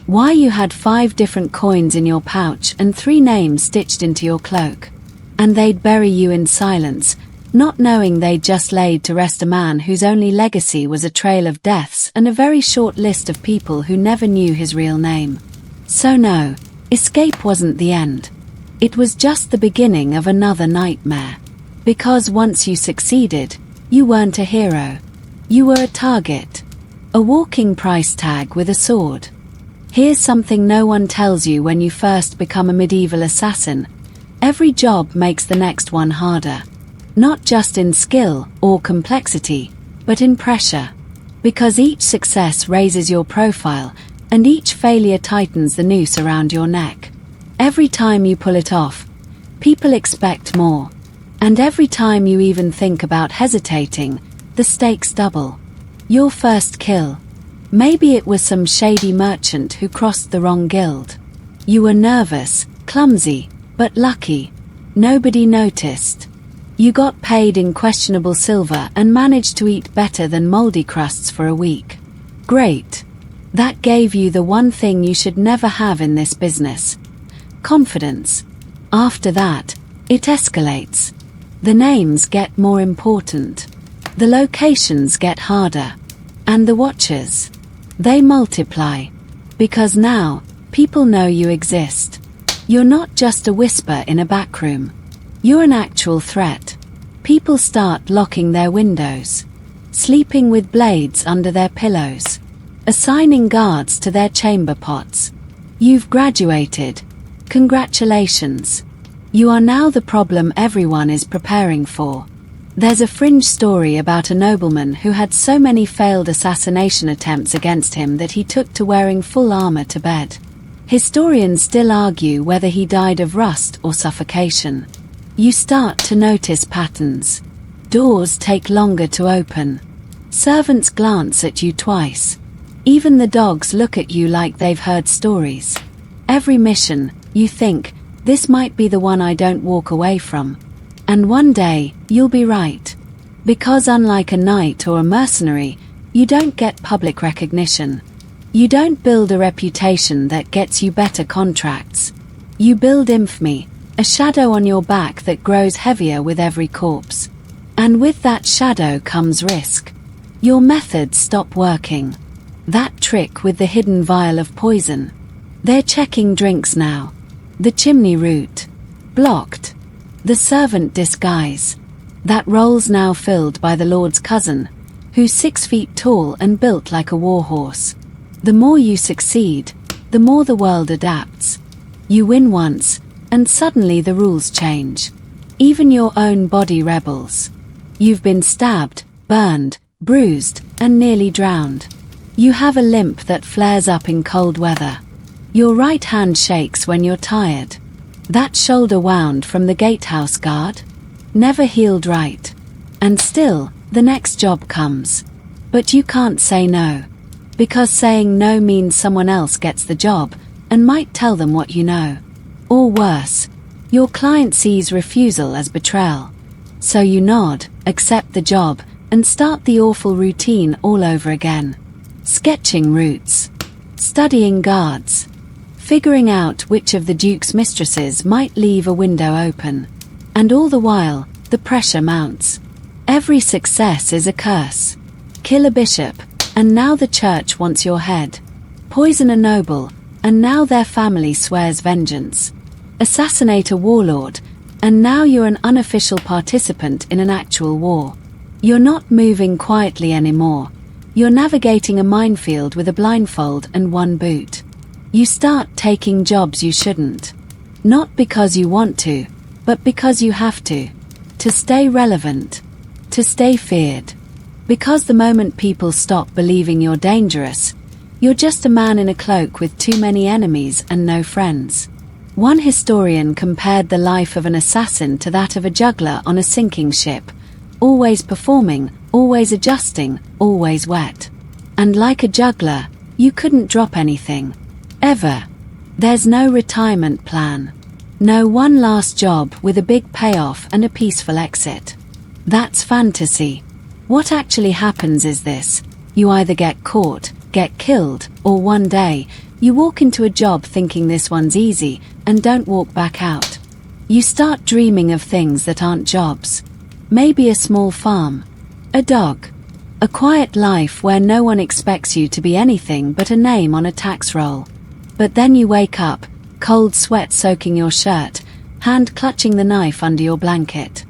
Why you had 5 different coins in your pouch and 3 names stitched into your cloak. And they'd bury you in silence, not knowing they'd just laid to rest a man whose only legacy was a trail of deaths and a very short list of people who never knew his real name. So no, escape wasn't the end. It was just the beginning of another nightmare. Because once you succeeded, you weren't a hero. You were a target. A walking price tag with a sword. Here's something no one tells you when you first become a medieval assassin. Every job makes the next one harder. Not just in skill or complexity, but in pressure. Because each success raises your profile, and each failure tightens the noose around your neck. Every time you pull it off, people expect more. And every time you even think about hesitating, the stakes double. Your first kill. Maybe it was some shady merchant who crossed the wrong guild. You were nervous, clumsy, but lucky. Nobody noticed. You got paid in questionable silver and managed to eat better than moldy crusts for a week. Great. That gave you the one thing you should never have in this business. Confidence. After that, it escalates. The names get more important. The locations get harder. And the watchers. They multiply. Because now, people know you exist. You're not just a whisper in a back room. You're an actual threat. People start locking their windows. Sleeping with blades under their pillows. Assigning guards to their chamber pots. You've graduated. Congratulations. You are now the problem everyone is preparing for. There's a fringe story about a nobleman who had so many failed assassination attempts against him that he took to wearing full armor to bed. Historians still argue whether he died of rust or suffocation. You start to notice patterns. Doors take longer to open. Servants glance at you twice. Even the dogs look at you like they've heard stories. Every mission, you think, this might be the one I don't walk away from. And one day, you'll be right. Because unlike a knight or a mercenary, you don't get public recognition. You don't build a reputation that gets you better contracts. You build infamy, a shadow on your back that grows heavier with every corpse. And with that shadow comes risk. Your methods stop working. That trick with the hidden vial of poison. They're checking drinks now. The chimney route. Blocked. The servant disguise. That role's now filled by the Lord's cousin, who's 6 feet tall and built like a warhorse. The more you succeed, the more the world adapts. You win once, and suddenly the rules change. Even your own body rebels. You've been stabbed, burned, bruised, and nearly drowned. You have a limp that flares up in cold weather. Your right hand shakes when you're tired. That shoulder wound from the gatehouse guard? Never healed right. And still, the next job comes. But you can't say no. Because saying no means someone else gets the job, and might tell them what you know. Or worse, your client sees refusal as betrayal. So you nod, accept the job, and start the awful routine all over again. Sketching routes. Studying guards. Figuring out which of the Duke's mistresses might leave a window open. And all the while, the pressure mounts. Every success is a curse. Kill a bishop, and now the church wants your head. Poison a noble, and now their family swears vengeance. Assassinate a warlord, and now you're an unofficial participant in an actual war. You're not moving quietly anymore. You're navigating a minefield with a blindfold and one boot. You start taking jobs you shouldn't. Not because you want to, but because you have to. To stay relevant. To stay feared. Because the moment people stop believing you're dangerous, you're just a man in a cloak with too many enemies and no friends. One historian compared the life of an assassin to that of a juggler on a sinking ship. Always performing, always adjusting, always wet. And like a juggler, you couldn't drop anything. Ever. There's no retirement plan. No one last job with a big payoff and a peaceful exit. That's fantasy. What actually happens is this: you either get caught, get killed, or one day, you walk into a job thinking this one's easy, and don't walk back out. You start dreaming of things that aren't jobs. Maybe a small farm. A dog. A quiet life where no one expects you to be anything but a name on a tax roll. But then you wake up, cold sweat soaking your shirt, hand clutching the knife under your blanket.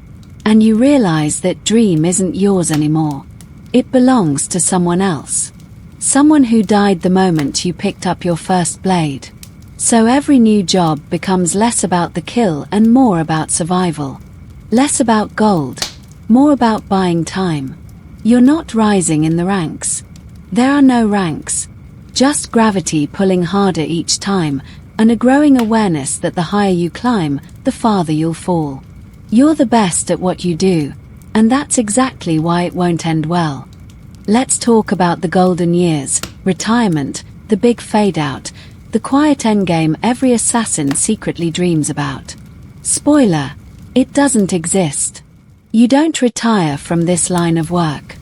And you realize that dream isn't yours anymore. It belongs to someone else. Someone who died the moment you picked up your first blade. So every new job becomes less about the kill and more about survival. Less about gold, more about buying time. You're not rising in the ranks. There are no ranks. Just gravity pulling harder each time, and a growing awareness that the higher you climb, the farther you'll fall. You're the best at what you do, and that's exactly why it won't end well. Let's talk about the golden years, retirement, the big fade-out, the quiet endgame every assassin secretly dreams about. Spoiler: it doesn't exist. You don't retire from this line of work.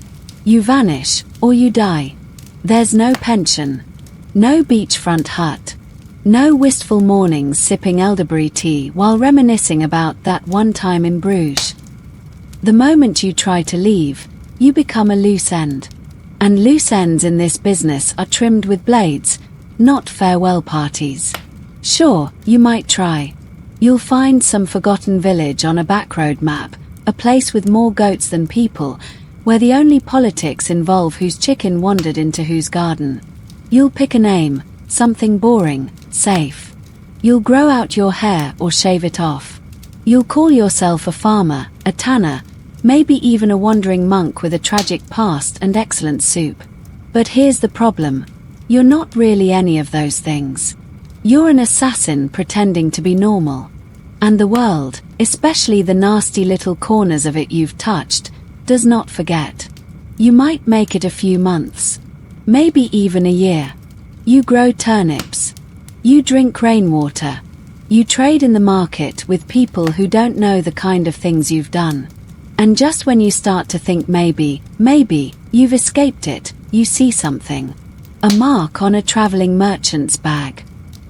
You vanish, or you die. There's no pension. No beachfront hut. No wistful mornings sipping elderberry tea while reminiscing about that one time in Bruges. The moment you try to leave, you become a loose end. And loose ends in this business are trimmed with blades, not farewell parties. Sure, you might try. You'll find some forgotten village on a backroad map, a place with more goats than people, where the only politics involve whose chicken wandered into whose garden. You'll pick a name, something boring, safe. You'll grow out your hair or shave it off. You'll call yourself a farmer, a tanner, maybe even a wandering monk with a tragic past and excellent soup. But here's the problem. You're not really any of those things. You're an assassin pretending to be normal. And the world, especially the nasty little corners of it you've touched, does not forget. You might make it a few months, maybe even a year. You grow turnips. You drink rainwater. You trade in the market with people who don't know the kind of things you've done. And just when you start to think maybe, you've escaped it, you see something. A mark on a traveling merchant's bag.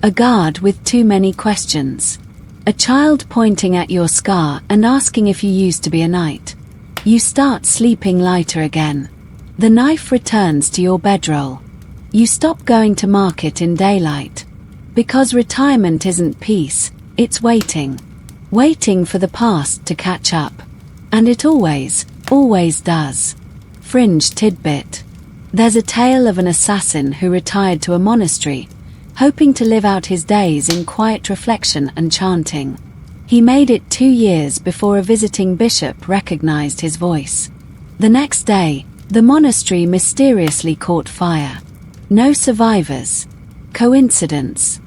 A guard with too many questions. A child pointing at your scar and asking if you used to be a knight. You start sleeping lighter again. The knife returns to your bedroll. You stop going to market in daylight. Because retirement isn't peace, it's waiting. Waiting for the past to catch up. And it always does. Fringe tidbit. There's a tale of an assassin who retired to a monastery, hoping to live out his days in quiet reflection and chanting. He made it 2 years before a visiting bishop recognized his voice. The next day, the monastery mysteriously caught fire. No survivors. Coincidence?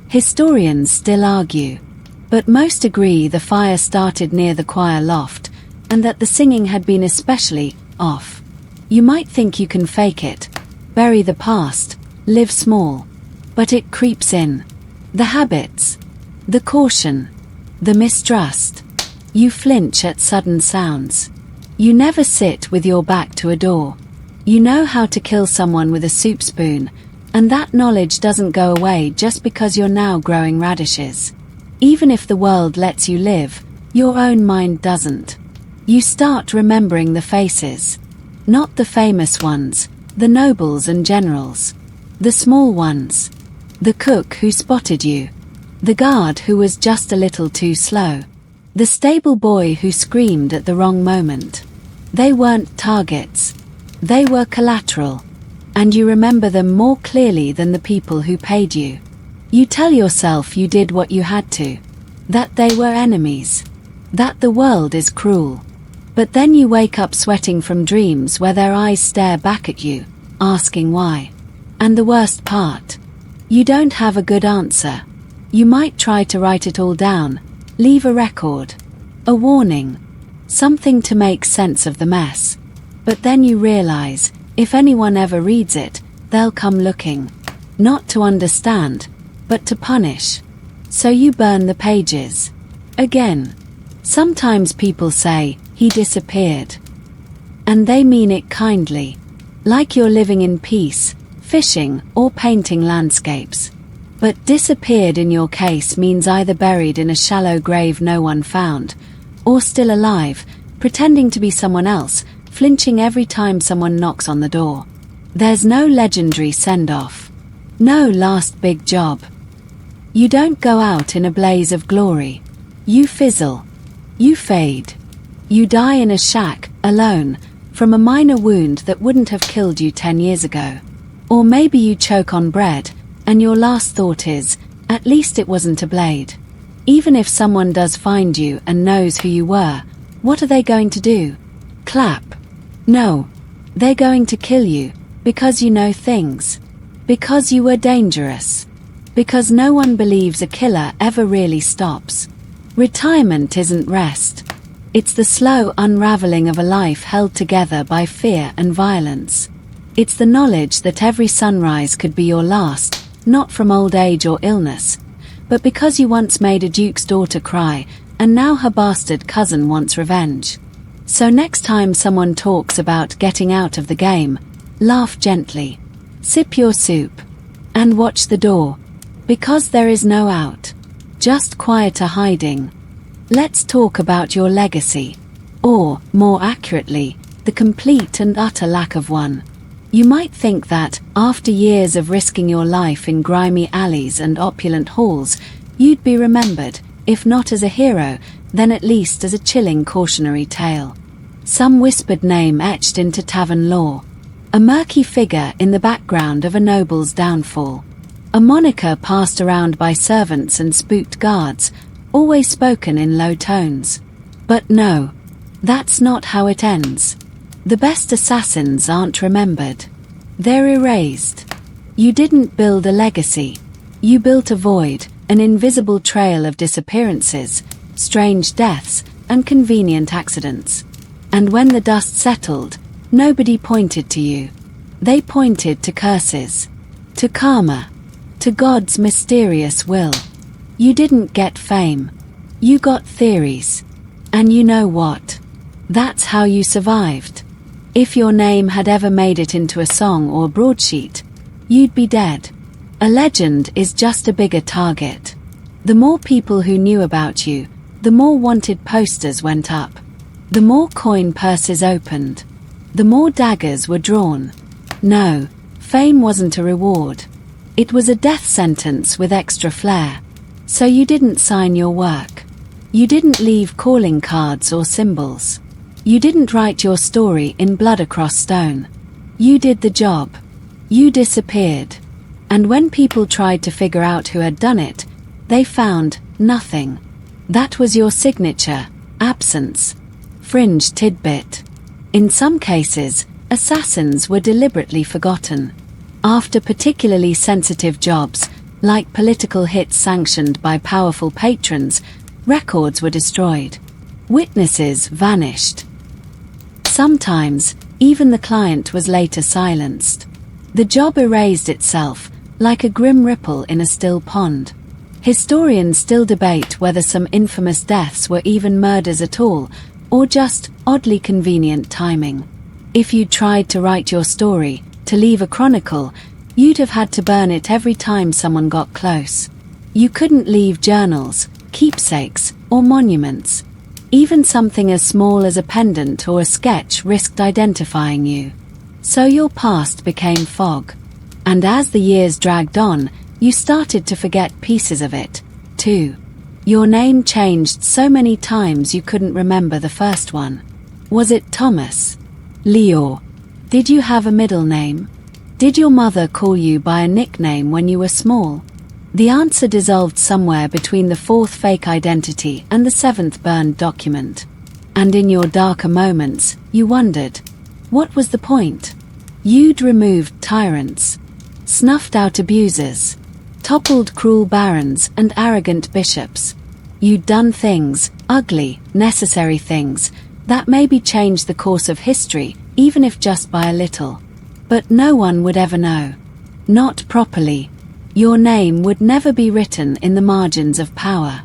Historians still argue. But most agree the fire started near the choir loft, and that the singing had been especially off. You might think you can fake it, bury the past, live small. But it creeps in. The habits. The caution. The mistrust. You flinch at sudden sounds. You never sit with your back to a door. You know how to kill someone with a soup spoon, and that knowledge doesn't go away just because you're now growing radishes. Even if the world lets you live, your own mind doesn't. You start remembering the faces. Not the famous ones, the nobles and generals. The small ones. The cook who spotted you. The guard who was just a little too slow. The stable boy who screamed at the wrong moment. They weren't targets. They were collateral. And you remember them more clearly than the people who paid you. You tell yourself you did what you had to. That they were enemies. That the world is cruel. But then you wake up sweating from dreams where their eyes stare back at you, asking why. And the worst part, you don't have a good answer. You might try to write it all down, leave a record, a warning, something to make sense of the mess. But then you realize, if anyone ever reads it, they'll come looking. Not to understand, but to punish. So you burn the pages. Again. Sometimes people say, he disappeared. And they mean it kindly. Like you're living in peace, fishing, or painting landscapes. But disappeared in your case means either buried in a shallow grave no one found, or still alive, pretending to be someone else, flinching every time someone knocks on the door. There's no legendary send-off. No last big job. You don't go out in a blaze of glory. You fizzle. You fade. You die in a shack, alone, from a minor wound that wouldn't have killed you 10 years ago. Or maybe you choke on bread, and your last thought is, at least it wasn't a blade. Even if someone does find you and knows who you were, what are they going to do? Clap. No. They're going to kill you, because you know things. Because you were dangerous. Because no one believes a killer ever really stops. Retirement isn't rest. It's the slow unraveling of a life held together by fear and violence. It's the knowledge that every sunrise could be your last, not from old age or illness, but because you once made a duke's daughter cry, and now her bastard cousin wants revenge. So next time someone talks about getting out of the game, laugh gently, sip your soup, and watch the door. Because there is no out. Just quieter hiding. Let's talk about your legacy. Or, more accurately, the complete and utter lack of one. You might think that, after years of risking your life in grimy alleys and opulent halls, you'd be remembered, if not as a hero, then at least as a chilling cautionary tale. Some whispered name etched into tavern lore. A murky figure in the background of a noble's downfall. A moniker passed around by servants and spooked guards, always spoken in low tones. But no, that's not how it ends. The best assassins aren't remembered. They're erased. You didn't build a legacy. You built a void, an invisible trail of disappearances, strange deaths, and convenient accidents. And when the dust settled, nobody pointed to you. They pointed to curses, to karma, to God's mysterious will. You didn't get fame. You got theories. And you know what? That's how you survived. If your name had ever made it into a song or broadsheet, you'd be dead. A legend is just a bigger target. The more people who knew about you, the more wanted posters went up. The more coin purses opened. The more daggers were drawn. No, fame wasn't a reward. It was a death sentence with extra flair. So you didn't sign your work. You didn't leave calling cards or symbols. You didn't write your story in blood across stone. You did the job. You disappeared. And when people tried to figure out who had done it, they found nothing. That was your signature, absence. Fringe tidbit. In some cases, assassins were deliberately forgotten. After particularly sensitive jobs, like political hits sanctioned by powerful patrons, records were destroyed. Witnesses vanished. Sometimes, even the client was later silenced. The job erased itself, like a grim ripple in a still pond. Historians still debate whether some infamous deaths were even murders at all, or just oddly convenient timing. If you tried to write your story, to leave a chronicle, you'd have had to burn it every time someone got close. You couldn't leave journals, keepsakes, or monuments. Even something as small as a pendant or a sketch risked identifying you. So your past became fog. And as the years dragged on, you started to forget pieces of it, too. Your name changed so many times you couldn't remember the first one. Was it Thomas? Leo? Did you have a middle name? Did your mother call you by a nickname when you were small? The answer dissolved somewhere between the fourth fake identity and the seventh burned document. And in your darker moments, you wondered, what was the point? You'd removed tyrants, snuffed out abusers, toppled cruel barons and arrogant bishops. You'd done things, ugly, necessary things, that maybe changed the course of history, even if just by a little. But no one would ever know. Not properly. Your name would never be written in the margins of power.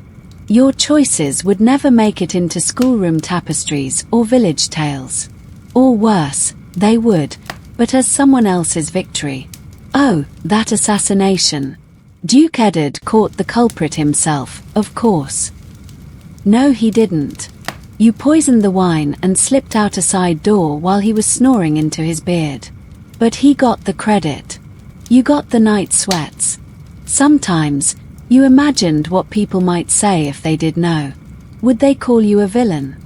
Your choices would never make it into schoolroom tapestries or village tales. Or worse, they would, but as someone else's victory. Oh, that assassination. Duke Eddard caught the culprit himself, of course. No, he didn't. You poisoned the wine and slipped out a side door while he was snoring into his beard. But he got the credit. You got the night sweats. Sometimes, you imagined what people might say if they did know. Would they call you a villain?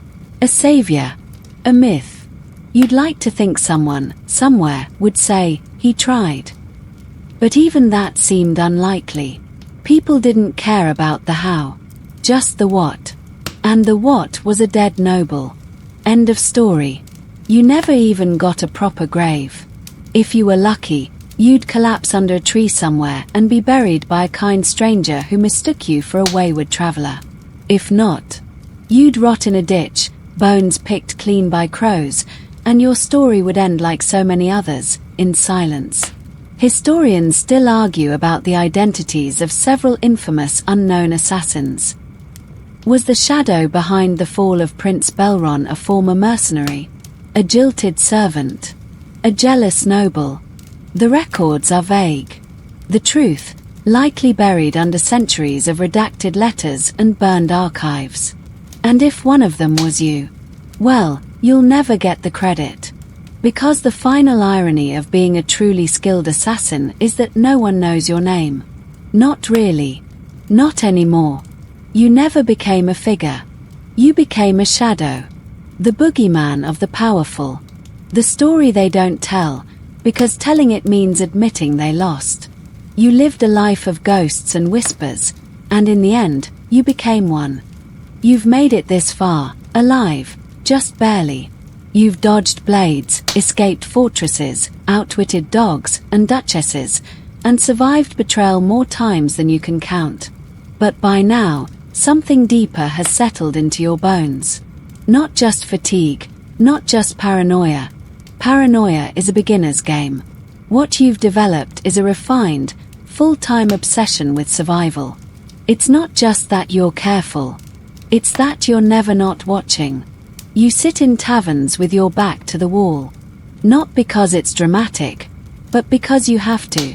A savior? A myth? You'd like to think someone, somewhere, would say, he tried. But even that seemed unlikely. People didn't care about the how, just the what. And the what was a dead noble. End of story. You never even got a proper grave. If you were lucky, you'd collapse under a tree somewhere and be buried by a kind stranger who mistook you for a wayward traveler. If not, you'd rot in a ditch, bones picked clean by crows, and your story would end like so many others, in silence. Historians still argue about the identities of several infamous unknown assassins. Was the shadow behind the fall of Prince Belron a former mercenary? A jilted servant? A jealous noble? The records are vague. The truth, likely buried under centuries of redacted letters and burned archives. And if one of them was you, well, you'll never get the credit. Because the final irony of being a truly skilled assassin is that no one knows your name. Not really. Not anymore. You never became a figure. You became a shadow. The boogeyman of the powerful. The story they don't tell, because telling it means admitting they lost. You lived a life of ghosts and whispers, and in the end, You became one. You've made it this far, alive, just barely. You've dodged blades, escaped fortresses, outwitted dogs and duchesses, and survived betrayal more times than you can count. But by now, something deeper has settled into your bones. Not just fatigue, not just paranoia. Paranoia is a beginner's game. What you've developed is a refined, full-time obsession with survival. It's not just that you're careful. It's that you're never not watching. You sit in taverns with your back to the wall. Not because it's dramatic, but because you have to.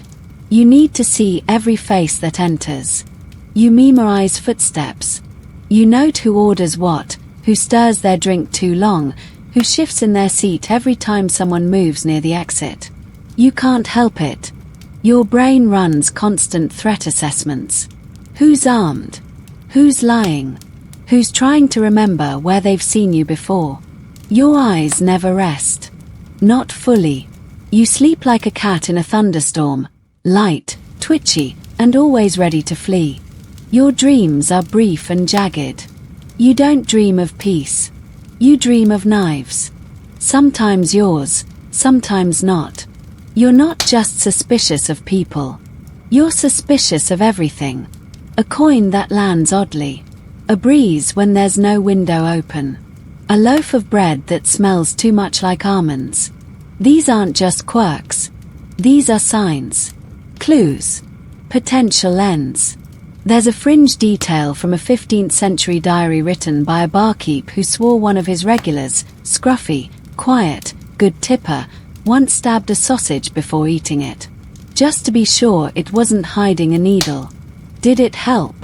You need to see every face that enters. You memorize footsteps. You note who orders what, who stirs their drink too long, who shifts in their seat every time someone moves near the exit. You can't help it. Your brain runs constant threat assessments. Who's armed? Who's lying? Who's trying to remember where they've seen you before? Your eyes never rest. Not fully. You sleep like a cat in a thunderstorm, light, twitchy, and always ready to flee. Your dreams are brief and jagged. You don't dream of peace. You dream of knives. Sometimes yours, sometimes not. You're not just suspicious of people. You're suspicious of everything. A coin that lands oddly. A breeze when there's no window open. A loaf of bread that smells too much like almonds. These aren't just quirks. These are signs. Clues. Potential ends. There's a fringe detail from a 15th century diary written by a barkeep who swore one of his regulars, scruffy, quiet, good tipper, once stabbed a sausage before eating it. Just to be sure it wasn't hiding a needle. Did it help?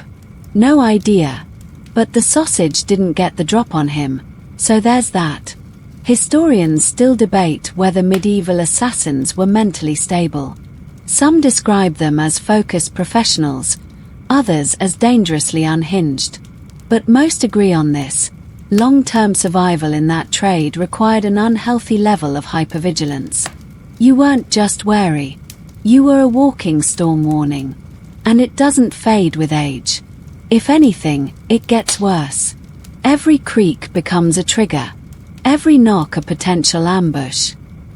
No idea. But the sausage didn't get the drop on him, so there's that. Historians still debate whether medieval assassins were mentally stable. Some describe them as focused professionals, others as dangerously unhinged. But most agree on this. Long-term survival in that trade required an unhealthy level of hypervigilance. You weren't just wary. You were a walking storm warning. And it doesn't fade with age. If anything, it gets worse. Every creak becomes a trigger. Every knock a potential ambush.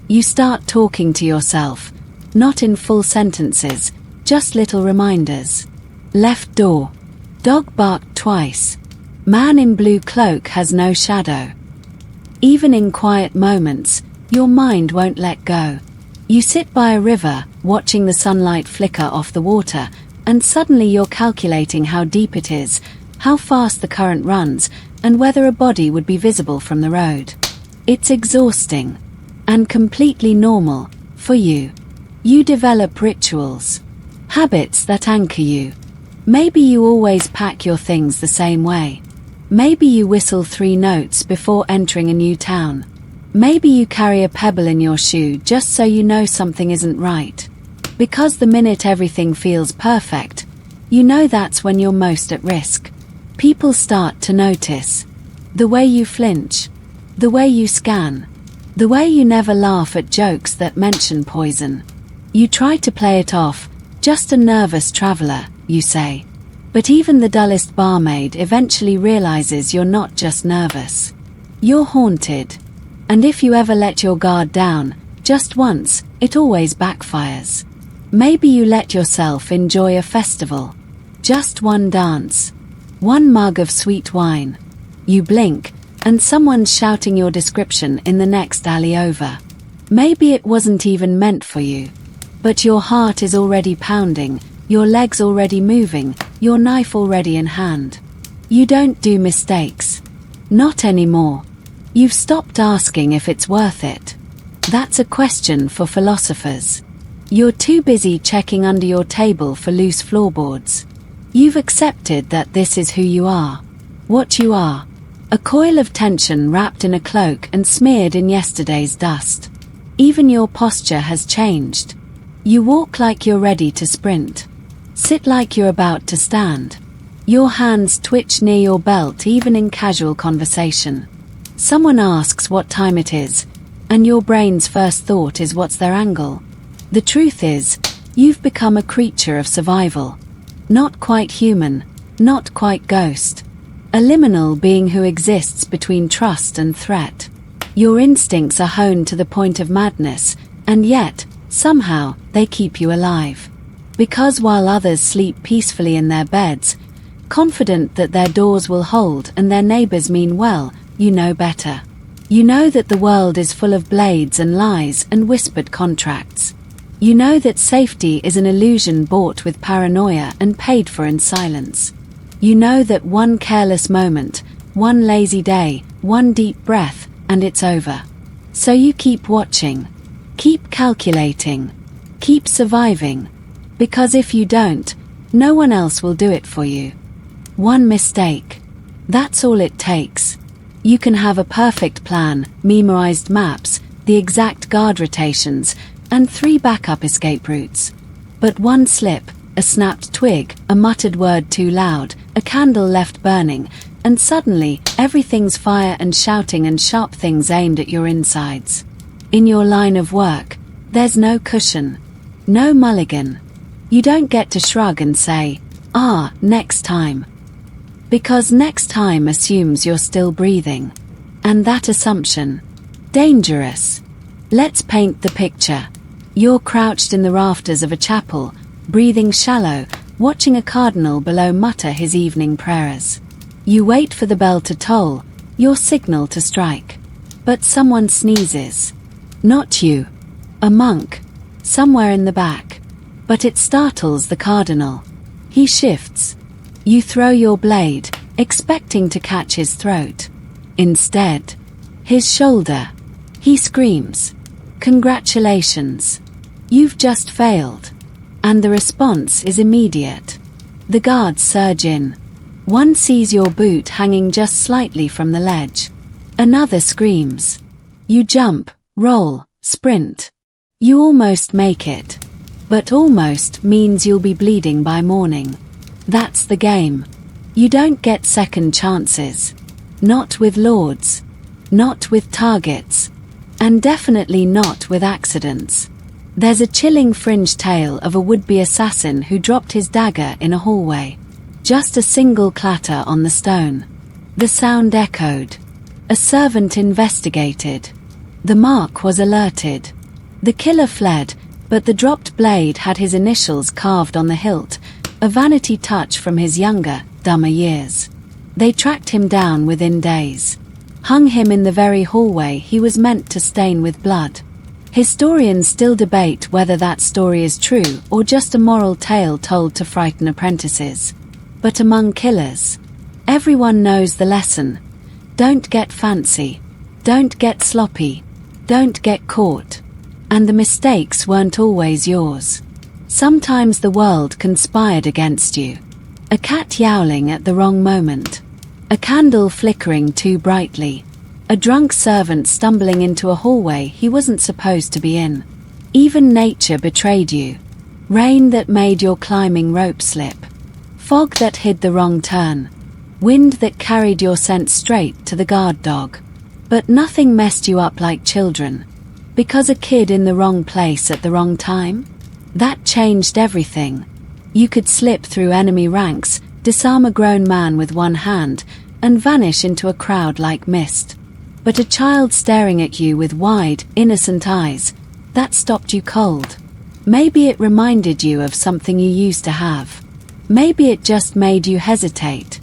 You start talking to yourself, not in full sentences, just little reminders. Left door. Dog barked twice. Man in blue cloak has no shadow. Even in quiet moments, your mind won't let go. You sit by a river, watching the sunlight flicker off the water, and suddenly you're calculating how deep it is, how fast the current runs, and whether a body would be visible from the road. It's exhausting. And completely normal, for you. You develop rituals. Habits that anchor you. Maybe you always pack your things the same way. Maybe you whistle 3 notes before entering a new town. Maybe you carry a pebble in your shoe just so you know something isn't right. Because the minute everything feels perfect, you know that's when you're most at risk. People start to notice. The way you flinch. The way you scan. The way you never laugh at jokes that mention poison. You try to play it off, just a nervous traveler, you say. But even the dullest barmaid eventually realizes you're not just nervous. You're haunted. And if you ever let your guard down, just once, it always backfires. Maybe you let yourself enjoy a festival. Just one dance. One mug of sweet wine. You blink, and someone's shouting your description in the next alley over. Maybe it wasn't even meant for you. But your heart is already pounding, your legs already moving, your knife already in hand. You don't do mistakes. Not anymore. You've stopped asking if it's worth it. That's a question for philosophers. You're too busy checking under your table for loose floorboards. You've accepted that this is who you are. What you are. A coil of tension wrapped in a cloak and smeared in yesterday's dust. Even your posture has changed. You walk like you're ready to sprint. Sit like you're about to stand. Your hands twitch near your belt even in casual conversation. Someone asks what time it is, and your brain's first thought is what's their angle. The truth is, you've become a creature of survival. Not quite human, not quite ghost. A liminal being who exists between trust and threat. Your instincts are honed to the point of madness, and yet, somehow, they keep you alive. Because while others sleep peacefully in their beds, confident that their doors will hold and their neighbors mean well, you know better. You know that the world is full of blades and lies and whispered contracts. You know that safety is an illusion bought with paranoia and paid for in silence. You know that one careless moment, one lazy day, one deep breath, and it's over. So you keep watching, keep calculating, keep surviving, because if you don't, no one else will do it for you. One mistake. That's all it takes. You can have a perfect plan, memorized maps, the exact guard rotations, and 3 backup escape routes. But one slip, a snapped twig, a muttered word too loud, a candle left burning, and suddenly, everything's fire and shouting and sharp things aimed at your insides. In your line of work, there's no cushion, no mulligan. You don't get to shrug and say, next time. Because next time assumes you're still breathing. And that assumption, dangerous. Let's paint the picture. You're crouched in the rafters of a chapel, breathing shallow, watching a cardinal below mutter his evening prayers. You wait for the bell to toll, your signal to strike. But someone sneezes. Not you. A monk. Somewhere in the back. But it startles the cardinal. He shifts. You throw your blade, expecting to catch his throat. Instead, his shoulder. He screams. Congratulations. You've just failed. And the response is immediate. The guards surge in. One sees your boot hanging just slightly from the ledge. Another screams. You jump, roll, sprint. You almost make it. But almost means you'll be bleeding by morning. That's the game. You don't get second chances. Not with lords. Not with targets. And definitely not with accidents. There's a chilling fringe tale of a would-be assassin who dropped his dagger in a hallway. Just a single clatter on the stone. The sound echoed. A servant investigated. The mark was alerted. The killer fled, but the dropped blade had his initials carved on the hilt, a vanity touch from his younger, dumber years. They tracked him down within days. Hung him in the very hallway he was meant to stain with blood. Historians still debate whether that story is true or just a moral tale told to frighten apprentices. But among killers, everyone knows the lesson. Don't get fancy. Don't get sloppy. Don't get caught. And the mistakes weren't always yours. Sometimes the world conspired against you. A cat yowling at the wrong moment. A candle flickering too brightly. A drunk servant stumbling into a hallway he wasn't supposed to be in. Even nature betrayed you. Rain that made your climbing rope slip. Fog that hid the wrong turn. Wind that carried your scent straight to the guard dog. But nothing messed you up like children. Because a kid in the wrong place at the wrong time? That changed everything. You could slip through enemy ranks, disarm a grown man with one hand, and vanish into a crowd like mist. But a child staring at you with wide, innocent eyes, that stopped you cold. Maybe it reminded you of something you used to have. Maybe it just made you hesitate.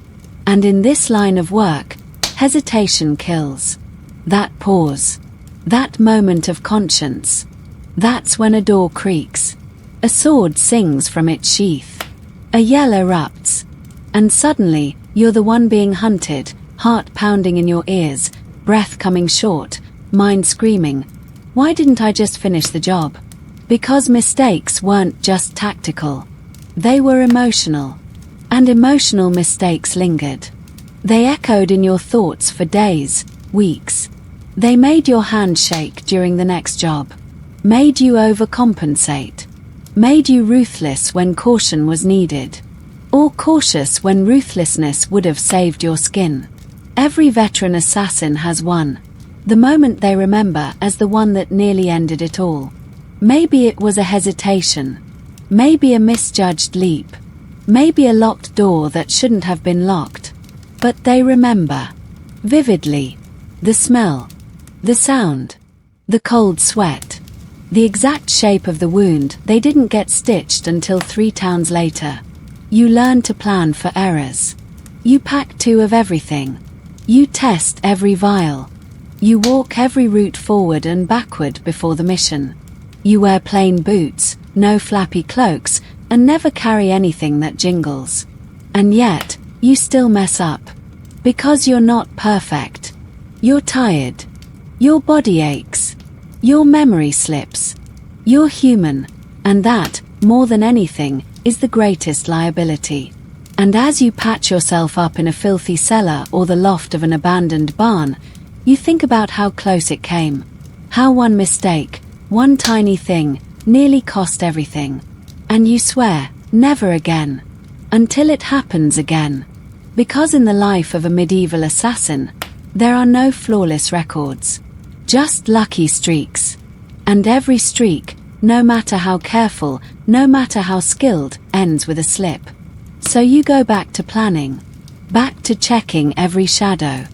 And in this line of work, hesitation kills. That pause. That moment of conscience. That's when a door creaks. A sword sings from its sheath. A yell erupts. And suddenly, you're the one being hunted, heart pounding in your ears, breath coming short, mind screaming, why didn't I just finish the job? Because mistakes weren't just tactical. They were emotional. And emotional mistakes lingered. They echoed in your thoughts for days, weeks. They made your hand shake during the next job. Made you overcompensate. Made you ruthless when caution was needed. Or cautious when ruthlessness would have saved your skin. Every veteran assassin has one. The moment they remember as the one that nearly ended it all. Maybe it was a hesitation. Maybe a misjudged leap. Maybe a locked door that shouldn't have been locked. But they remember. Vividly. The smell. The sound. The cold sweat. The exact shape of the wound they didn't get stitched until 3 towns later. You learn to plan for errors. You pack 2 of everything. You test every vial. You walk every route forward and backward before the mission. You wear plain boots, no flappy cloaks, and never carry anything that jingles. And yet, you still mess up. Because you're not perfect. You're tired. Your body aches. Your memory slips. You're human, and that, more than anything, is the greatest liability. And as you patch yourself up in a filthy cellar or the loft of an abandoned barn, you think about how close it came. How one mistake, one tiny thing, nearly cost everything. And you swear, never again. Until it happens again. Because in the life of a medieval assassin, there are no flawless records. Just lucky streaks. And every streak, no matter how careful, no matter how skilled, ends with a slip. So you go back to planning. Back to checking every shadow.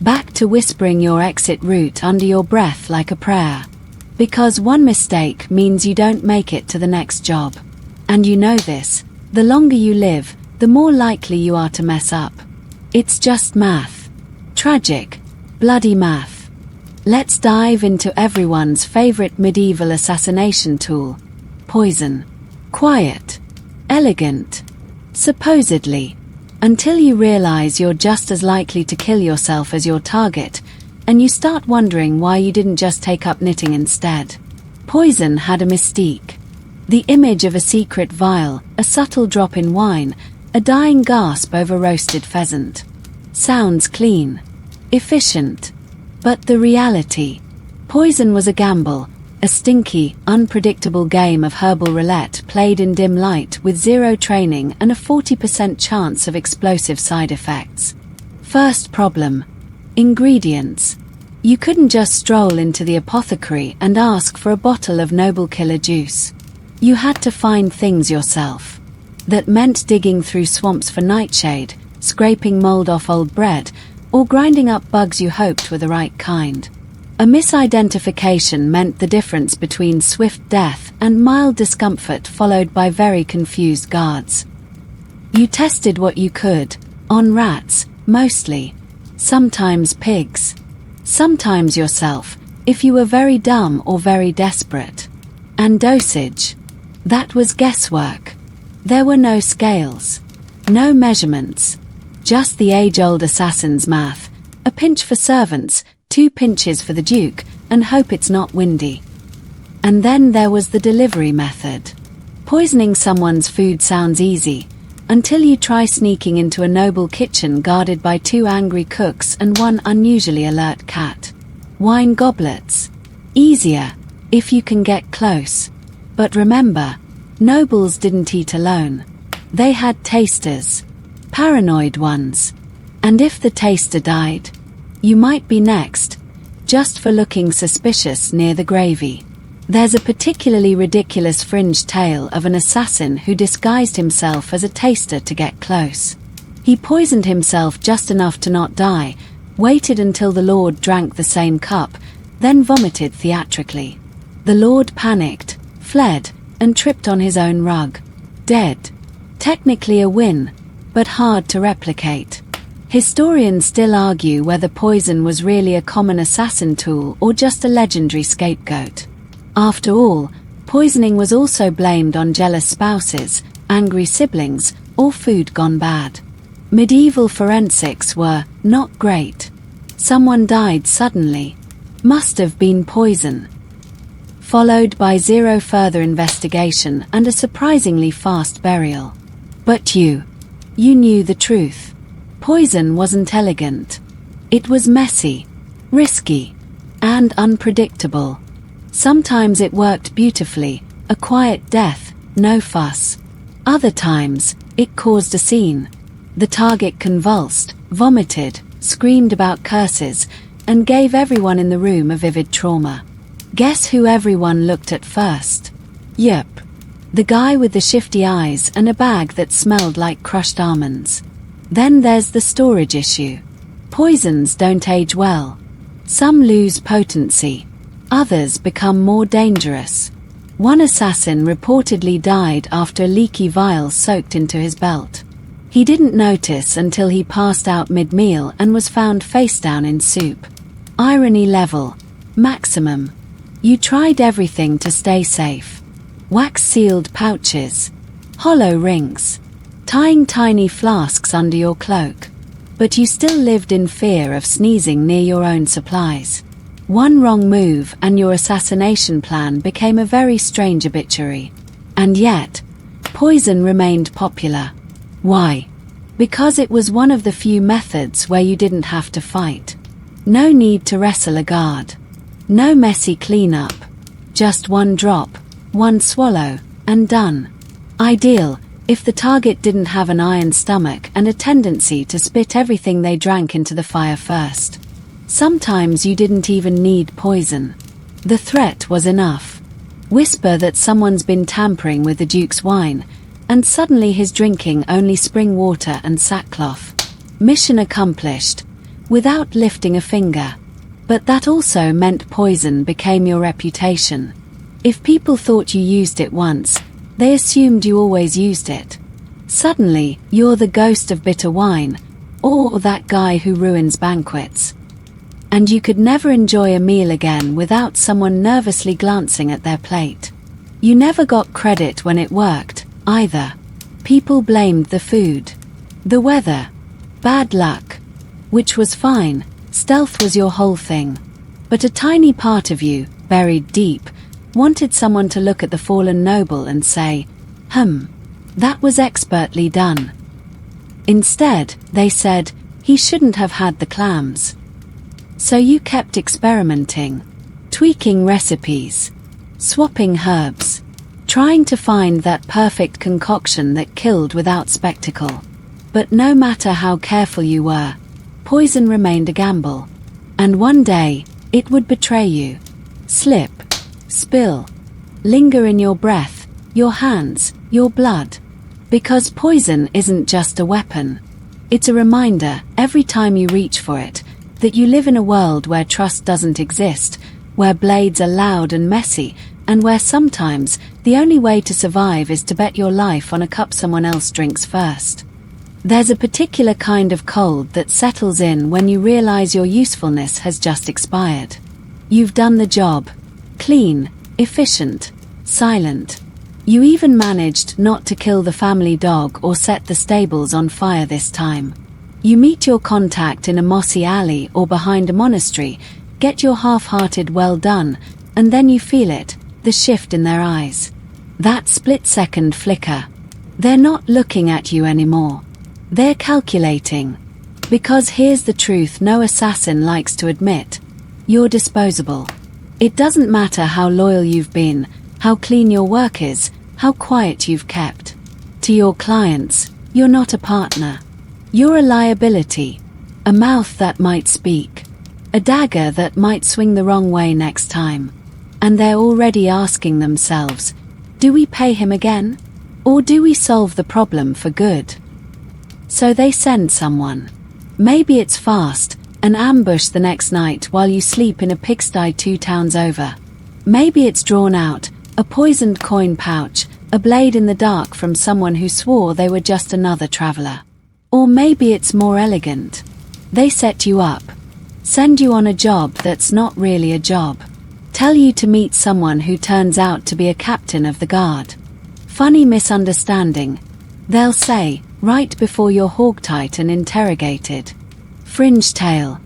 Back to whispering your exit route under your breath like a prayer. Because one mistake means you don't make it to the next job. And you know this, the longer you live, the more likely you are to mess up. It's just math. Tragic, bloody math. Let's dive into everyone's favorite medieval assassination tool. Poison. Quiet. Elegant. Supposedly. Until you realize you're just as likely to kill yourself as your target, and you start wondering why you didn't just take up knitting instead. Poison had a mystique. The image of a secret vial, a subtle drop in wine, a dying gasp over roasted pheasant. Sounds clean. Efficient. But the reality. Poison was a gamble, a stinky, unpredictable game of herbal roulette played in dim light with 0 training and a 40% chance of explosive side effects. First problem. Ingredients. You couldn't just stroll into the apothecary and ask for a bottle of noble killer juice. You had to find things yourself. That meant digging through swamps for nightshade, scraping mold off old bread, or grinding up bugs you hoped were the right kind. A misidentification meant the difference between swift death and mild discomfort followed by very confused guards. You tested what you could, on rats, mostly. Sometimes pigs. Sometimes yourself, if you were very dumb or very desperate. And dosage. That was guesswork. There were no scales. No measurements. Just the age-old assassin's math. A pinch for servants, 2 pinches for the Duke, and hope it's not windy. And then there was the delivery method. Poisoning someone's food sounds easy, until you try sneaking into a noble kitchen guarded by 2 angry cooks and 1 unusually alert cat. Wine goblets. Easier, if you can get close. But remember, nobles didn't eat alone. They had tasters. Paranoid ones. And if the taster died, you might be next, just for looking suspicious near the gravy. There's a particularly ridiculous fringe tale of an assassin who disguised himself as a taster to get close. He poisoned himself just enough to not die, waited until the Lord drank the same cup, then vomited theatrically. The Lord panicked, fled, and tripped on his own rug. Dead. Technically a win, but hard to replicate. Historians still argue whether poison was really a common assassin tool or just a legendary scapegoat. After all, poisoning was also blamed on jealous spouses, angry siblings, or food gone bad. Medieval forensics were not great. Someone died suddenly. Must have been poison. Followed by 0 further investigation and a surprisingly fast burial. But you knew the truth. Poison wasn't elegant. It was messy, risky, and unpredictable. Sometimes it worked beautifully, a quiet death, no fuss. Other times, it caused a scene. The target convulsed, vomited, screamed about curses, and gave everyone in the room a vivid trauma. Guess who everyone looked at first? Yep. The guy with the shifty eyes and a bag that smelled like crushed almonds. Then there's the storage issue. Poisons don't age well. Some lose potency. Others become more dangerous. One assassin reportedly died after a leaky vial soaked into his belt. He didn't notice until he passed out mid-meal and was found face down in soup. Irony level. Maximum. You tried everything to stay safe. Wax-sealed pouches. Hollow rings. Tying tiny flasks under your cloak. But you still lived in fear of sneezing near your own supplies. One wrong move and your assassination plan became a very strange obituary. And yet, poison remained popular. Why? Because it was one of the few methods where you didn't have to fight. No need to wrestle a guard. No messy cleanup. Just one drop, one swallow, and done. Ideal if the target didn't have an iron stomach and a tendency to spit everything they drank into the fire first. Sometimes you didn't even need poison. The threat was enough. Whisper that someone's been tampering with the Duke's wine, and suddenly he's drinking only spring water and sackcloth. Mission accomplished, without lifting a finger. But that also meant poison became your reputation. If people thought you used it once, they assumed you always used it. Suddenly, you're the ghost of bitter wine, or that guy who ruins banquets. And you could never enjoy a meal again without someone nervously glancing at their plate. You never got credit when it worked, either. People blamed the food, the weather, bad luck, which was fine. Stealth was your whole thing. But a tiny part of you, buried deep, wanted someone to look at the fallen noble and say, that was expertly done. Instead, they said, he shouldn't have had the clams. So you kept experimenting, tweaking recipes, swapping herbs, trying to find that perfect concoction that killed without spectacle. But no matter how careful you were, poison remained a gamble. And one day, it would betray you. Slip, spill, linger in your breath, your hands, your blood. Because poison isn't just a weapon. It's a reminder, every time you reach for it, that you live in a world where trust doesn't exist, where blades are loud and messy, and where sometimes the only way to survive is to bet your life on a cup someone else drinks first. There's a particular kind of cold that settles in when you realize your usefulness has just expired. You've done the job. Clean, efficient, silent. You even managed not to kill the family dog or set the stables on fire this time. You meet your contact in a mossy alley or behind a monastery, get your half-hearted well done, and then you feel it, the shift in their eyes. That split-second flicker. They're not looking at you anymore. They're calculating. Because here's the truth no assassin likes to admit. You're disposable. It doesn't matter how loyal you've been, how clean your work is, how quiet you've kept. To your clients, you're not a partner. You're a liability. A mouth that might speak. A dagger that might swing the wrong way next time. And they're already asking themselves, do we pay him again? Or do we solve the problem for good? So they send someone. Maybe it's fast, an ambush the next night while you sleep in a pigsty 2 towns over. Maybe it's drawn out, a poisoned coin pouch, a blade in the dark from someone who swore they were just another traveler. Or maybe it's more elegant. They set you up. Send you on a job that's not really a job. Tell you to meet someone who turns out to be a captain of the guard. Funny misunderstanding. They'll say, right before you're hogtied and interrogated. Fringe tale.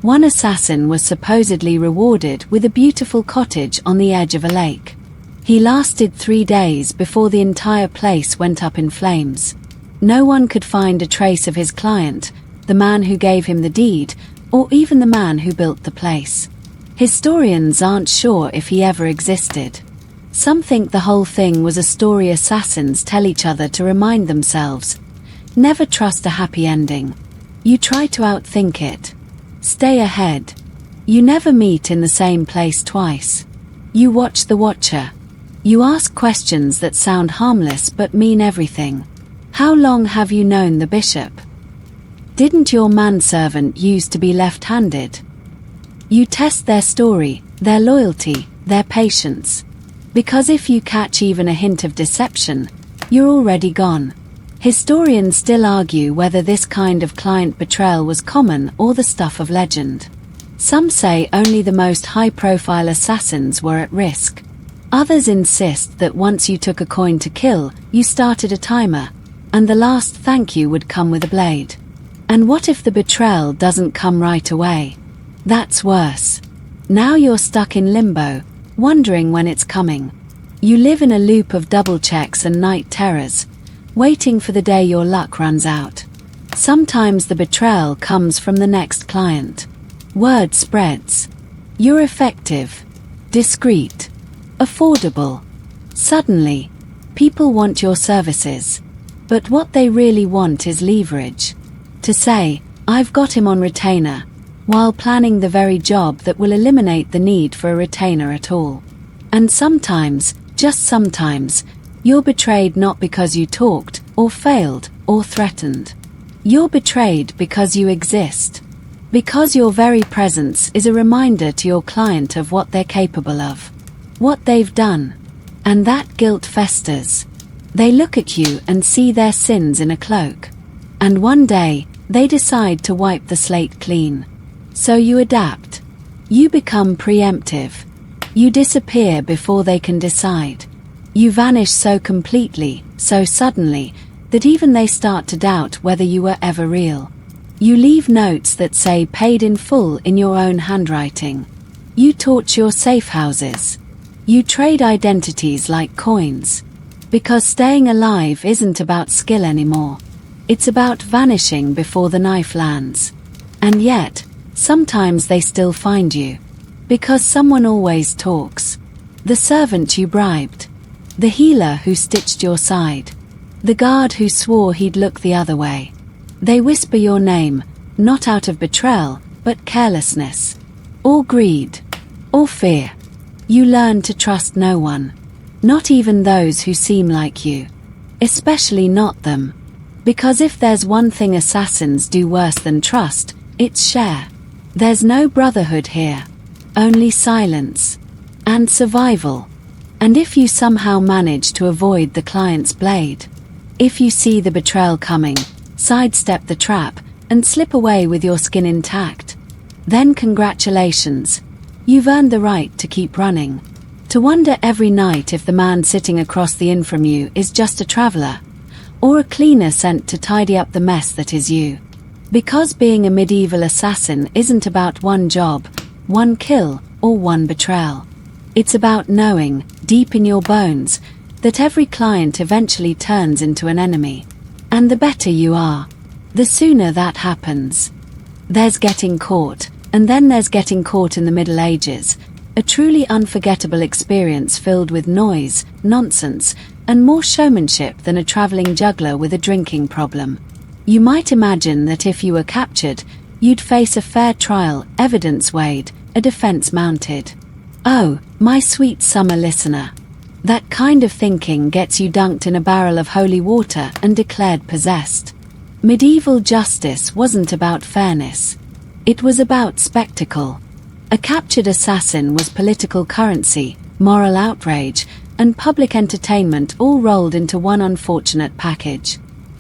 One assassin was supposedly rewarded with a beautiful cottage on the edge of a lake. He lasted 3 days before the entire place went up in flames. No one could find a trace of his client, the man who gave him the deed, or even the man who built the place. Historians aren't sure if he ever existed. Some think the whole thing was a story assassins tell each other to remind themselves. Never trust a happy ending. You try to outthink it. Stay ahead. You never meet in the same place twice. You watch the watcher. You ask questions that sound harmless but mean everything. How long have you known the bishop? Didn't your manservant used to be left-handed? You test their story, their loyalty, their patience. Because if you catch even a hint of deception, you're already gone. Historians still argue whether this kind of client betrayal was common or the stuff of legend. Some say only the most high-profile assassins were at risk. Others insist that once you took a coin to kill, you started a timer, and the last thank you would come with a blade. And what if the betrayal doesn't come right away? That's worse. Now you're stuck in limbo, wondering when it's coming. You live in a loop of double checks and night terrors, waiting for the day your luck runs out. Sometimes the betrayal comes from the next client. Word spreads. You're effective, discreet, affordable. Suddenly, people want your services. But what they really want is leverage. To say, I've got him on retainer, while planning the very job that will eliminate the need for a retainer at all. And sometimes, just sometimes, you're betrayed not because you talked, or failed, or threatened. You're betrayed because you exist. Because your very presence is a reminder to your client of what they're capable of. What they've done. And that guilt festers. They look at you and see their sins in a cloak. And one day, they decide to wipe the slate clean. So you adapt. You become preemptive. You disappear before they can decide. You vanish so completely, so suddenly, that even they start to doubt whether you were ever real. You leave notes that say paid in full in your own handwriting. You torch your safe houses. You trade identities like coins. Because staying alive isn't about skill anymore. It's about vanishing before the knife lands. And yet, sometimes they still find you. Because someone always talks. The servant you bribed. The healer who stitched your side. The guard who swore he'd look the other way. They whisper your name, not out of betrayal, but carelessness. Or greed. Or fear. You learn to trust no one. Not even those who seem like you. Especially not them. Because if there's one thing assassins do worse than trust, it's share. There's no brotherhood here. Only silence. And survival. And if you somehow manage to avoid the client's blade, if you see the betrayal coming, sidestep the trap, and slip away with your skin intact, then congratulations. You've earned the right to keep running. To wonder every night if the man sitting across the inn from you is just a traveler, or a cleaner sent to tidy up the mess that is you. Because being a medieval assassin isn't about one job, one kill, or one betrayal. It's about knowing, deep in your bones, that every client eventually turns into an enemy. And the better you are, the sooner that happens. There's getting caught, and then there's getting caught in the Middle Ages, a truly unforgettable experience filled with noise, nonsense, and more showmanship than a traveling juggler with a drinking problem. You might imagine that if you were captured, you'd face a fair trial, evidence weighed, a defense mounted. Oh, my sweet summer listener. That kind of thinking gets you dunked in a barrel of holy water and declared possessed. Medieval justice wasn't about fairness. It was about spectacle. A captured assassin was political currency, moral outrage, and public entertainment all rolled into one unfortunate package.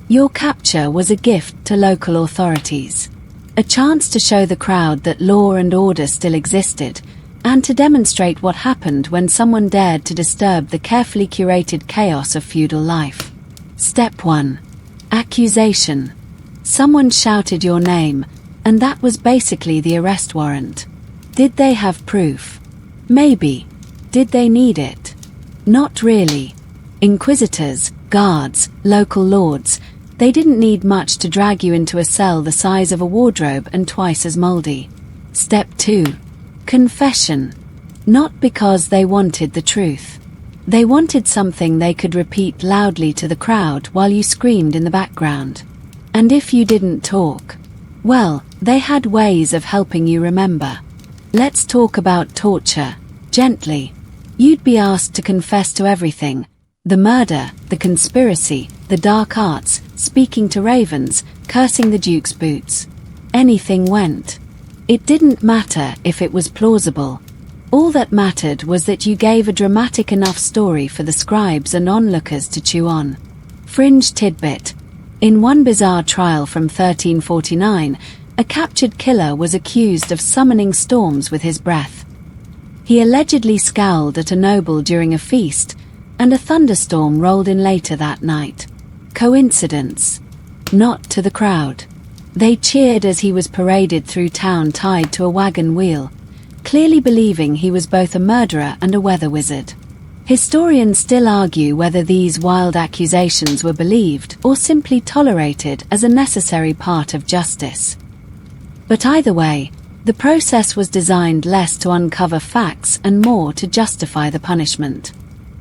Your capture was a gift to local authorities. A chance to show the crowd that law and order still existed, and to demonstrate what happened when someone dared to disturb the carefully curated chaos of feudal life. Step 1. Accusation. Someone shouted your name, and that was basically the arrest warrant. Did they have proof? Maybe. Did they need it? Not really. Inquisitors, guards, local lords, they didn't need much to drag you into a cell the size of a wardrobe and twice as moldy. Step 2. Confession. Not because they wanted the truth. They wanted something they could repeat loudly to the crowd while you screamed in the background. And if you didn't talk, well, they had ways of helping you remember. Let's talk about torture. Gently. You'd be asked to confess to everything: the murder, the conspiracy, the dark arts, speaking to ravens, cursing the Duke's boots. Anything went. It didn't matter if it was plausible. All that mattered was that you gave a dramatic enough story for the scribes and onlookers to chew on. Fringe tidbit. In one bizarre trial from 1349, a captured killer was accused of summoning storms with his breath. He allegedly scowled at a noble during a feast, and a thunderstorm rolled in later that night. Coincidence? Not to the crowd. They cheered as he was paraded through town tied to a wagon wheel, clearly believing he was both a murderer and a weather wizard. Historians still argue whether these wild accusations were believed or simply tolerated as a necessary part of justice. But either way, the process was designed less to uncover facts and more to justify the punishment.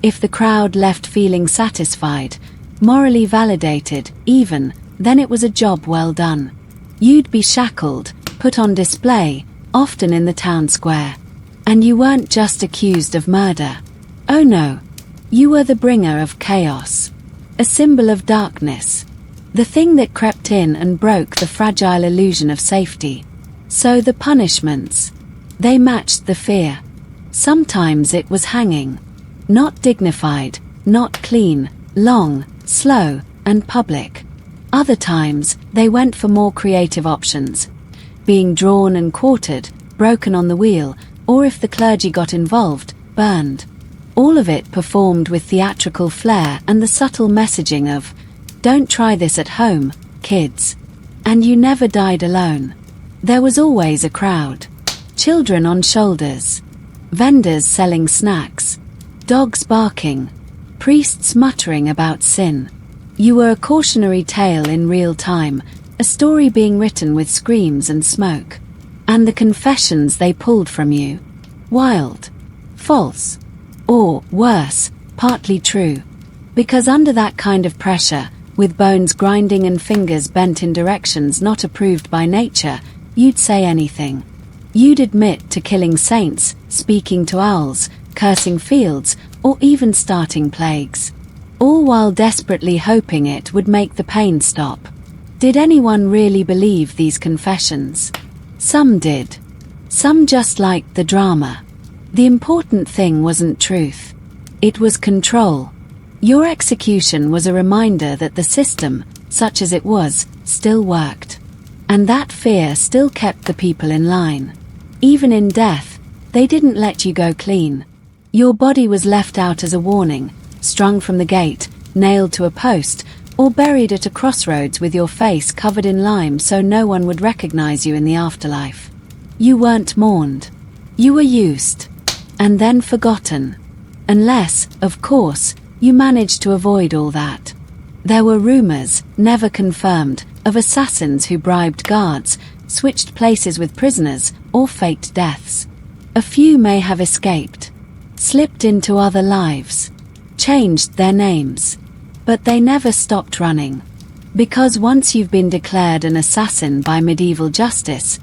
If the crowd left feeling satisfied, morally validated, even, then it was a job well done. You'd be shackled, put on display, often in the town square. And you weren't just accused of murder. Oh no. You were the bringer of chaos. A symbol of darkness. The thing that crept in and broke the fragile illusion of safety. So the punishments. They matched the fear. Sometimes it was hanging. Not dignified, not clean, long, slow, and public. Other times, they went for more creative options. Being drawn and quartered, broken on the wheel, or if the clergy got involved, burned. All of it performed with theatrical flair and the subtle messaging of, "Don't try this at home, kids." And you never died alone. There was always a crowd. Children on shoulders. Vendors selling snacks. Dogs barking. Priests muttering about sin. You were a cautionary tale in real time, a story being written with screams and smoke. And the confessions they pulled from you. Wild. False. Or, worse, partly true. Because under that kind of pressure, with bones grinding and fingers bent in directions not approved by nature, you'd say anything. You'd admit to killing saints, speaking to owls, cursing fields, or even starting plagues. All while desperately hoping it would make the pain stop. Did anyone really believe these confessions? Some did. Some just liked the drama. The important thing wasn't truth. It was control. Your execution was a reminder that the system, such as it was, still worked. And that fear still kept the people in line. Even in death, they didn't let you go clean. Your body was left out as a warning, strung from the gate, nailed to a post, or buried at a crossroads with your face covered in lime so no one would recognize you in the afterlife. You weren't mourned. You were used. And then forgotten. Unless, of course, you managed to avoid all that. There were rumors, never confirmed, of assassins who bribed guards, switched places with prisoners, or faked deaths. A few may have escaped, slipped into other lives, changed their names. But they never stopped running. Because once you've been declared an assassin by medieval justice,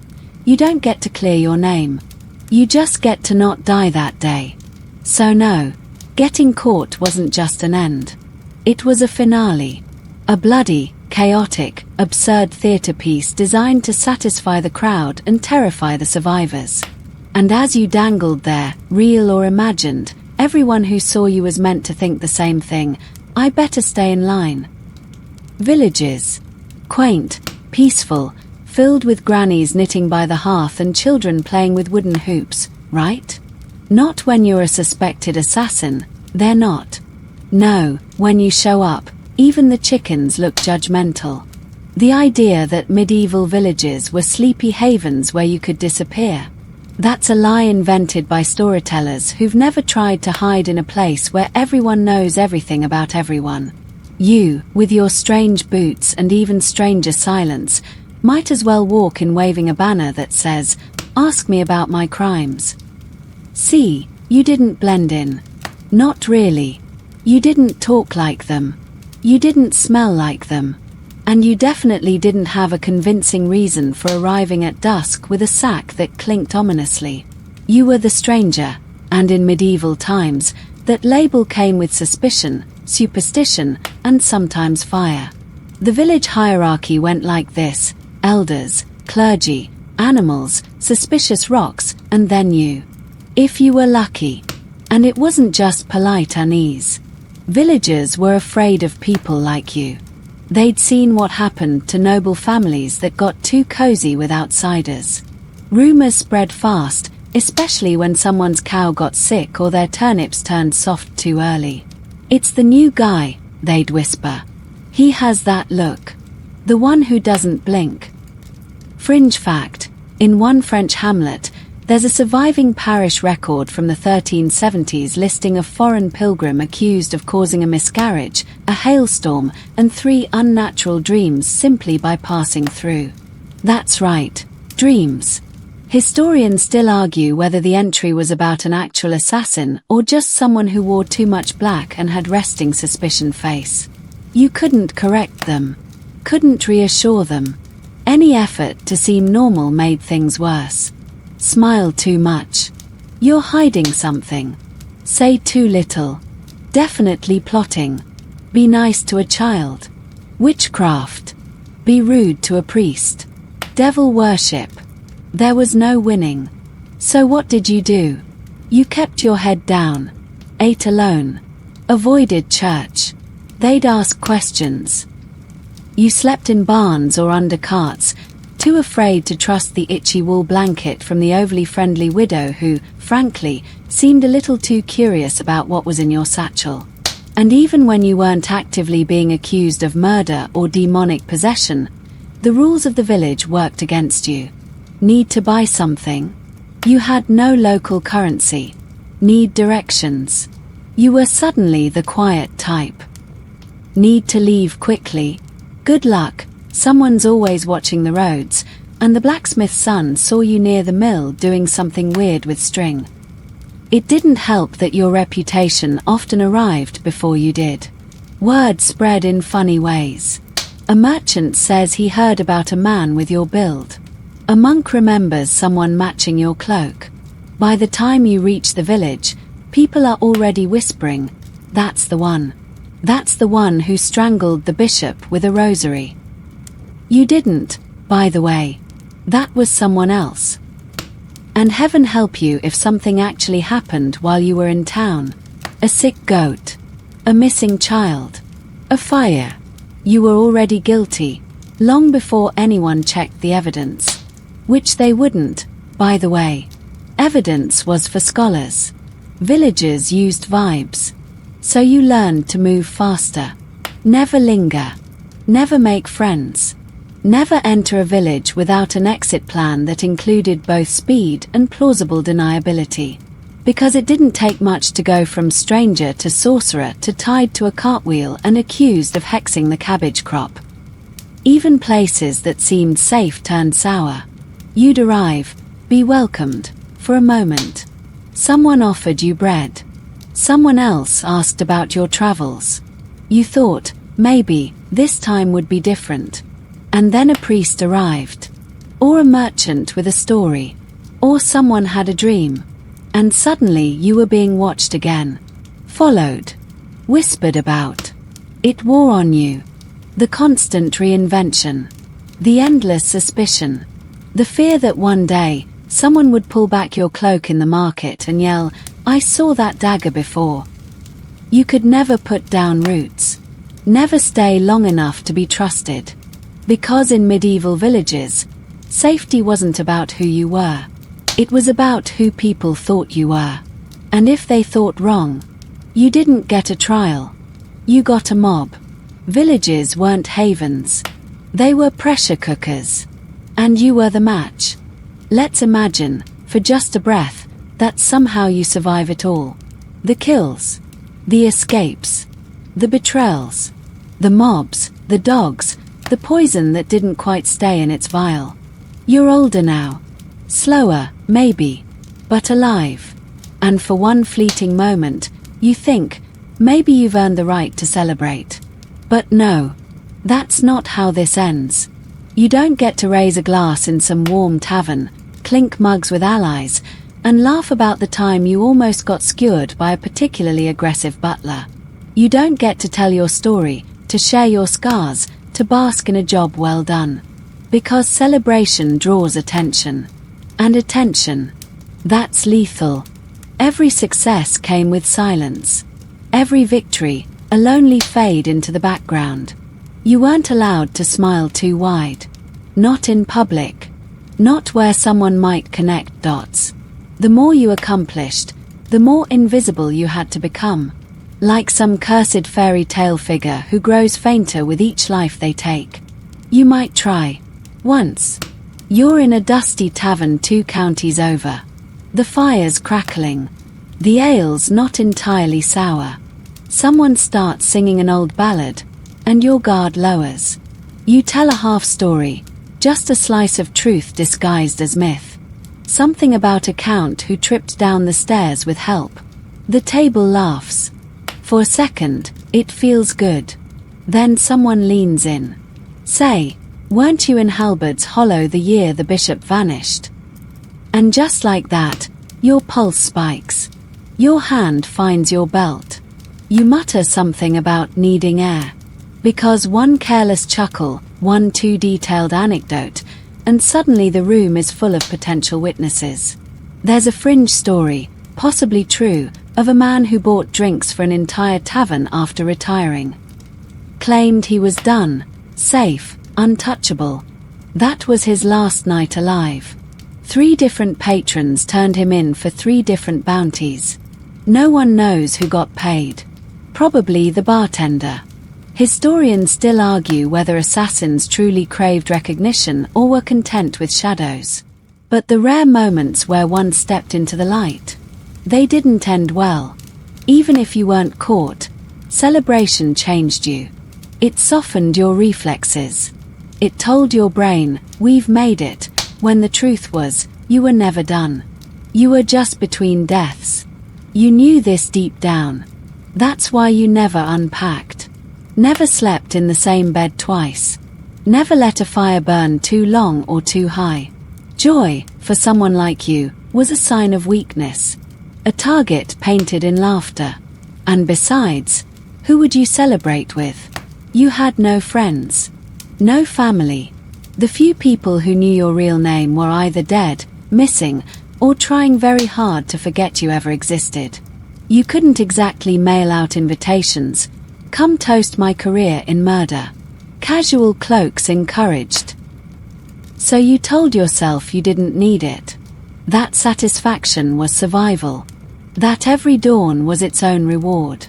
you don't get to clear your name. You just get to not die that day. So no, getting caught wasn't just an end. It was a finale. A bloody, chaotic, absurd theater piece designed to satisfy the crowd and terrify the survivors. And as you dangled there, real or imagined, everyone who saw you was meant to think the same thing: I better stay in line. Villages. Quaint, peaceful, filled with grannies knitting by the hearth and children playing with wooden hoops, right? Not when you're a suspected assassin, they're not. No, when you show up, even the chickens look judgmental. The idea that medieval villages were sleepy havens where you could disappear. That's a lie invented by storytellers who've never tried to hide in a place where everyone knows everything about everyone. You, with your strange boots and even stranger silence, might as well walk in waving a banner that says, "Ask me about my crimes." See, you didn't blend in. Not really. You didn't talk like them. You didn't smell like them. And you definitely didn't have a convincing reason for arriving at dusk with a sack that clinked ominously. You were the stranger, And in medieval times, that label came with suspicion, superstition, and sometimes fire. The village hierarchy went like this: elders, clergy, animals, suspicious rocks, and then you. If you were lucky. And it wasn't just polite unease. Villagers were afraid of people like you. They'd seen what happened to noble families that got too cozy with outsiders. Rumors spread fast, especially when someone's cow got sick or their turnips turned soft too early. "It's the new guy," they'd whisper. "He has that look. The one who doesn't blink." Fringe fact: in one French hamlet, there's a surviving parish record from the 1370s listing a foreign pilgrim accused of causing a miscarriage, a hailstorm, and 3 unnatural dreams simply by passing through. That's right, dreams. Historians still argue whether the entry was about an actual assassin or just someone who wore too much black and had resting suspicion face. You couldn't correct them. Couldn't reassure them. Any effort to seem normal made things worse. Smile too much. You're hiding something. Say too little. Definitely plotting. Be nice to a child. Witchcraft. Be rude to a priest. Devil worship. There was no winning. So what did you do? You kept your head down. Ate alone. Avoided church. They'd ask questions. You slept in barns or under carts, too afraid to trust the itchy wool blanket from the overly friendly widow who, frankly, seemed a little too curious about what was in your satchel. And even when you weren't actively being accused of murder or demonic possession, the rules of the village worked against you. Need to buy something? You had no local currency. Need directions? You were suddenly the quiet type. Need to leave quickly? Good luck, someone's always watching the roads, and the blacksmith's son saw you near the mill doing something weird with string. It didn't help that your reputation often arrived before you did. Word spread in funny ways. A merchant says he heard about a man with your build. A monk remembers someone matching your cloak. By the time you reach the village, people are already whispering, "That's the one. That's the one who strangled the bishop with a rosary." You didn't, by the way. That was someone else. And heaven help you if something actually happened while you were in town. A sick goat. A missing child. A fire. You were already guilty, long before anyone checked the evidence. Which they wouldn't, by the way. Evidence was for scholars. Villagers used vibes. So you learned to move faster. Never linger. Never make friends. Never enter a village without an exit plan that included both speed and plausible deniability. Because it didn't take much to go from stranger to sorcerer to tied to a cartwheel and accused of hexing the cabbage crop. Even places that seemed safe turned sour. You'd arrive, be welcomed, for a moment. Someone offered you bread. Someone else asked about your travels. You thought, maybe, this time would be different. And then a priest arrived. Or a merchant with a story. Or someone had a dream. And suddenly you were being watched again. Followed. Whispered about. It wore on you. The constant reinvention. The endless suspicion. The fear that one day, someone would pull back your cloak in the market and yell, "I saw that dagger before." You could never put down roots. Never stay long enough to be trusted. Because in medieval villages, safety wasn't about who you were. It was about who people thought you were. And if they thought wrong, you didn't get a trial. You got a mob. Villages weren't havens. They were pressure cookers. And you were the match. Let's imagine, for just a breath, that somehow you survive it all. The kills. The escapes. The betrayals. The mobs, the dogs, the poison that didn't quite stay in its vial. You're older now. Slower, maybe, but alive. And for one fleeting moment, you think, maybe you've earned the right to celebrate. But no, that's not how this ends. You don't get to raise a glass in some warm tavern, clink mugs with allies, and laugh about the time you almost got skewered by a particularly aggressive butler. You don't get to tell your story, to share your scars, to bask in a job well done. Because celebration draws attention. And attention, that's lethal. Every success came with silence. Every victory, a lonely fade into the background. You weren't allowed to smile too wide. Not in public. Not where someone might connect dots. The more you accomplished, the more invisible you had to become. Like some cursed fairy tale figure who grows fainter with each life they take. You might try. Once. You're in a dusty tavern 2 counties over. The fire's crackling. The ale's not entirely sour. Someone starts singing an old ballad, and your guard lowers. You tell a half story, just a slice of truth disguised as myth. Something about a count who tripped down the stairs with help. The table laughs. For a second, it feels good. Then someone leans in. Say, weren't you in Halbert's Hollow the year the bishop vanished? And just like that, your pulse spikes. Your hand finds your belt. You mutter something about needing air. Because one careless chuckle, one too detailed anecdote, and suddenly the room is full of potential witnesses. There's a fringe story, possibly true, of a man who bought drinks for an entire tavern after retiring. Claimed he was done, safe, untouchable. That was his last night alive. 3 different patrons turned him in for 3 different bounties. No one knows who got paid. Probably the bartender. Historians still argue whether assassins truly craved recognition or were content with shadows. But the rare moments where one stepped into the light, they didn't end well. Even if you weren't caught, celebration changed you. It softened your reflexes. It told your brain, we've made it, when the truth was, you were never done. You were just between deaths. You knew this deep down. That's why you never unpacked. Never slept in the same bed twice. Never let a fire burn too long or too high. Joy, for someone like you, was a sign of weakness. A target painted in laughter. And besides, who would you celebrate with? You had no friends. No family. The few people who knew your real name were either dead, missing, or trying very hard to forget you ever existed. You couldn't exactly mail out invitations. Come toast my career in murder. Casual cloaks encouraged. So you told yourself you didn't need it. That satisfaction was survival. That every dawn was its own reward.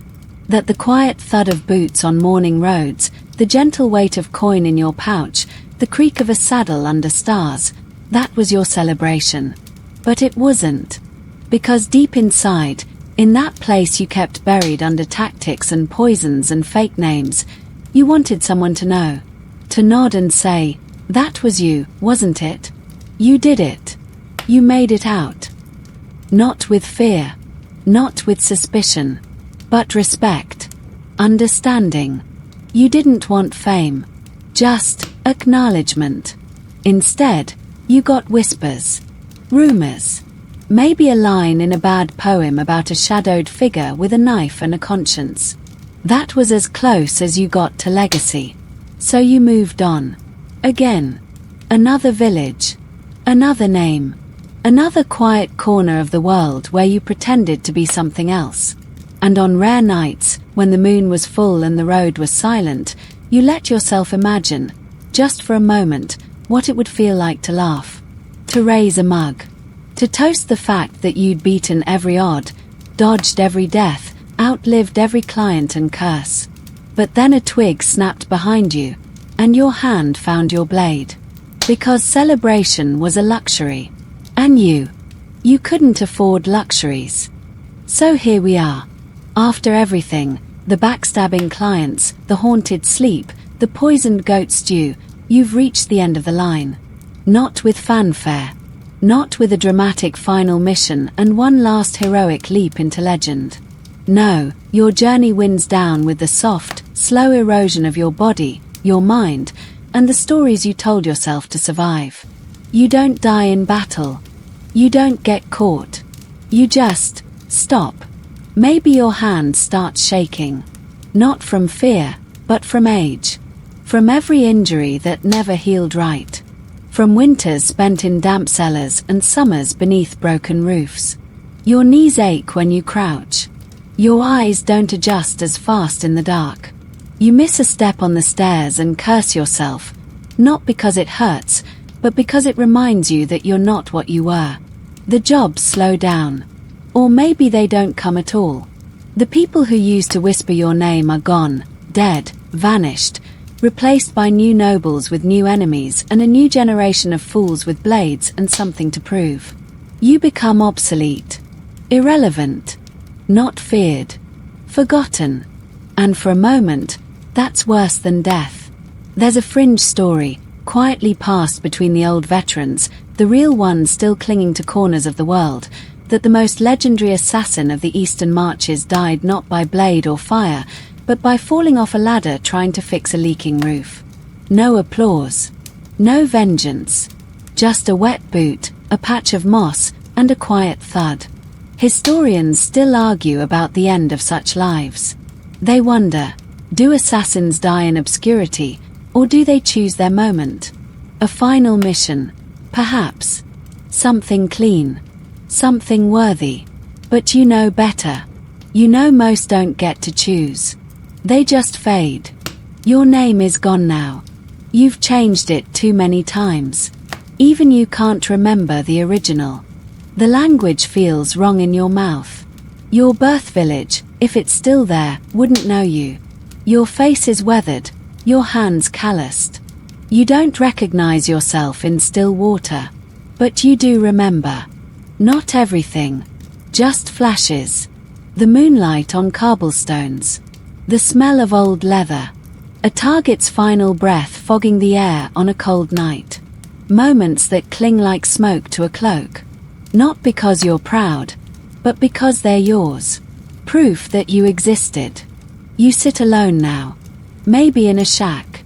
That the quiet thud of boots on morning roads, the gentle weight of coin in your pouch, the creak of a saddle under stars, that was your celebration. But it wasn't. Because deep inside, in that place you kept buried under tactics and poisons and fake names, you wanted someone to know. To nod and say, that was you, wasn't it? You did it. You made it out. Not with fear. Not with suspicion. But respect. Understanding. You didn't want fame. Just acknowledgement. Instead, you got whispers. Rumors. Maybe a line in a bad poem about a shadowed figure with a knife and a conscience. That was as close as you got to legacy. So you moved on. Again. Another village. Another name. Another quiet corner of the world where you pretended to be something else. And on rare nights, when the moon was full and the road was silent, you let yourself imagine, just for a moment, what it would feel like to laugh. To raise a mug. To toast the fact that you'd beaten every odd, dodged every death, outlived every client and curse. But then a twig snapped behind you, and your hand found your blade. Because celebration was a luxury. And you couldn't afford luxuries. So here we are. After everything, the backstabbing clients, the haunted sleep, the poisoned goat stew, you've reached the end of the line. Not with fanfare. Not with a dramatic final mission and one last heroic leap into legend. No, your journey winds down with the soft, slow erosion of your body, your mind, and the stories you told yourself to survive. You don't die in battle. You don't get caught. You just stop. Maybe your hand starts shaking. Not from fear, but from age. From every injury that never healed right. From winters spent in damp cellars and summers beneath broken roofs. Your knees ache when you crouch. Your eyes don't adjust as fast in the dark. You miss a step on the stairs and curse yourself, not because it hurts, but because it reminds you that you're not what you were. The jobs slow down. Or maybe they don't come at all. The people who used to whisper your name are gone, dead, vanished, replaced by new nobles with new enemies and a new generation of fools with blades and something to prove. You become obsolete, irrelevant, not feared, forgotten. And for a moment, that's worse than death. There's a fringe story, quietly passed between the old veterans, the real ones still clinging to corners of the world, that the most legendary assassin of the Eastern Marches died not by blade or fire, but by falling off a ladder trying to fix a leaking roof. No applause. No vengeance. Just a wet boot, a patch of moss, and a quiet thud. Historians still argue about the end of such lives. They wonder, do assassins die in obscurity, or do they choose their moment? A final mission, perhaps. Something clean. Something worthy. But you know better. You know most don't get to choose. They just fade. Your name is gone now. You've changed it too many times. Even you can't remember the original. The language feels wrong in your mouth. Your birth village, if it's still there, wouldn't know you. Your face is weathered, your hands calloused. You don't recognize yourself in still water. But you do remember. Not everything. Just flashes. The moonlight on cobblestones. The smell of old leather. A target's final breath fogging the air on a cold night. Moments that cling like smoke to a cloak. Not because you're proud, but because they're yours. Proof that you existed. You sit alone now. Maybe in a shack.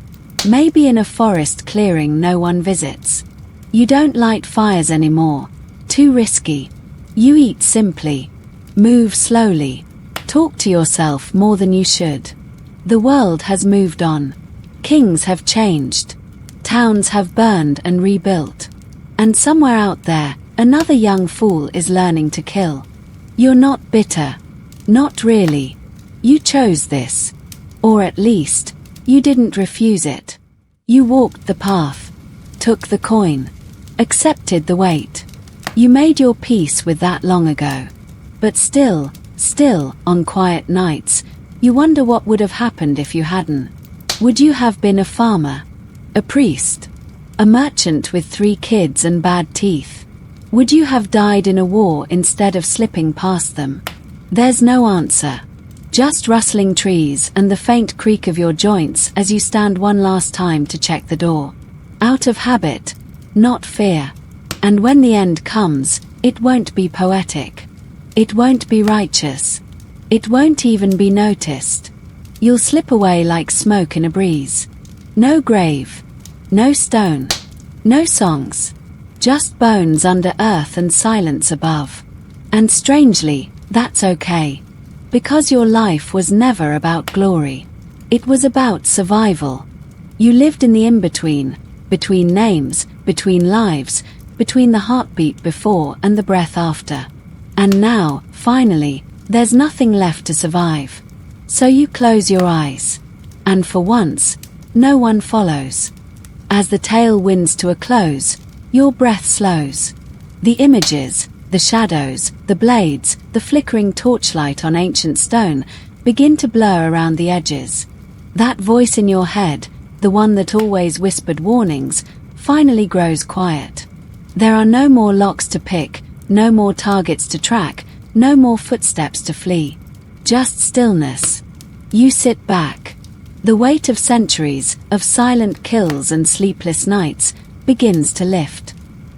Maybe in a forest clearing no one visits. You don't light fires anymore. Too risky. You eat simply. Move slowly. Talk to yourself more than you should. The world has moved on. Kings have changed. Towns have burned and rebuilt. And somewhere out there, another young fool is learning to kill. You're not bitter. Not really. You chose this. Or at least, you didn't refuse it. You walked the path. Took the coin. Accepted the weight. You made your peace with that long ago. But still, on quiet nights, you wonder what would have happened if you hadn't. Would you have been a farmer? A priest? A merchant with 3 kids and bad teeth? Would you have died in a war instead of slipping past them? There's no answer. Just rustling trees and the faint creak of your joints as you stand one last time to check the door. Out of habit, not fear. And when the end comes, it won't be poetic. It won't be righteous. It won't even be noticed. You'll slip away like smoke in a breeze. No grave. No stone. No songs. Just bones under earth and silence above. And strangely, that's okay. Because your life was never about glory. It was about survival. You lived in the in-between, between names, between lives, between the heartbeat before and the breath after. And now, finally, there's nothing left to survive. So you close your eyes. And for once, no one follows. As the tale winds to a close, your breath slows. The images, the shadows, the blades, the flickering torchlight on ancient stone begin to blur around the edges. That voice in your head, the one that always whispered warnings, finally grows quiet. There are no more locks to pick, no more targets to track, no more footsteps to flee. Just stillness. You sit back. The weight of centuries, of silent kills and sleepless nights, begins to lift.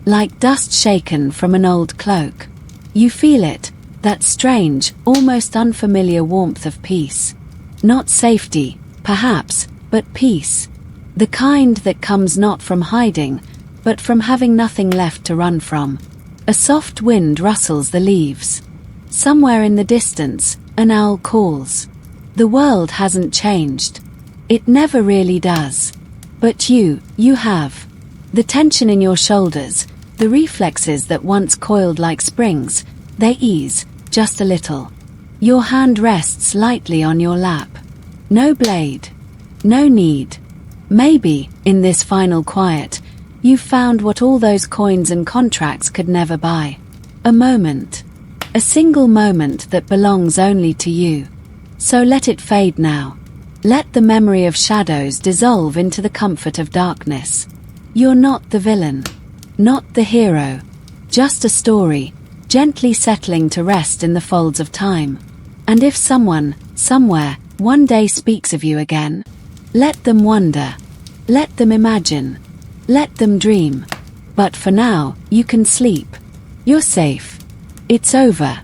Like dust shaken from an old cloak. You feel it, that strange, almost unfamiliar warmth of peace. Not safety, perhaps, but peace. The kind that comes not from hiding, but from having nothing left to run from. A soft wind rustles the leaves. Somewhere in the distance, an owl calls. The world hasn't changed. It never really does. But you have. The tension in your shoulders, the reflexes that once coiled like springs, they ease, just a little. Your hand rests lightly on your lap. No blade. No need. Maybe, in this final quiet, you've found what all those coins and contracts could never buy. A moment. A single moment that belongs only to you. So let it fade now. Let the memory of shadows dissolve into the comfort of darkness. You're not the villain. Not the hero. Just a story, gently settling to rest in the folds of time. And if someone, somewhere, one day speaks of you again, let them wonder. Let them imagine. Let them dream. But for now, you can sleep. You're safe. It's over.